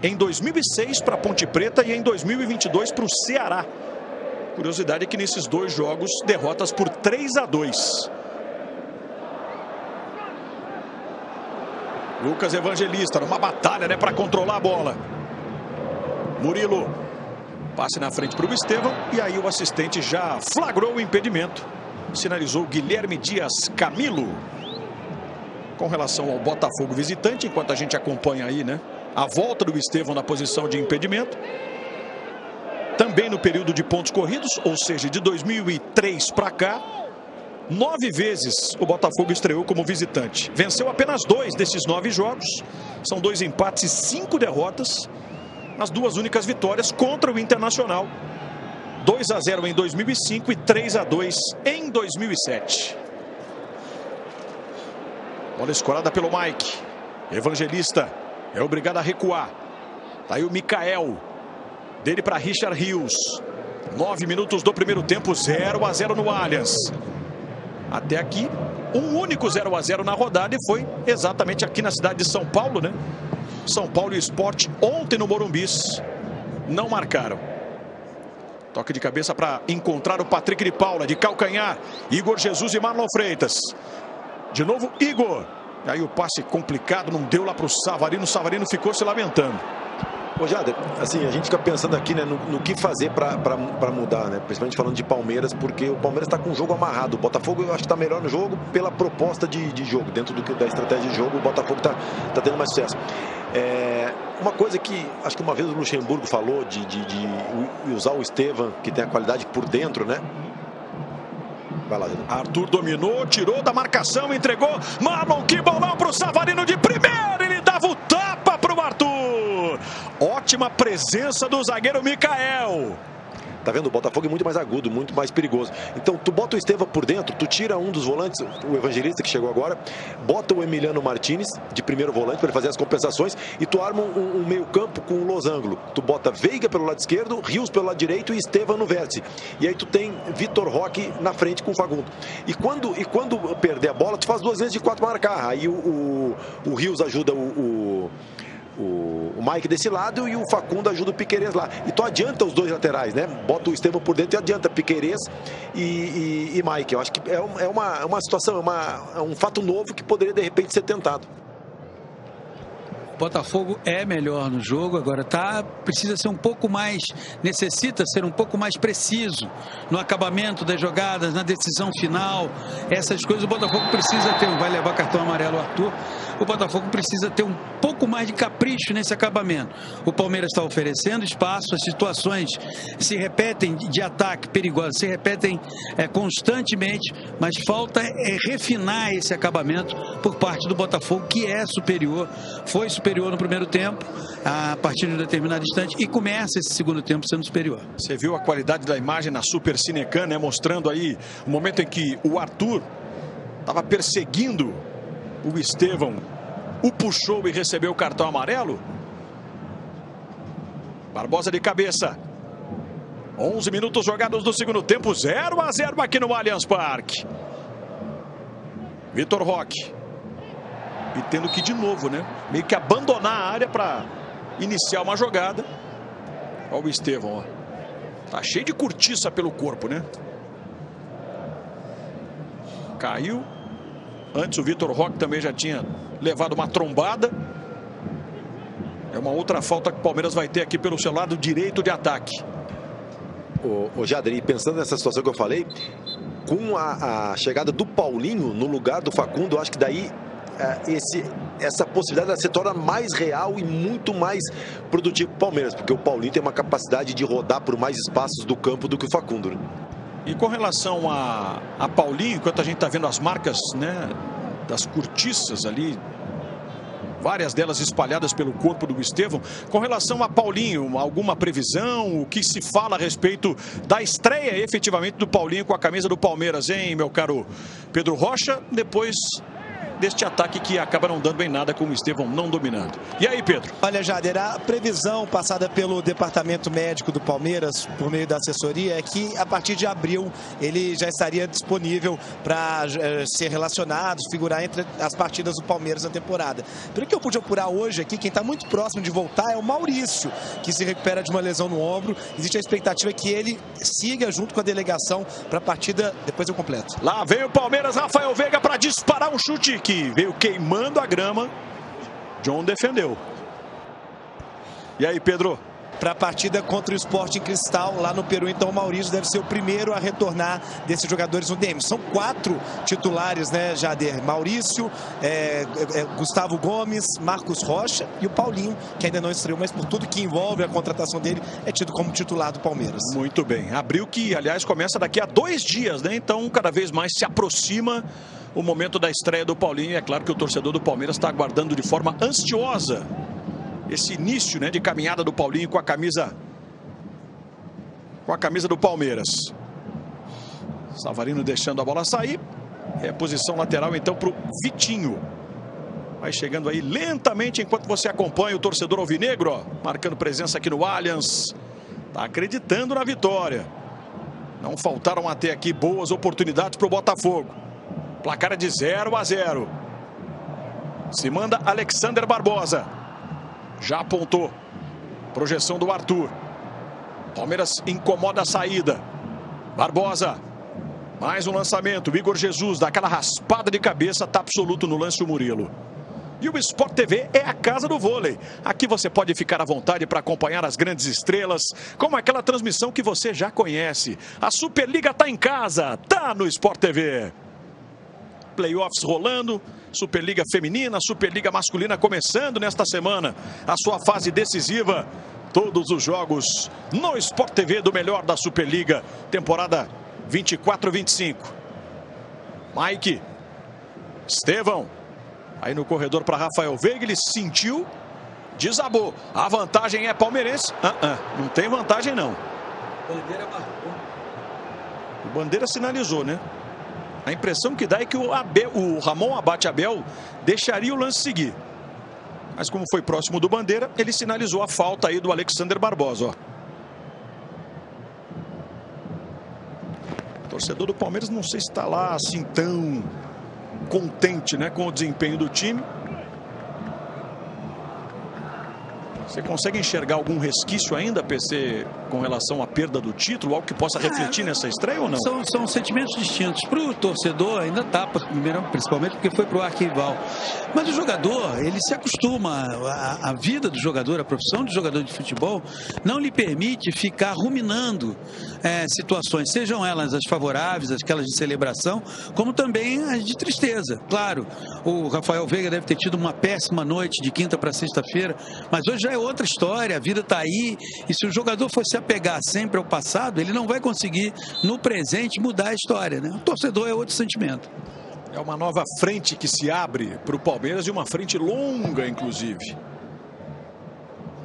em 2006 para a Ponte Preta e em 2022 para o Ceará. Curiosidade é que nesses 2 jogos, derrotas por 3-2. Lucas Evangelista numa batalha, né, para controlar a bola. Murilo, passe na frente para o Estevão e aí o assistente já flagrou o impedimento. Sinalizou Guilherme Dias Camilo. Com relação ao Botafogo visitante, enquanto a gente acompanha aí, né, a volta do Estevão na posição de impedimento. Também no período de pontos corridos, ou seja, de 2003 para cá, 9 vezes o Botafogo estreou como visitante. Venceu apenas 2 desses 9 jogos. São 2 empates e 5 derrotas. As 2 únicas vitórias contra o Internacional. 2-0 em 2005 e 3-2 em 2007. Bola escorada pelo Mike. Evangelista é obrigado a recuar. Tá aí o Mikael. Dele para Richard Rios. 9 minutos do primeiro tempo, 0-0 no Allianz. Até aqui, um único 0-0 na rodada e foi exatamente aqui na cidade de São Paulo, né? São Paulo e Sport ontem no Morumbi não marcaram. Toque de cabeça para encontrar o Patrick de Paula, de calcanhar. Igor Jesus e Marlon Freitas. De novo, Igor. E aí o passe complicado, não deu lá para o Savarino. O Savarino ficou se lamentando. Ô Jader, assim, a gente fica pensando aqui, né, no que fazer para mudar, né? Principalmente falando de Palmeiras, porque o Palmeiras está com o jogo amarrado. O Botafogo eu acho que está melhor no jogo pela proposta de jogo. Dentro da estratégia de jogo, o Botafogo está tendo mais sucesso. Uma coisa que acho que uma vez o Luxemburgo falou de usar o Estevão, que tem a qualidade por dentro, né? Vai lá, Jader. Arthur dominou, tirou da marcação, entregou. Marlon, que bolão para o Savarino de primeira. Ele dava o tapa para o Arthur. Ótima presença do zagueiro Mikael. Tá vendo? O Botafogo é muito mais agudo, muito mais perigoso. Então, tu bota o Estevão por dentro, tu tira um dos volantes, o Evangelista que chegou agora, bota o Emiliano Martinez de primeiro volante para ele fazer as compensações e tu arma um meio campo com um losango. Tu bota Veiga pelo lado esquerdo, Rios pelo lado direito e Estevão no vértice. E aí tu tem Vitor Roque na frente com o Fagundo. E quando perder a bola, tu faz 2 vezes de 4 para marcar. Aí o Rios ajuda o Mike desse lado e o Facundo ajuda o Piquerez lá. E tu adianta os 2 laterais, né? Bota o Estevão por dentro e adianta Piquerez e Mike. Eu acho que é uma situação, é um fato novo que poderia de repente ser tentado. Botafogo é melhor no jogo, agora precisa ser um pouco mais, necessita ser um pouco mais preciso no acabamento das jogadas, na decisão final, essas coisas o Botafogo precisa ter, vai levar cartão amarelo o Arthur, o Botafogo precisa ter um pouco mais de capricho nesse acabamento. O Palmeiras está oferecendo espaço, as situações se repetem de ataque perigoso, se repetem constantemente, mas falta refinar esse acabamento por parte do Botafogo, que é superior, foi superior no primeiro tempo, a partir de um determinado instante, e começa esse segundo tempo sendo superior. Você viu a qualidade da imagem na Super Cinecan, né? Mostrando aí o momento em que o Arthur estava perseguindo o Estevão, o puxou e recebeu o cartão amarelo. Barbosa de cabeça. 11 minutos jogados do segundo tempo, 0-0 aqui no Allianz Parque. Vitor Roque. E tendo que de novo, né? Meio que abandonar a área para iniciar uma jogada. Olha o Estevão, ó. Tá cheio de cortiça pelo corpo, né? Caiu. Antes o Vitor Roque também já tinha levado uma trombada. É uma outra falta que o Palmeiras vai ter aqui pelo seu lado direito de ataque. Ô Jader, e pensando nessa situação que eu falei, com a chegada do Paulinho no lugar do Facundo, eu acho que daí essa possibilidade se torna mais real e muito mais produtivo para o Palmeiras, porque o Paulinho tem uma capacidade de rodar por mais espaços do campo do que o Facundo, né? E com relação a Paulinho, enquanto a gente está vendo as marcas, né, das cortiças ali, várias delas espalhadas pelo corpo do Estevão, com relação a Paulinho, alguma previsão? O que se fala a respeito da estreia efetivamente do Paulinho com a camisa do Palmeiras, hein, meu caro Pedro Rocha? Depois deste ataque que acaba não dando em nada com o Estevão não dominando. E aí, Pedro? Olha, Jader, a previsão passada pelo departamento médico do Palmeiras, por meio da assessoria, é que a partir de abril ele já estaria disponível para ser relacionado, figurar entre as partidas do Palmeiras na temporada. Pelo que eu pude apurar hoje aqui, quem está muito próximo de voltar é o Maurício, que se recupera de uma lesão no ombro. Existe a expectativa que ele siga junto com a delegação para a partida, depois eu completo. Lá vem o Palmeiras, Rafael Veiga para disparar um chute que veio queimando a grama. John defendeu. E aí, Pedro? Para a partida contra o Sporting Cristal lá no Peru, então o Maurício deve ser o primeiro a retornar desses jogadores no DM. São 4 titulares, né, Jader? Maurício, Gustavo Gomes, Marcos Rocha e o Paulinho, que ainda não estreou, mas por tudo que envolve a contratação dele, é tido como titular do Palmeiras. Muito bem. Abril que, aliás, começa daqui a 2 dias, né? Então, cada vez mais se aproxima o momento da estreia do Paulinho. E é claro que o torcedor do Palmeiras está aguardando de forma ansiosa esse início, né, de caminhada do Paulinho com a camisa do Palmeiras. Savarino deixando a bola sair. Reposição lateral então para o Vitinho. Vai chegando aí lentamente enquanto você acompanha o torcedor alvinegro, ó, marcando presença aqui no Allianz. Tá acreditando na vitória. Não faltaram até aqui boas oportunidades para o Botafogo. Placar é de 0-0. Se manda Alexander Barbosa. Já apontou. Projeção do Arthur. Palmeiras incomoda a saída. Barbosa. Mais um lançamento. O Igor Jesus dá aquela raspada de cabeça. Tá absoluto no lance o Murilo. E o Sport TV é a casa do vôlei. Aqui você pode ficar à vontade para acompanhar as grandes estrelas, como aquela transmissão que você já conhece. A Superliga tá em casa. Tá no Sport TV. Playoffs rolando. Superliga feminina, Superliga masculina começando nesta semana a sua fase decisiva. Todos os jogos no Sport TV do melhor da Superliga, temporada 24-25. Mike, Estevão, aí no corredor para Rafael Veiga, ele sentiu, desabou. A vantagem é palmeirense. Não tem vantagem não. O Bandeira sinalizou, né? A impressão que dá é que o Ramon Abate Abel deixaria o lance seguir. Mas como foi próximo do Bandeira, ele sinalizou a falta aí do Alexander Barbosa. Ó. O torcedor do Palmeiras não sei se está lá assim tão contente, né, com o desempenho do time. Você consegue enxergar algum resquício ainda, PC, com relação à perda do título? Algo que possa refletir nessa estreia ou não? São sentimentos distintos. Para o torcedor ainda está, principalmente porque foi para o arquival. Mas o jogador, ele se acostuma. A vida do jogador, a profissão de jogador de futebol, não lhe permite ficar ruminando situações, sejam elas as favoráveis, aquelas de celebração, como também as de tristeza. Claro, o Rafael Veiga deve ter tido uma péssima noite de quinta para sexta-feira, mas hoje já é outra história, a vida está aí, e se o jogador for se apegar sempre ao passado, ele não vai conseguir, no presente, mudar a história, né? O torcedor é outro sentimento. É uma nova frente que se abre para o Palmeiras, e uma frente longa, inclusive.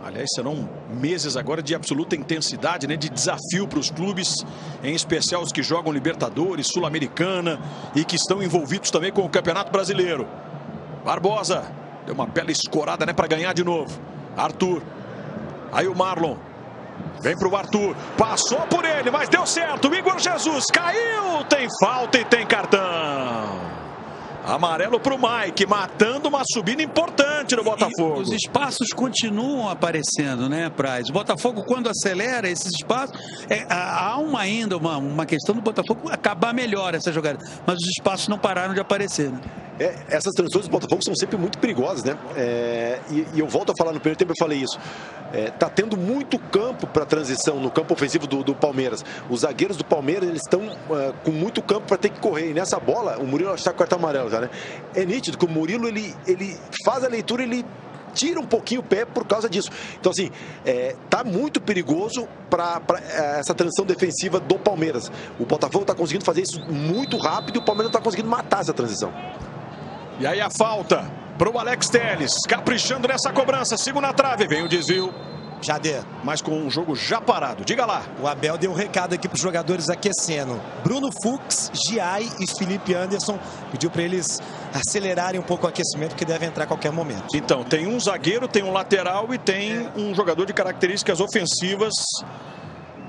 Aliás, serão meses agora de absoluta intensidade, né? De desafio para os clubes, em especial os que jogam Libertadores, Sul-Americana e que estão envolvidos também com o Campeonato Brasileiro. Barbosa deu uma bela escorada, né, para ganhar de novo. Arthur, aí o Marlon, vem para o Arthur, passou por ele, mas deu certo, o Igor Jesus caiu, tem falta e tem cartão. Amarelo para o Mike, matando uma subida importante no Botafogo. E os espaços continuam aparecendo, né, Praz? O Botafogo, quando acelera esses espaços, há ainda uma questão do Botafogo acabar melhor essa jogada, mas os espaços não pararam de aparecer, né? Essas transições do Botafogo são sempre muito perigosas, né? E eu volto a falar, no primeiro tempo eu falei isso. Tá tendo muito campo para transição no campo ofensivo do Palmeiras. Os zagueiros do Palmeiras, eles estão com muito campo para ter que correr. E nessa bola, o Murilo está com o cartão amarelo já, né? É nítido que o Murilo, ele faz a leitura, ele tira um pouquinho o pé por causa disso. Então, assim, tá muito perigoso para essa transição defensiva do Palmeiras. O Botafogo está conseguindo fazer isso muito rápido e o Palmeiras não está conseguindo matar essa transição. E aí a falta para o Alex Telles, caprichando nessa cobrança, segunda trave, vem o desvio. Jader. Mas com um jogo já parado. Diga lá. O Abel deu um recado aqui para os jogadores aquecendo. Bruno Fux, Giai e Felipe Anderson. Pediu para eles acelerarem um pouco o aquecimento, que deve entrar a qualquer momento. Então, tem um zagueiro, tem um lateral e tem um jogador de características ofensivas.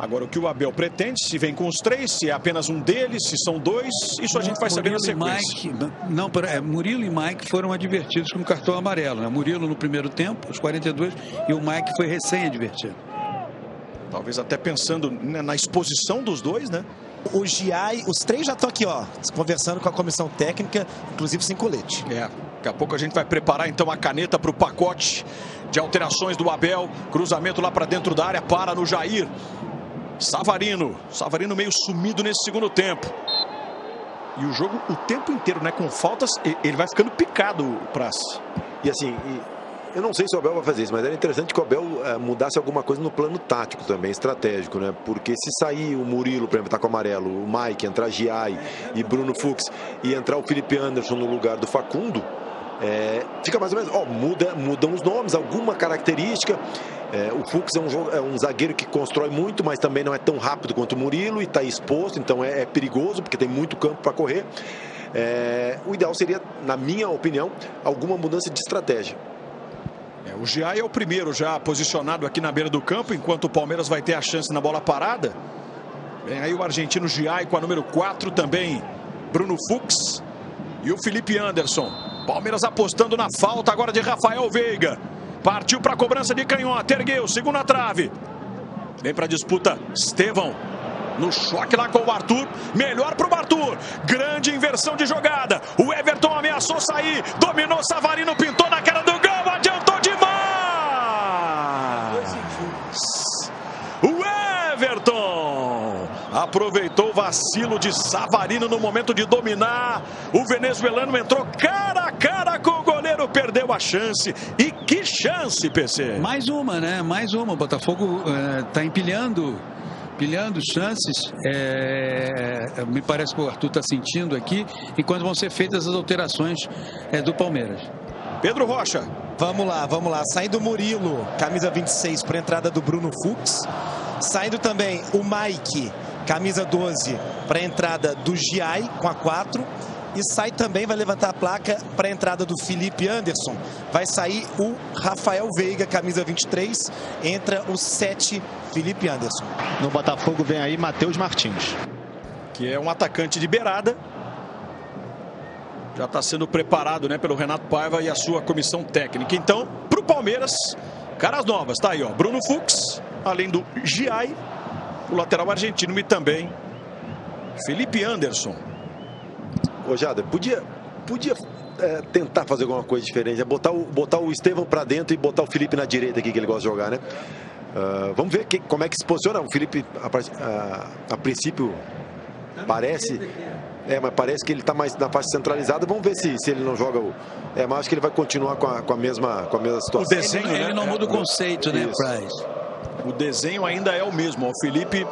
Agora, o que o Abel pretende, se vem com os 3, se é apenas um deles, se são 2, isso a gente vai saber na sequência. Murilo e Mike foram advertidos com cartão amarelo, né? Murilo no primeiro tempo, os 42, e o Mike foi recém-advertido. Talvez até pensando na exposição dos dois, né? O Giai, os 3 já estão aqui, ó, conversando com a comissão técnica, inclusive sem colete. Daqui a pouco a gente vai preparar então a caneta para o pacote de alterações do Abel. Cruzamento lá para dentro da área, para no Jair. Savarino meio sumido nesse segundo tempo. E o jogo o tempo inteiro, né, com faltas, ele vai ficando picado, Praça. E assim, eu não sei se o Abel vai fazer isso, mas era interessante que o Abel mudasse alguma coisa no plano tático também, estratégico, né? Porque se sair o Murilo, por exemplo, tá com o amarelo, o Mike, entrar Giai e Bruno Fux e entrar o Felipe Anderson no lugar do Facundo, fica mais ou menos, mudam os nomes, alguma característica. O Fux é um zagueiro que constrói muito, mas também não é tão rápido quanto o Murilo e está exposto, então é perigoso, porque tem muito campo para correr. O ideal seria, na minha opinião, alguma mudança de estratégia. O Giai é o primeiro já posicionado aqui na beira do campo, enquanto o Palmeiras vai ter a chance na bola parada. Vem aí o argentino Giai com a número 4 também, Bruno Fux e o Felipe Anderson. Palmeiras apostando na falta agora de Rafael Veiga. Partiu para a cobrança de canhota, ergueu, segunda trave. Vem para a disputa Estevão. No choque lá com o Arthur. Melhor para o Arthur. Grande inversão de jogada. O Everton ameaçou sair. Dominou Savarino, pintou na cara do gol. Adiantou demais. O Everton aproveitou o vacilo de Savarino no momento de dominar. O venezuelano entrou cara a cara com o goleiro, perdeu a chance. E que chance, PC! Mais uma, né? Mais uma. O Botafogo está empilhando chances. Me parece que o Arthur está sentindo aqui, enquanto vão ser feitas as alterações do Palmeiras. Pedro Rocha. Vamos lá. Saindo o Murilo, camisa 26, para a entrada do Bruno Fux. Saindo também o Mike, camisa 12, para a entrada do Giai, com a 4. E sai também, vai levantar a placa para a entrada do Felipe Anderson. Vai sair o Rafael Veiga, camisa 23. Entra o 7, Felipe Anderson. No Botafogo vem aí Matheus Martins, que é um atacante de beirada. Já está sendo preparado, né, pelo Renato Paiva e a sua comissão técnica. Então, para o Palmeiras, caras novas. Tá aí, ó, Bruno Fux, além do Giai, o lateral argentino, e também Felipe Anderson. Ô, Jader, podia tentar fazer alguma coisa diferente, botar o Estevão para dentro e botar o Felipe na direita aqui, que ele gosta de jogar, né? Vamos ver como é que se posiciona. O Felipe, a princípio, parece... mas parece que ele está mais na faixa centralizada. Vamos ver se ele não joga mas acho que ele vai continuar com a mesma situação. O desenho, ele não muda o conceito, né, Price? O desenho ainda é o mesmo. O Felipe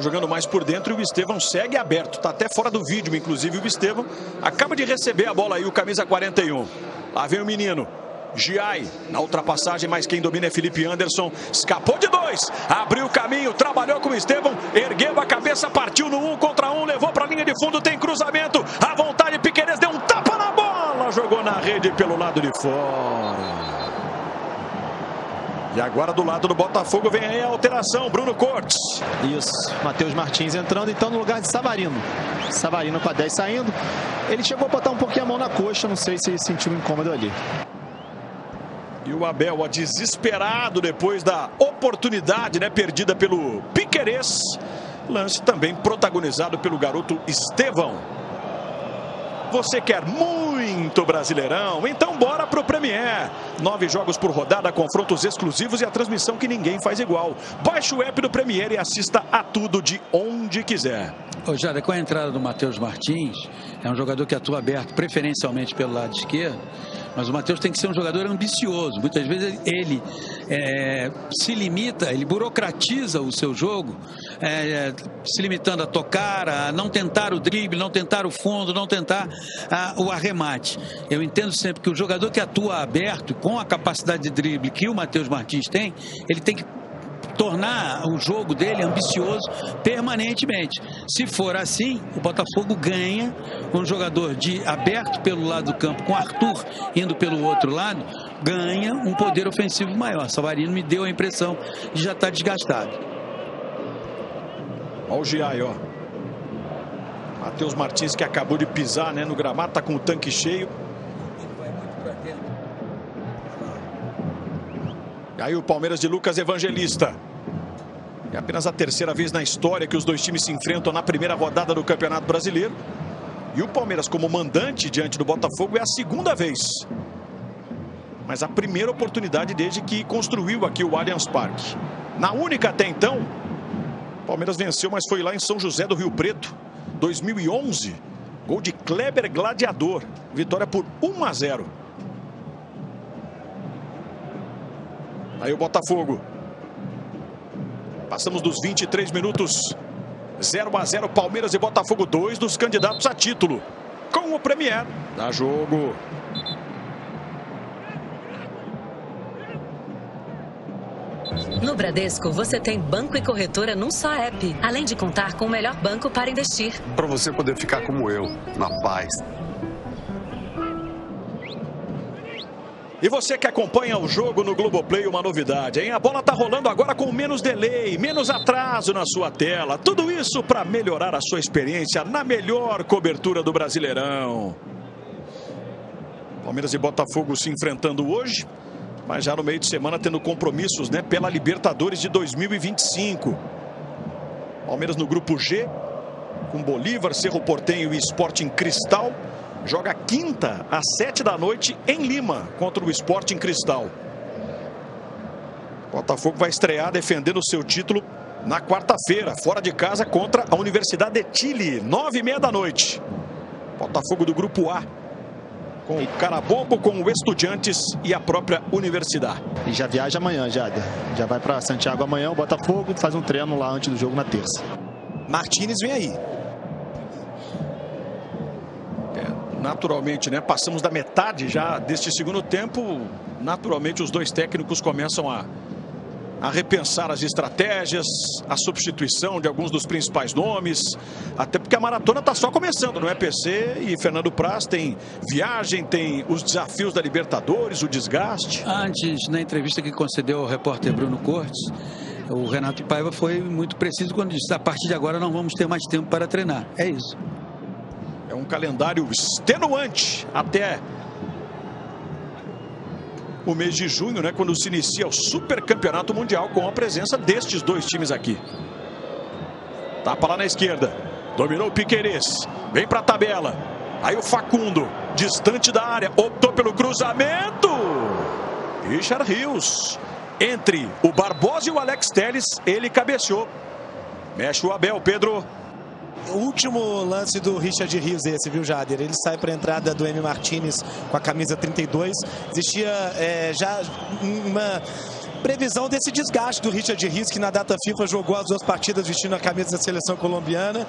jogando mais por dentro e o Estevão segue aberto. Está até fora do vídeo, inclusive. O Estevão acaba de receber a bola aí, o camisa 41. Lá vem o menino. Giai na ultrapassagem, mas quem domina é Felipe Anderson. Escapou de 2, abriu o caminho, trabalhou com o Estevão, ergueu a cabeça, partiu no 1 contra 1, levou para a linha de fundo, tem cruzamento, à vontade, Piquerez deu um tapa na bola, jogou na rede pelo lado de fora. E agora do lado do Botafogo vem aí a alteração, Bruno Cortes. Isso, Matheus Martins entrando então no lugar de Savarino. Savarino com a 10 saindo. Ele chegou a botar um pouquinho a mão na coxa, não sei se sentiu um incômodo ali. E o Abel, desesperado depois da oportunidade, né, perdida pelo Piquerez. Lance também protagonizado pelo garoto Estevão. Você quer muito Brasileirão? Então bora pro Premier. 9 jogos por rodada, confrontos exclusivos e a transmissão que ninguém faz igual. Baixe o app do Premier e assista a tudo de onde quiser. Ô, Jada, com a entrada do Matheus Martins, é um jogador que atua aberto preferencialmente pelo lado esquerdo, mas o Matheus tem que ser um jogador ambicioso. Muitas vezes ele se limita, ele burocratiza o seu jogo, se limitando a tocar, a não tentar o drible, não tentar o fundo, não tentar o arremate. Eu entendo sempre que o jogador que atua aberto, com a capacidade de drible que o Matheus Martins tem, ele tem que tornar o jogo dele ambicioso permanentemente. Se for assim, o Botafogo ganha um jogador aberto pelo lado do campo, com Arthur indo pelo outro lado, ganha um poder ofensivo maior. Savarino me deu a impressão de já estar desgastado. Olha o Giai, ó. Matheus Martins, que acabou de pisar, né, no gramado, tá com o tanque cheio. E aí o Palmeiras de Lucas Evangelista. É apenas a terceira vez na história que os dois times se enfrentam na primeira rodada do Campeonato Brasileiro. E o Palmeiras, como mandante diante do Botafogo, é a segunda vez. Mas a primeira oportunidade desde que construiu aqui o Allianz Parque. Na única até então, o Palmeiras venceu, mas foi lá em São José do Rio Preto, 2011. Gol de Kleber Gladiador. Vitória por 1-0. Aí o Botafogo. Passamos dos 23 minutos. 0-0, Palmeiras e Botafogo, 2 dos candidatos a título. Com o Premier. Dá jogo. No Bradesco, você tem banco e corretora num só app, além de contar com o melhor banco para investir. Para você poder ficar como eu, na paz. E você que acompanha o jogo no Globoplay, uma novidade, hein? A bola tá rolando agora com menos delay, menos atraso na sua tela. Tudo isso para melhorar a sua experiência na melhor cobertura do Brasileirão. Palmeiras e Botafogo se enfrentando hoje, mas já no meio de semana tendo compromissos, né, pela Libertadores de 2025. Palmeiras no grupo G, com Bolívar, Cerro Porteño e Sporting Cristal. Joga quinta às 7 da noite em Lima contra o Sporting Cristal. Botafogo vai estrear defendendo o seu título na quarta-feira, fora de casa contra a Universidade de Chile, 9h30 da noite. Botafogo do grupo A, com o Carabobo, com o Estudiantes e a própria Universidade. E já viaja amanhã, Jader. Já vai para Santiago amanhã. O Botafogo faz um treino lá antes do jogo na terça. Martínez vem aí. Naturalmente, né? Passamos da metade já deste segundo tempo. Naturalmente, os dois técnicos começam a repensar as estratégias, a substituição de alguns dos principais nomes. Até porque a maratona está só começando, não é? PC e Fernando Praz tem viagem, tem os desafios da Libertadores, o desgaste. Antes, na entrevista que concedeu ao repórter Bruno Cortes, o Renato Paiva foi muito preciso quando disse: a partir de agora não vamos ter mais tempo para treinar. É isso. É um calendário extenuante até o mês de junho, né, quando se inicia o Super Campeonato Mundial com a presença destes dois times aqui. Tapa lá na esquerda. Dominou o Piquerez. Vem para a tabela. Aí o Facundo, distante da área, optou pelo cruzamento. Richard Rios. Entre o Barbosa e o Alex Telles, ele cabeceou. Mexe o Abel, Pedro. O último lance do Richard Rios esse, viu, Jader? Ele sai para a entrada do M. Martínez com a camisa 32. Existia já uma previsão desse desgaste do Richard Rios, que na data FIFA jogou as duas partidas vestindo a camisa da seleção colombiana.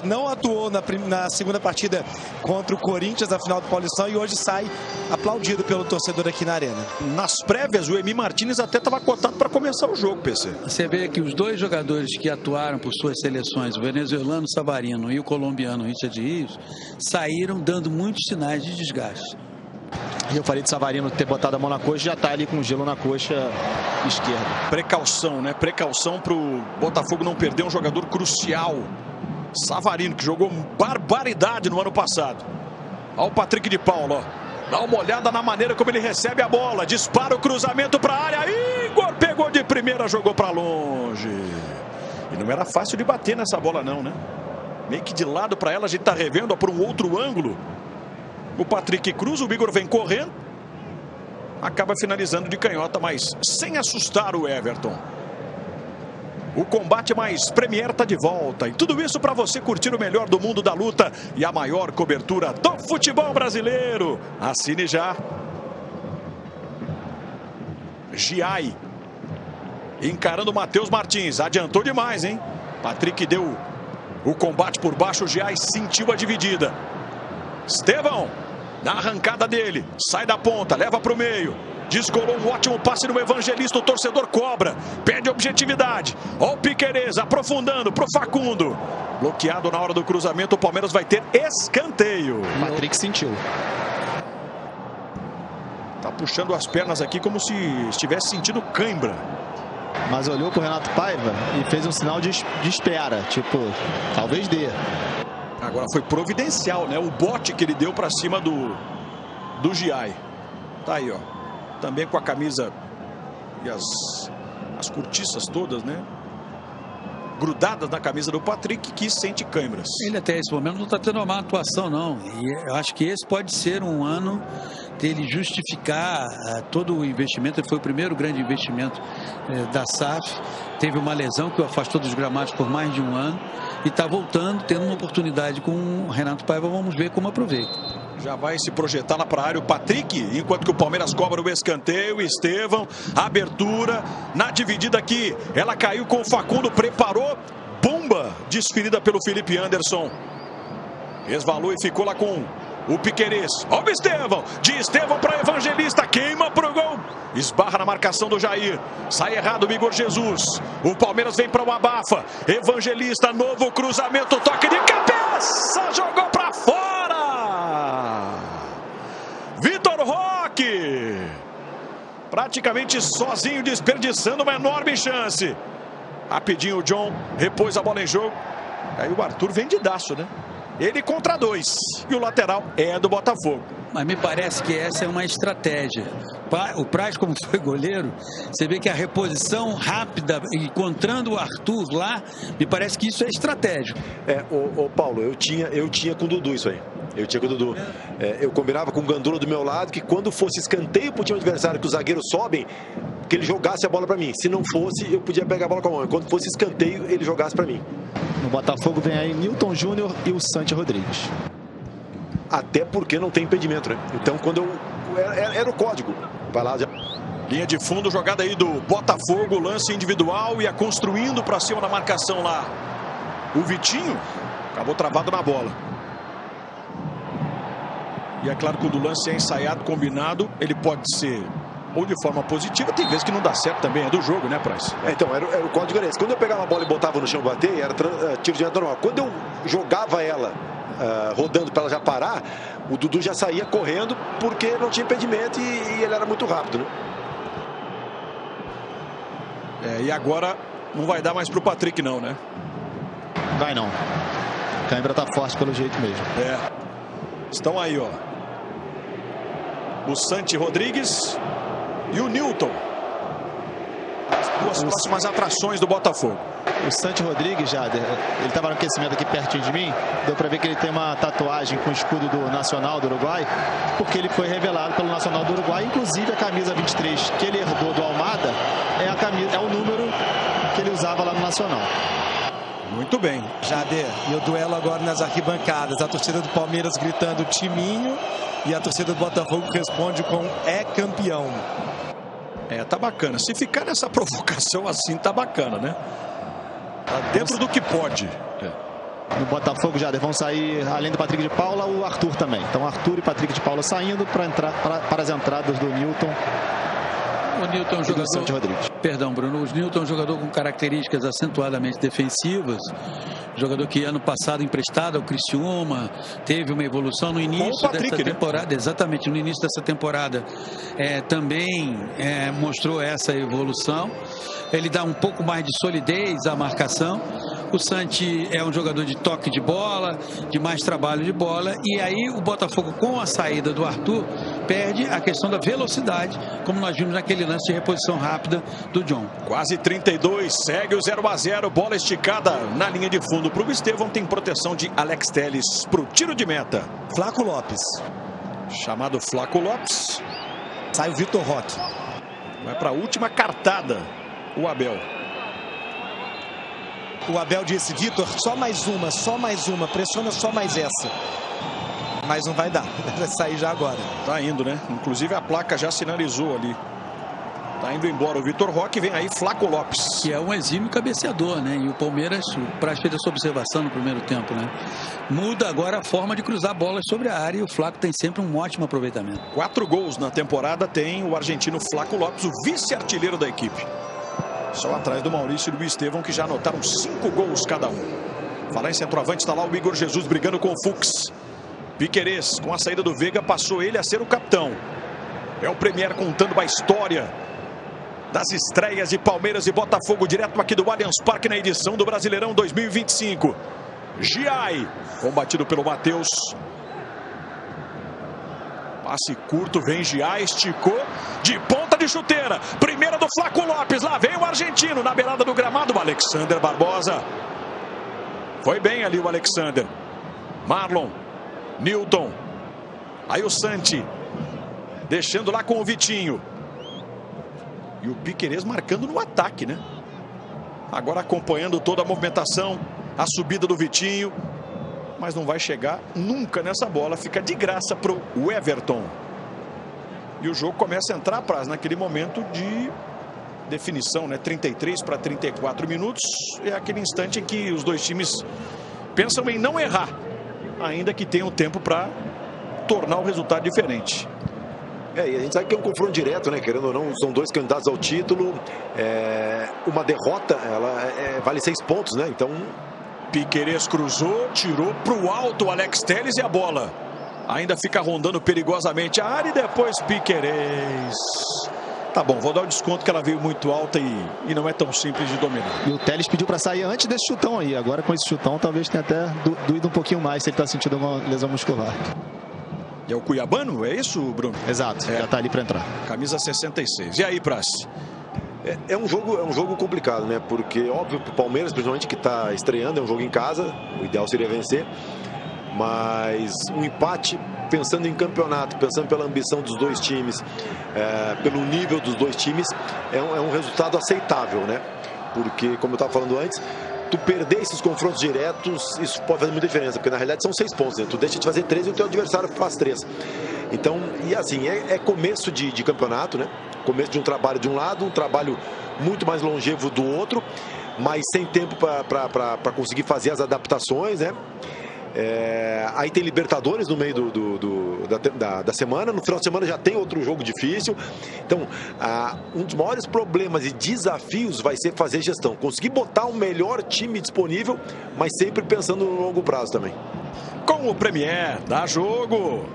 Não atuou na segunda partida contra o Corinthians, na final do Paulistão, e hoje sai aplaudido pelo torcedor aqui na Arena. Nas prévias, o Emi Martínez até estava cotado para começar o jogo, PC. Você vê que os dois jogadores que atuaram por suas seleções, o venezuelano Savarino e o colombiano Richard Rios, saíram dando muitos sinais de desgaste. E eu falei de Savarino ter botado a mão na coxa, já está ali com gelo na coxa esquerda. Precaução, né? Precaução para o Botafogo não perder um jogador crucial. Savarino, que jogou barbaridade no ano passado. Olha o Patrick de Paula, ó. Dá uma olhada na maneira como ele recebe a bola. Dispara o cruzamento para a área. Igor pegou de primeira, jogou para longe. E não era fácil de bater nessa bola não, né? Meio que de lado para ela, a gente está revendo por um outro ângulo. O Patrick cruza, o Igor vem correndo. Acaba finalizando de canhota, mas sem assustar o Everton. O combate mais Premier está de volta. E tudo isso para você curtir o melhor do mundo da luta e a maior cobertura do futebol brasileiro. Assine já. Giai. Encarando o Matheus Martins. Adiantou demais, hein? Patrick deu o combate por baixo. O Giai sentiu a dividida. Estevão, na arrancada dele, sai da ponta, leva para o meio, Descolou um ótimo passe no Evangelista. O torcedor cobra. Pede objetividade. Ó o Piquerez aprofundando pro Facundo. Bloqueado na hora do cruzamento. O Palmeiras vai ter escanteio. O Patrick sentiu. Tá puxando as pernas aqui como se estivesse sentindo cãibra. Mas olhou pro Renato Paiva e fez um sinal de espera. Tipo, talvez dê. Agora foi providencial, né? O bote que ele deu para cima do Giai. Tá aí, ó. Também com a camisa e as cortiças todas, né? Grudadas na camisa do Patrick, que sente câimbras. Ele até esse momento não está tendo uma má atuação, não. E eu acho que esse pode ser um ano dele justificar todo o investimento. Ele foi o primeiro grande investimento da SAF. Teve uma lesão que o afastou dos gramados por mais de um ano. E está voltando, tendo uma oportunidade com o Renato Paiva. Vamos ver como aproveita. Já vai se projetar lá para a área o Patrick, enquanto que o Palmeiras cobra o escanteio. Estevão, abertura, na dividida aqui, ela caiu com o Facundo, preparou, bomba, desferida pelo Felipe Anderson. Resvalou e ficou lá com o Piquerez. Ó o Estevão, de Estevão para Evangelista, queima pro gol. Esbarra na marcação do Jair. Sai errado o Igor Jesus. O Palmeiras vem para o abafa. Evangelista, novo cruzamento, toque de cabeça, jogou para fora. Vitor Roque, praticamente sozinho, desperdiçando uma enorme chance. Rapidinho o John repôs a bola em jogo. Aí o Arthur vendidaço, né? Ele contra dois. E o lateral é do Botafogo. Mas me parece que essa é uma estratégia. O Praz, como foi goleiro, você vê que a reposição rápida, encontrando o Arthur lá, me parece que isso é estratégico. Paulo, eu tinha com o Dudu isso aí. Eu tinha com o Dudu. Eu combinava com o Gandula do meu lado que quando fosse escanteio pro time adversário, que os zagueiros sobem, que ele jogasse a bola para mim. Se não fosse, eu podia pegar a bola com a mão. Quando fosse escanteio, ele jogasse para mim. No Botafogo vem aí Nilton Júnior e o Santi Rodrigues. Até porque não tem impedimento, né? Então, quando era o código. Vai lá, já. Linha de fundo, jogada aí do Botafogo, lance individual, ia construindo para cima da marcação lá. O Vitinho acabou travado na bola. E é claro que o do lance é ensaiado, combinado, ele pode ser ou de forma positiva, tem vezes que não dá certo também, é do jogo, né, Praz? Então, era o código era esse. Quando eu pegava a bola e botava no chão e bater, era tiro de meta normal. Quando eu jogava ela rodando para ela já parar, o Dudu já saía correndo porque não tinha impedimento e ele era muito rápido, né? E agora não vai dar mais pro Patrick não, né? Vai não. A câimbra tá forte pelo jeito mesmo. Estão aí, ó. O Santi Rodrigues e o Nilton. As duas próximas atrações do Botafogo. O Santi Rodrigues, Jader, ele estava no aquecimento aqui pertinho de mim. Deu para ver que ele tem uma tatuagem com o escudo do Nacional do Uruguai, porque ele foi revelado pelo Nacional do Uruguai. Inclusive a camisa 23 que ele herdou do Almada é o número que ele usava lá no Nacional. Muito bem. Jader, e o duelo agora nas arquibancadas. A torcida do Palmeiras gritando Timinho e a torcida do Botafogo responde com é campeão. Tá bacana. Se ficar nessa provocação assim, tá bacana, né? Tá dentro do que pode. No Botafogo, Jader, vão sair, além do Patrick de Paula, o Arthur também. Então Arthur e Patrick de Paula saindo para as entradas do Nilton. O Nilton é um jogador. Perdão, Bruno. O Nilton é um jogador com características acentuadamente defensivas. Jogador que ano passado emprestado ao Criciúma, teve uma evolução no início dessa temporada. Né? Exatamente, no início dessa temporada também mostrou essa evolução. Ele dá um pouco mais de solidez à marcação. O Santi é um jogador de toque de bola, de mais trabalho de bola. E aí o Botafogo, com a saída do Arthur, perde a questão da velocidade, como nós vimos naquele lance de reposição rápida do John. Quase 32, segue o 0-0, bola esticada na linha de fundo para o Estevão, tem proteção de Alex Telles para o tiro de meta. Flaco Lopes. Chamado Flaco Lopes. Sai o Vitor Roque. Vai para a última cartada, o Abel. O Abel disse, Vitor, só mais uma, pressiona só mais essa. Mas não vai dar, vai sair já agora. Tá indo, né? Inclusive a placa já sinalizou ali. Tá indo embora o Vitor Roque, vem aí Flaco Lopes. Que é um exímio cabeceador, né? E o Palmeiras, o Praz fez essa observação no primeiro tempo, né? Muda agora a forma de cruzar bolas sobre a área e o Flaco tem sempre um ótimo aproveitamento. 4 gols na temporada tem o argentino Flaco Lopes, o vice-artilheiro da equipe. Só atrás do Maurício e do Estevão, que já anotaram 5 gols cada um. Falar em centroavante, está lá o Igor Jesus brigando com o Fux. Piquerez, com a saída do Veiga, passou ele a ser o capitão. É o Premier contando a história das estreias de Palmeiras e Botafogo, direto aqui do Allianz Parque, na edição do Brasileirão 2025. Giai, combatido pelo Matheus. Passe curto, vem Giai, esticou, de ponta de chuteira. Primeira do Flaco Lopes, lá vem o argentino, na beirada do gramado, o Alexander Barbosa. Foi bem ali o Alexander. Marlon, Newton. Aí o Santi, deixando lá com o Vitinho. E o Piquerez marcando no ataque, né? Agora acompanhando toda a movimentação, a subida do Vitinho. Mas não vai chegar nunca nessa bola. Fica de graça pro Everton. E o jogo começa a entrar, Praz, naquele momento de definição, né? 33 para 34 minutos. É aquele instante em que os dois times pensam em não errar, ainda que tenham tempo para tornar o resultado diferente. E a gente sabe que é um confronto direto, né? Querendo ou não, são dois candidatos ao título. Uma derrota, ela vale 6 pontos, né? Então, Piquerez cruzou, tirou pro alto o Alex Telles e a bola ainda fica rondando perigosamente a área e depois Piquerez. Tá bom, vou dar o desconto que ela veio muito alta e não é tão simples de dominar. E o Telles pediu para sair antes desse chutão aí. Agora com esse chutão talvez tenha até doído um pouquinho mais se ele está sentindo uma lesão muscular. E é o Cuiabano, é isso, Bruno? Exato, já está ali para entrar. Camisa 66. E aí, Praz? É um jogo complicado, né? Porque, óbvio, para o Palmeiras, principalmente que está estreando, é um jogo em casa. O ideal seria vencer. Mas um empate, pensando em campeonato, pensando pela ambição dos dois times, pelo nível dos dois times, é um resultado aceitável, né? Porque, como eu estava falando antes, tu perder esses confrontos diretos, isso pode fazer muita diferença, porque na realidade são 6 pontos, né? Tu deixa de fazer 3 e o teu adversário faz 3. Então, e assim, é começo de campeonato, né? Começo de um trabalho de um lado, um trabalho muito mais longevo do outro, mas sem tempo para conseguir fazer as adaptações, né? Aí tem Libertadores no meio da semana. No final de semana já tem outro jogo difícil. Então, um dos maiores problemas e desafios vai ser fazer gestão, conseguir botar o melhor time disponível, mas sempre pensando no longo prazo também. Com o Premier, dá jogo.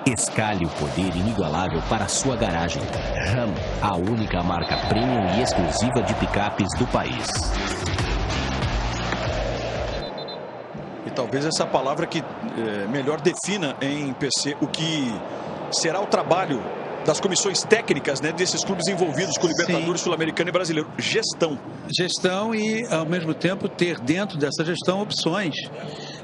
Escalhe o poder inigualável para sua garagem. Ram, a única marca premium e exclusiva de picapes do país. E talvez essa palavra que melhor defina em PC o que será o trabalho das comissões técnicas, né, desses clubes envolvidos com o Libertadores, Sul-Americano e Brasileiro. Gestão. Gestão e, ao mesmo tempo, ter dentro dessa gestão opções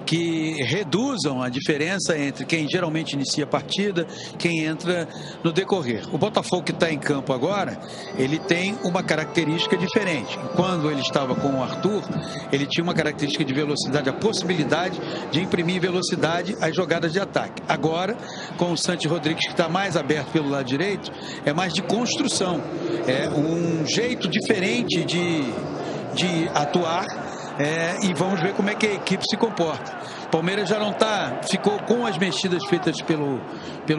que reduzam a diferença entre quem geralmente inicia a partida, quem entra no decorrer. O Botafogo que está em campo agora, ele tem uma característica diferente. Quando ele estava com o Arthur, ele tinha uma característica de velocidade, a possibilidade de imprimir velocidade às jogadas de ataque. Agora, com o Santi Rodrigues, que está mais aberto pelo lado direito, é mais de construção. É um jeito diferente de atuar. E vamos ver como é que a equipe se comporta. Palmeiras já não ficou com as mexidas feitas pelo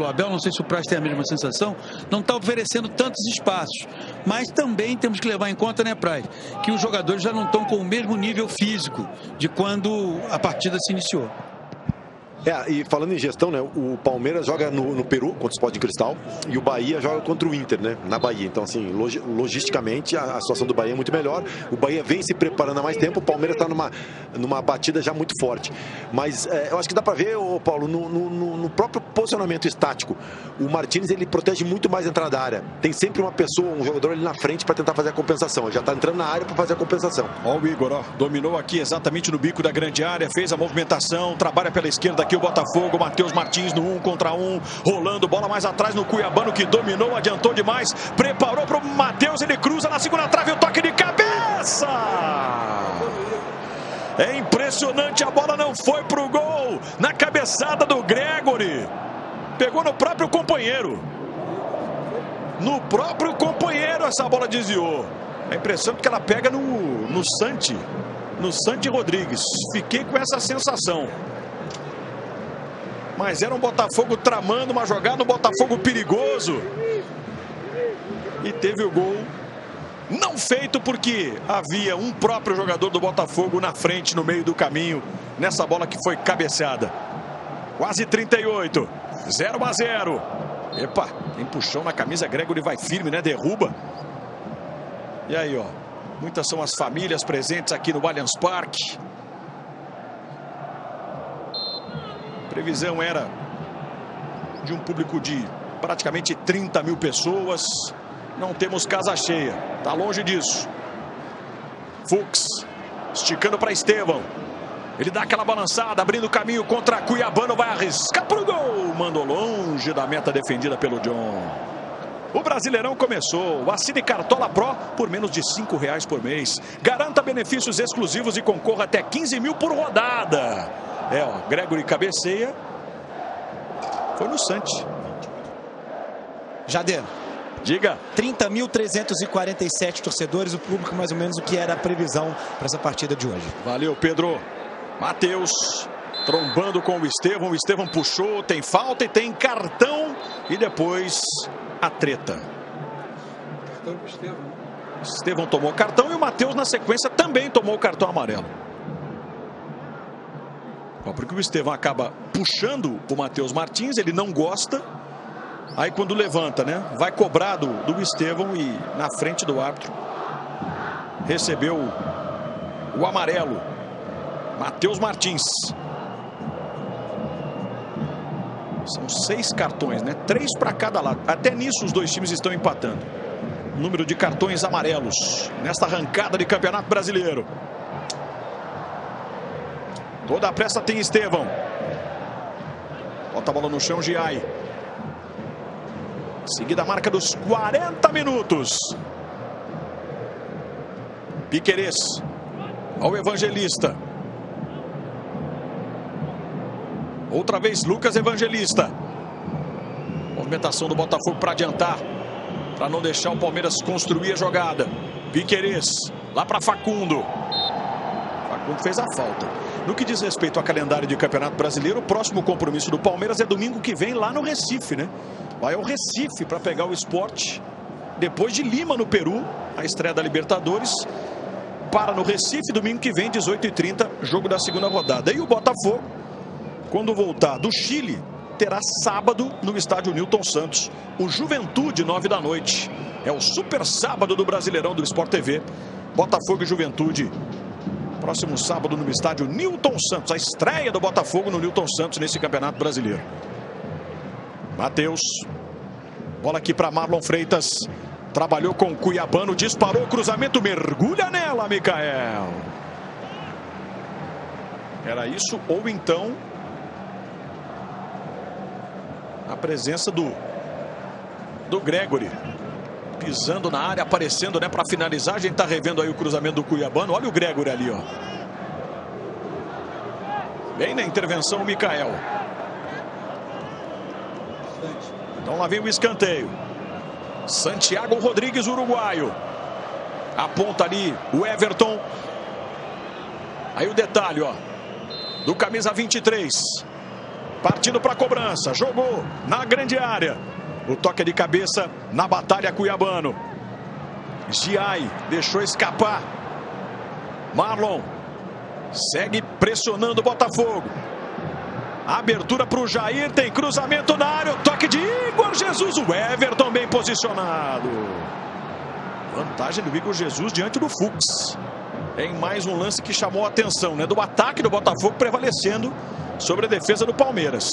Abel, não sei se o Praz tem a mesma sensação, não está oferecendo tantos espaços, mas também temos que levar em conta, né, Praz, que os jogadores já não estão com o mesmo nível físico de quando a partida se iniciou. E falando em gestão, né, o Palmeiras joga no Peru contra o Sport de Cristal e o Bahia joga contra o Inter, né, na Bahia. Então, assim, logisticamente a situação do Bahia é muito melhor. O Bahia vem se preparando há mais tempo, o Palmeiras está numa batida já muito forte. Mas eu acho que dá para ver, Paulo, no próprio posicionamento estático, o Martínez, ele protege muito mais a entrada da área. Tem sempre uma pessoa, um jogador ali na frente para tentar fazer a compensação. Ele já está entrando na área para fazer a compensação. Ó o Igor, ó, dominou aqui exatamente no bico da grande área, fez a movimentação, trabalha pela esquerda aqui o Botafogo, Matheus Martins no 1 contra 1, rolando, bola mais atrás no Cuiabano, que dominou, adiantou demais, preparou para o Matheus, ele cruza na segunda trave, o toque de cabeça! É impressionante, a bola não foi pro gol, na cabeça cabeçada do Gregory. Pegou no próprio companheiro. No próprio companheiro essa bola desviou. É impressionante que ela pega no Santi Rodrigues. Fiquei com essa sensação. Mas era um Botafogo tramando uma jogada, um Botafogo perigoso. E teve o gol não feito porque havia um próprio jogador do Botafogo na frente, no meio do caminho, nessa bola que foi cabeceada. Quase 38, 0-0. Epa, tem puxão na camisa, Gregory vai firme, né? Derruba. E aí, ó, muitas são as famílias presentes aqui no Allianz Parque. Previsão era de um público de praticamente 30 mil pessoas. Não temos casa cheia, tá longe disso. Fux esticando para Estevão. Ele dá aquela balançada, abrindo o caminho contra Cuiabano, vai arriscar pro gol. Mandou longe da meta defendida pelo John. O Brasileirão começou. Assine Cartola Pro por menos de R$5 por mês. Garanta benefícios exclusivos e concorra até 15 mil por rodada. É, ó, Gregory cabeceia. Foi no Santi. Jader. Diga. 30.347 torcedores, o público mais ou menos o que era a previsão para essa partida de hoje. Valeu, Pedro. Matheus trombando com o Estevão puxou, tem falta e tem cartão. E depois a treta. Estevão tomou cartão e o Matheus na sequência também tomou o cartão amarelo. Porque o Estevão acaba puxando o Matheus Martins, ele não gosta. Aí quando levanta, né? Vai cobrar do Estevão e na frente do árbitro recebeu o amarelo. Matheus Martins. São 6 cartões, né? 3 para cada lado. Até nisso os dois times estão empatando. Número de cartões amarelos nesta arrancada de Campeonato Brasileiro. Toda a pressa tem Estevão. Bota a bola no chão, Giai. Seguida a marca dos 40 minutos. Piquerez ao Evangelista. Outra vez Lucas Evangelista. Movimentação do Botafogo para adiantar, para não deixar o Palmeiras construir a jogada. Piquerez lá para Facundo. Facundo fez a falta. No que diz respeito ao calendário de Campeonato Brasileiro, o próximo compromisso do Palmeiras é domingo que vem lá no Recife, né? Vai ao Recife para pegar o Sport. Depois de Lima, no Peru, a estreia da Libertadores. Para no Recife, domingo que vem, 18h30, jogo da segunda rodada. E o Botafogo, quando voltar do Chile, terá sábado no estádio Newton Santos. O Juventude, 9 da noite. É o super sábado do Brasileirão do Sport TV. Botafogo e Juventude. Próximo sábado no estádio Newton Santos. A estreia do Botafogo no Newton Santos nesse Campeonato Brasileiro. Matheus. Bola aqui para Marlon Freitas. Trabalhou com Cuiabano, disparou o cruzamento, mergulha nela, Micael. Era isso ou então a presença do Gregory pisando na área, aparecendo, né, para finalizar. A gente tá revendo aí o cruzamento do Cuiabano. Olha o Gregory ali, ó. Bem na intervenção o Micael. Então lá vem o escanteio. Santiago Rodrigues, uruguaio. Aponta ali o Everton. Aí o detalhe, ó, do camisa 23. Partindo para a cobrança. Jogou na grande área. O toque de cabeça na batalha Cuiabano. Giai deixou escapar. Marlon segue pressionando o Botafogo. Abertura para o Jair, tem cruzamento na área, o toque de Igor Jesus, o Everton bem posicionado. Vantagem do Igor Jesus diante do Fux. Em mais um lance que chamou a atenção, né, do ataque do Botafogo prevalecendo sobre a defesa do Palmeiras.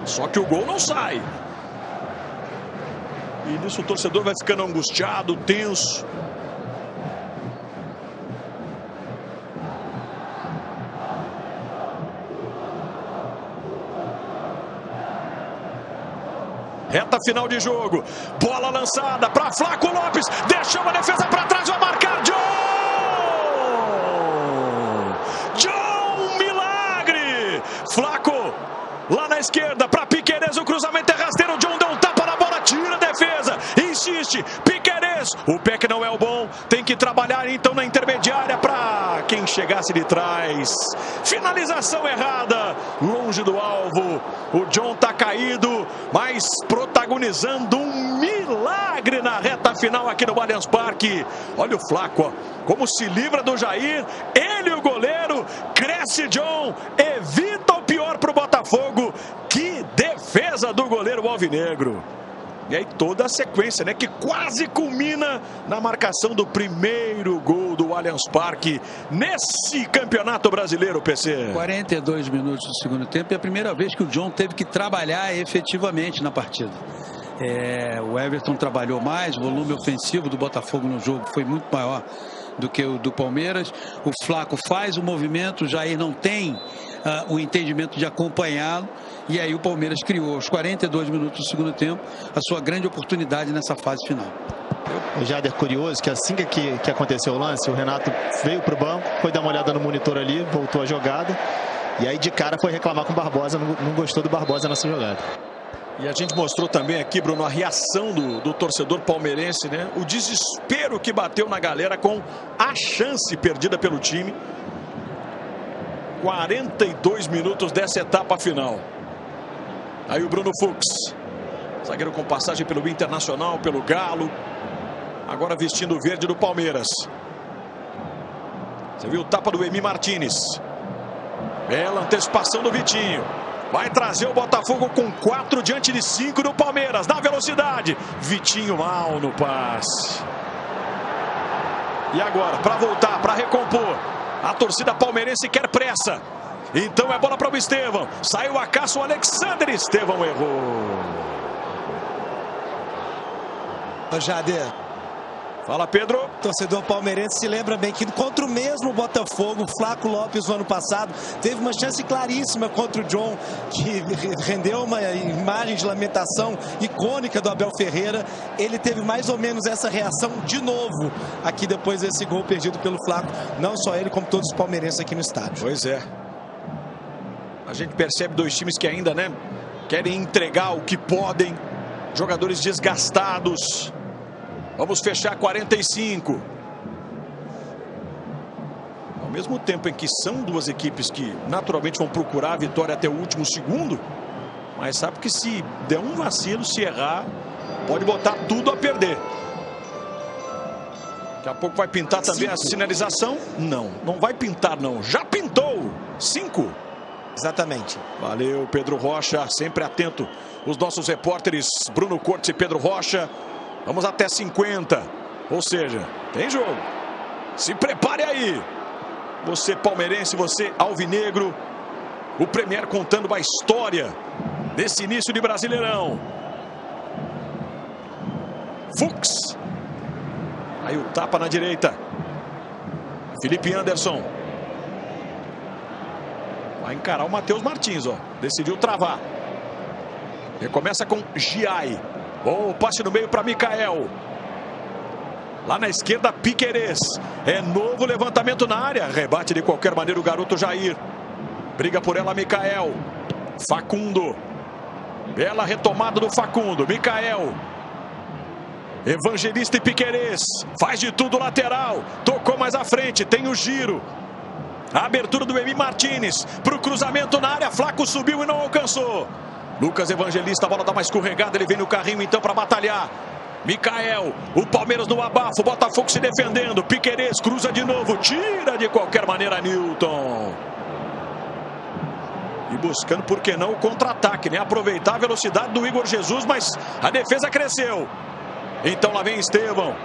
Só que o gol não sai. E nisso o torcedor vai ficando angustiado, tenso. Reta final de jogo. Bola lançada para Flaco Lopes. Deixou a defesa para trás. Vai marcar John! John, milagre! Flaco lá na esquerda para Piquerez, o cruzamento é rasteiro, o John deu um tapa na bola, tira a defesa, insiste, Piquerez, o pé que não é o bom, tem que trabalhar então na intermediária para quem chegasse de trás, finalização errada, longe do alvo, o John tá caído, mas protagonizando um milagre na reta final aqui no Allianz Parque. Olha o Flaco, ó, como se livra do Jair, ele e o goleiro, cresce John, evita o pior para o Botafogo. Que defesa do goleiro alvinegro. E aí toda a sequência, né, que quase culmina na marcação do primeiro gol do Allianz Parque nesse Campeonato Brasileiro, PC. 42 minutos do segundo tempo e é a primeira vez que o John teve que trabalhar efetivamente na partida. O Everton trabalhou mais, o volume ofensivo do Botafogo no jogo foi muito maior do que o do Palmeiras. O Flaco faz o movimento, o Jair não tem o entendimento de acompanhá-lo, e aí o Palmeiras criou aos 42 minutos do segundo tempo a sua grande oportunidade nessa fase final. O Jader, curioso que assim que aconteceu o lance, o Renato veio para o banco, foi dar uma olhada no monitor ali, voltou a jogada, e aí de cara foi reclamar com o Barbosa, não gostou do Barbosa nessa jogada. E a gente mostrou também aqui, Bruno, a reação do torcedor palmeirense, né? O desespero que bateu na galera com a chance perdida pelo time. 42 minutos dessa etapa final. Aí o Bruno Fux, zagueiro com passagem pelo Internacional, pelo Galo, agora vestindo o verde do Palmeiras. Você viu o tapa do Emi Martínez. Bela antecipação do Vitinho. Vai trazer o Botafogo com 4 diante de 5 do Palmeiras. Na velocidade. Vitinho mal no passe. E agora, para voltar, para recompor. A torcida palmeirense quer pressa. Então é bola para o Estevão. Saiu a caça, o Alexander Estevão errou. Jader. Fala, Pedro. O torcedor palmeirense se lembra bem que contra o mesmo Botafogo, Flaco Lopes no ano passado teve uma chance claríssima contra o John, que rendeu uma imagem de lamentação icônica do Abel Ferreira. Ele teve mais ou menos essa reação de novo aqui depois desse gol perdido pelo Flaco. Não só ele, como todos os palmeirenses aqui no estádio. Pois é. A gente percebe dois times que ainda, né, querem entregar o que podem. Jogadores desgastados. Vamos fechar 45. Ao mesmo tempo em que são duas equipes que naturalmente vão procurar a vitória até o último segundo, mas sabe que se der um vacilo, se errar, pode botar tudo a perder. Daqui a pouco vai pintar também a sinalização. Não vai pintar não. Já pintou. 5. Exatamente. Valeu, Pedro Rocha, sempre atento. Os nossos repórteres Bruno Cortes e Pedro Rocha. Vamos até 50. Ou seja, tem jogo. Se prepare aí. Você palmeirense, você alvinegro. O Premier contando a história desse início de Brasileirão. Fux. Aí o tapa na direita. Felipe Anderson. Vai encarar o Matheus Martins, ó. Decidiu travar. Recomeça com Giai. Bom passe no meio para Mikael. Lá na esquerda, Piquerez. É novo levantamento na área. Rebate de qualquer maneira o garoto Jair. Briga por ela, Mikael. Facundo. Bela retomada do Facundo. Mikael. Evangelista e Piquerez. Faz de tudo lateral. Tocou mais à frente. Tem o giro. A abertura do Emi Martínez. Para o cruzamento na área. Flaco subiu e não alcançou. Lucas Evangelista, a bola dá uma escorregada, ele vem no carrinho então para batalhar. Mikael, o Palmeiras no abafo, o Botafogo se defendendo. Piquerez cruza de novo, tira de qualquer maneira Newton. E buscando, por que não, o contra-ataque, né? Aproveitar a velocidade do Igor Jesus, mas a defesa cresceu. Então lá vem Estevão.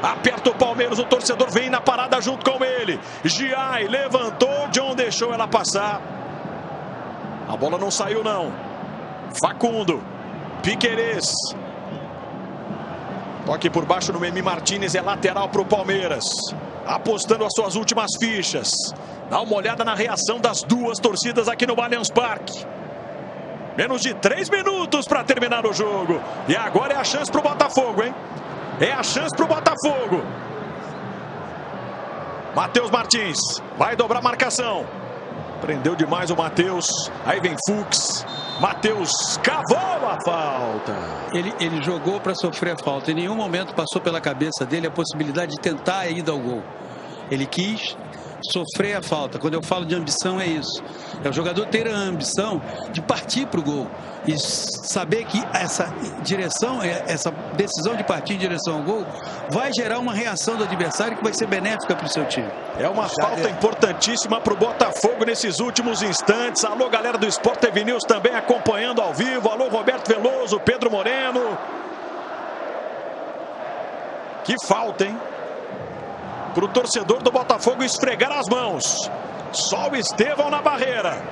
Aperta o Palmeiras, o torcedor vem na parada junto com ele. Giai levantou, John deixou ela passar. A bola não saiu não. Facundo, Piquerez. Toque por baixo no Emi Martínez, é lateral para o Palmeiras. Apostando as suas últimas fichas. Dá uma olhada na reação das duas torcidas aqui no Allianz Parque. Menos de 3 minutos para terminar o jogo. E agora é a chance para o Botafogo, hein? É a chance para o Botafogo. Matheus Martins vai dobrar a marcação. Prendeu demais o Matheus. Aí vem Fux. Matheus cavou a falta. Ele jogou para sofrer a falta. Em nenhum momento passou pela cabeça dele a possibilidade de tentar a ida ao gol. Ele quis sofrer a falta. Quando eu falo de ambição, é isso. É o jogador ter a ambição de partir para o gol e saber que essa direção, essa decisão de partir em direção ao gol vai gerar uma reação do adversário que vai ser benéfica para o seu time. É uma falta importantíssima para o Botafogo nesses últimos instantes. Alô, galera do Sport TV News também acompanhando ao vivo. Alô, Roberto Veloso, Pedro Moreno. Que falta, hein? Para o torcedor do Botafogo esfregar as mãos. Só o Estevão na barreira.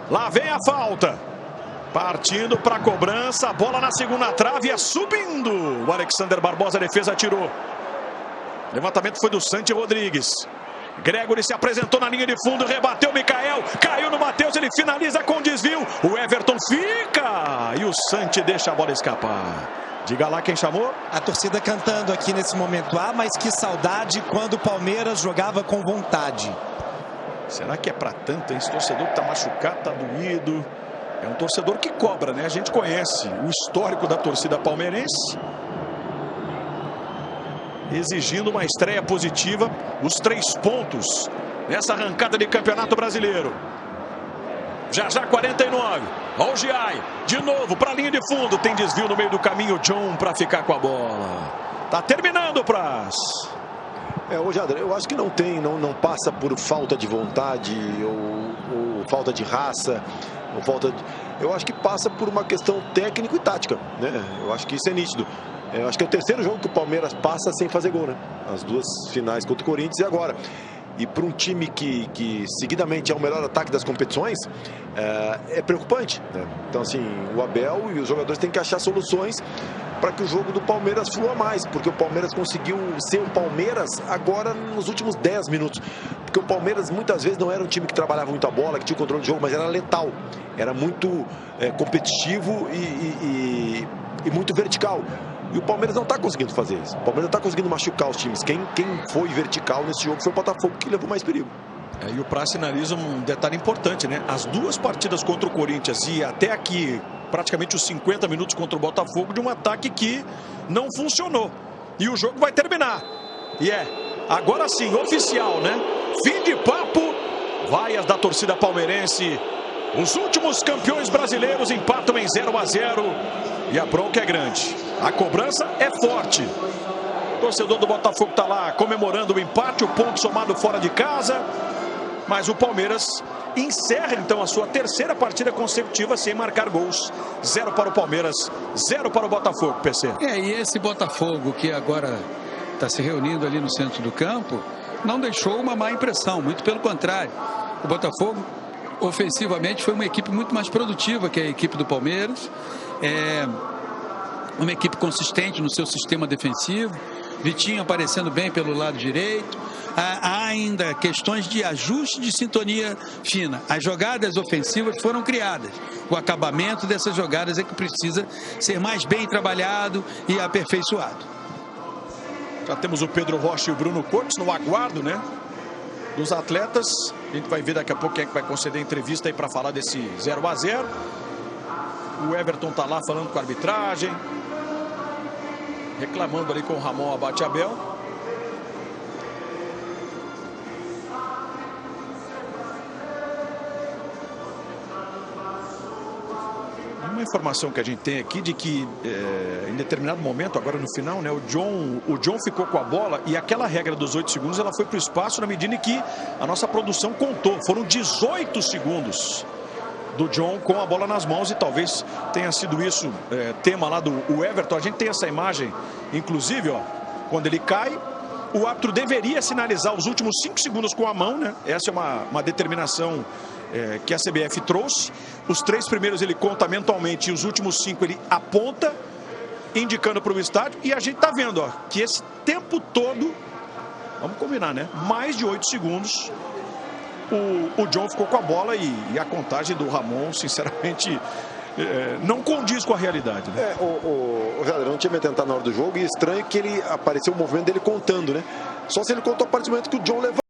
Lá vem a falta. Partindo para a cobrança. A bola na segunda trave. É subindo. O Alexander Barbosa, a defesa tirou. Levantamento foi do Santi Rodrigues. Gregory se apresentou na linha de fundo. Rebateu o Mikael. Caiu no Matheus. Ele finaliza com desvio. O Everton fica. E o Santi deixa a bola escapar. Diga lá quem chamou. A torcida cantando aqui nesse momento. Ah, mas que saudade quando o Palmeiras jogava com vontade. Será que é para tanto, hein? Esse torcedor que tá machucado, tá doído. É um torcedor que cobra, né? A gente conhece o histórico da torcida palmeirense. Exigindo uma estreia positiva. Os 3 pontos nessa arrancada de Campeonato Brasileiro. Já 49. Olha o Giai. De novo para a linha de fundo. Tem desvio no meio do caminho. John para ficar com a bola. Tá terminando o Praz. Ô Jader, eu acho que não passa por falta de vontade ou falta de raça. Ou falta de... Eu acho que passa por uma questão técnica e tática, né? Eu acho que isso é nítido. Eu acho que é o 3º jogo que o Palmeiras passa sem fazer gol, né? As 2 finais contra o Corinthians e agora. E para um time que seguidamente é o melhor ataque das competições, é preocupante, né? Então, assim, o Abel e os jogadores têm que achar soluções para que o jogo do Palmeiras flua mais, porque o Palmeiras conseguiu ser um Palmeiras agora nos últimos 10 minutos. Porque o Palmeiras muitas vezes não era um time que trabalhava muito a bola, que tinha o controle do jogo, mas era letal. Era muito competitivo e muito vertical. E o Palmeiras não está conseguindo fazer isso. O Palmeiras não está conseguindo machucar os times. Quem foi vertical nesse jogo foi o Botafogo, que levou mais perigo. E o Praz sinaliza um detalhe importante, né? As 2 partidas contra o Corinthians e até aqui praticamente os 50 minutos contra o Botafogo de um ataque que não funcionou. E o jogo vai terminar. E agora sim, oficial, né? Fim de papo. Vaias da torcida palmeirense. Os últimos campeões brasileiros empatam em 0-0. E a bronca é grande. A cobrança é forte. O torcedor do Botafogo está lá comemorando o empate, o ponto somado fora de casa. Mas o Palmeiras encerra então a sua 3ª partida consecutiva sem marcar gols. 0 para o Palmeiras, 0 para o Botafogo, PC. E esse Botafogo que agora está se reunindo ali no centro do campo, não deixou uma má impressão, muito pelo contrário. O Botafogo, ofensivamente, foi uma equipe muito mais produtiva que a equipe do Palmeiras. Uma equipe consistente no seu sistema defensivo. Vitinho aparecendo bem pelo lado direito. Há ainda questões de ajuste de sintonia fina. As jogadas ofensivas foram criadas. O acabamento dessas jogadas é que precisa ser mais bem trabalhado e aperfeiçoado. Já temos o Pedro Rocha e o Bruno Cortes no aguardo, né? Dos atletas. A gente vai ver daqui a pouco quem é que vai conceder a entrevista aí para falar desse 0-0. O Everton tá lá falando com a arbitragem. Reclamando ali com o Ramon Abate Abel. Uma informação que a gente tem aqui de que em determinado momento, agora no final, né, o John ficou com a bola e aquela regra dos 8 segundos ela foi para o espaço na medida em que a nossa produção contou. Foram 18 segundos do John com a bola nas mãos e talvez tenha sido isso tema lá do Everton. A gente tem essa imagem, inclusive, ó, quando ele cai, o árbitro deveria sinalizar os últimos 5 segundos com a mão, né? Essa é uma determinação que a CBF trouxe. Os 3 primeiros ele conta mentalmente e os últimos 5 ele aponta, indicando para o estádio. E a gente tá vendo, ó, que esse tempo todo, vamos combinar, né? Mais de 8 segundos. O John ficou com a bola e a contagem do Ramon, sinceramente, não condiz com a realidade, né? O Jader, não tinha me atentado na hora do jogo e estranho que ele apareceu o movimento dele contando, né? Só se ele contou a partir do momento que o John levou.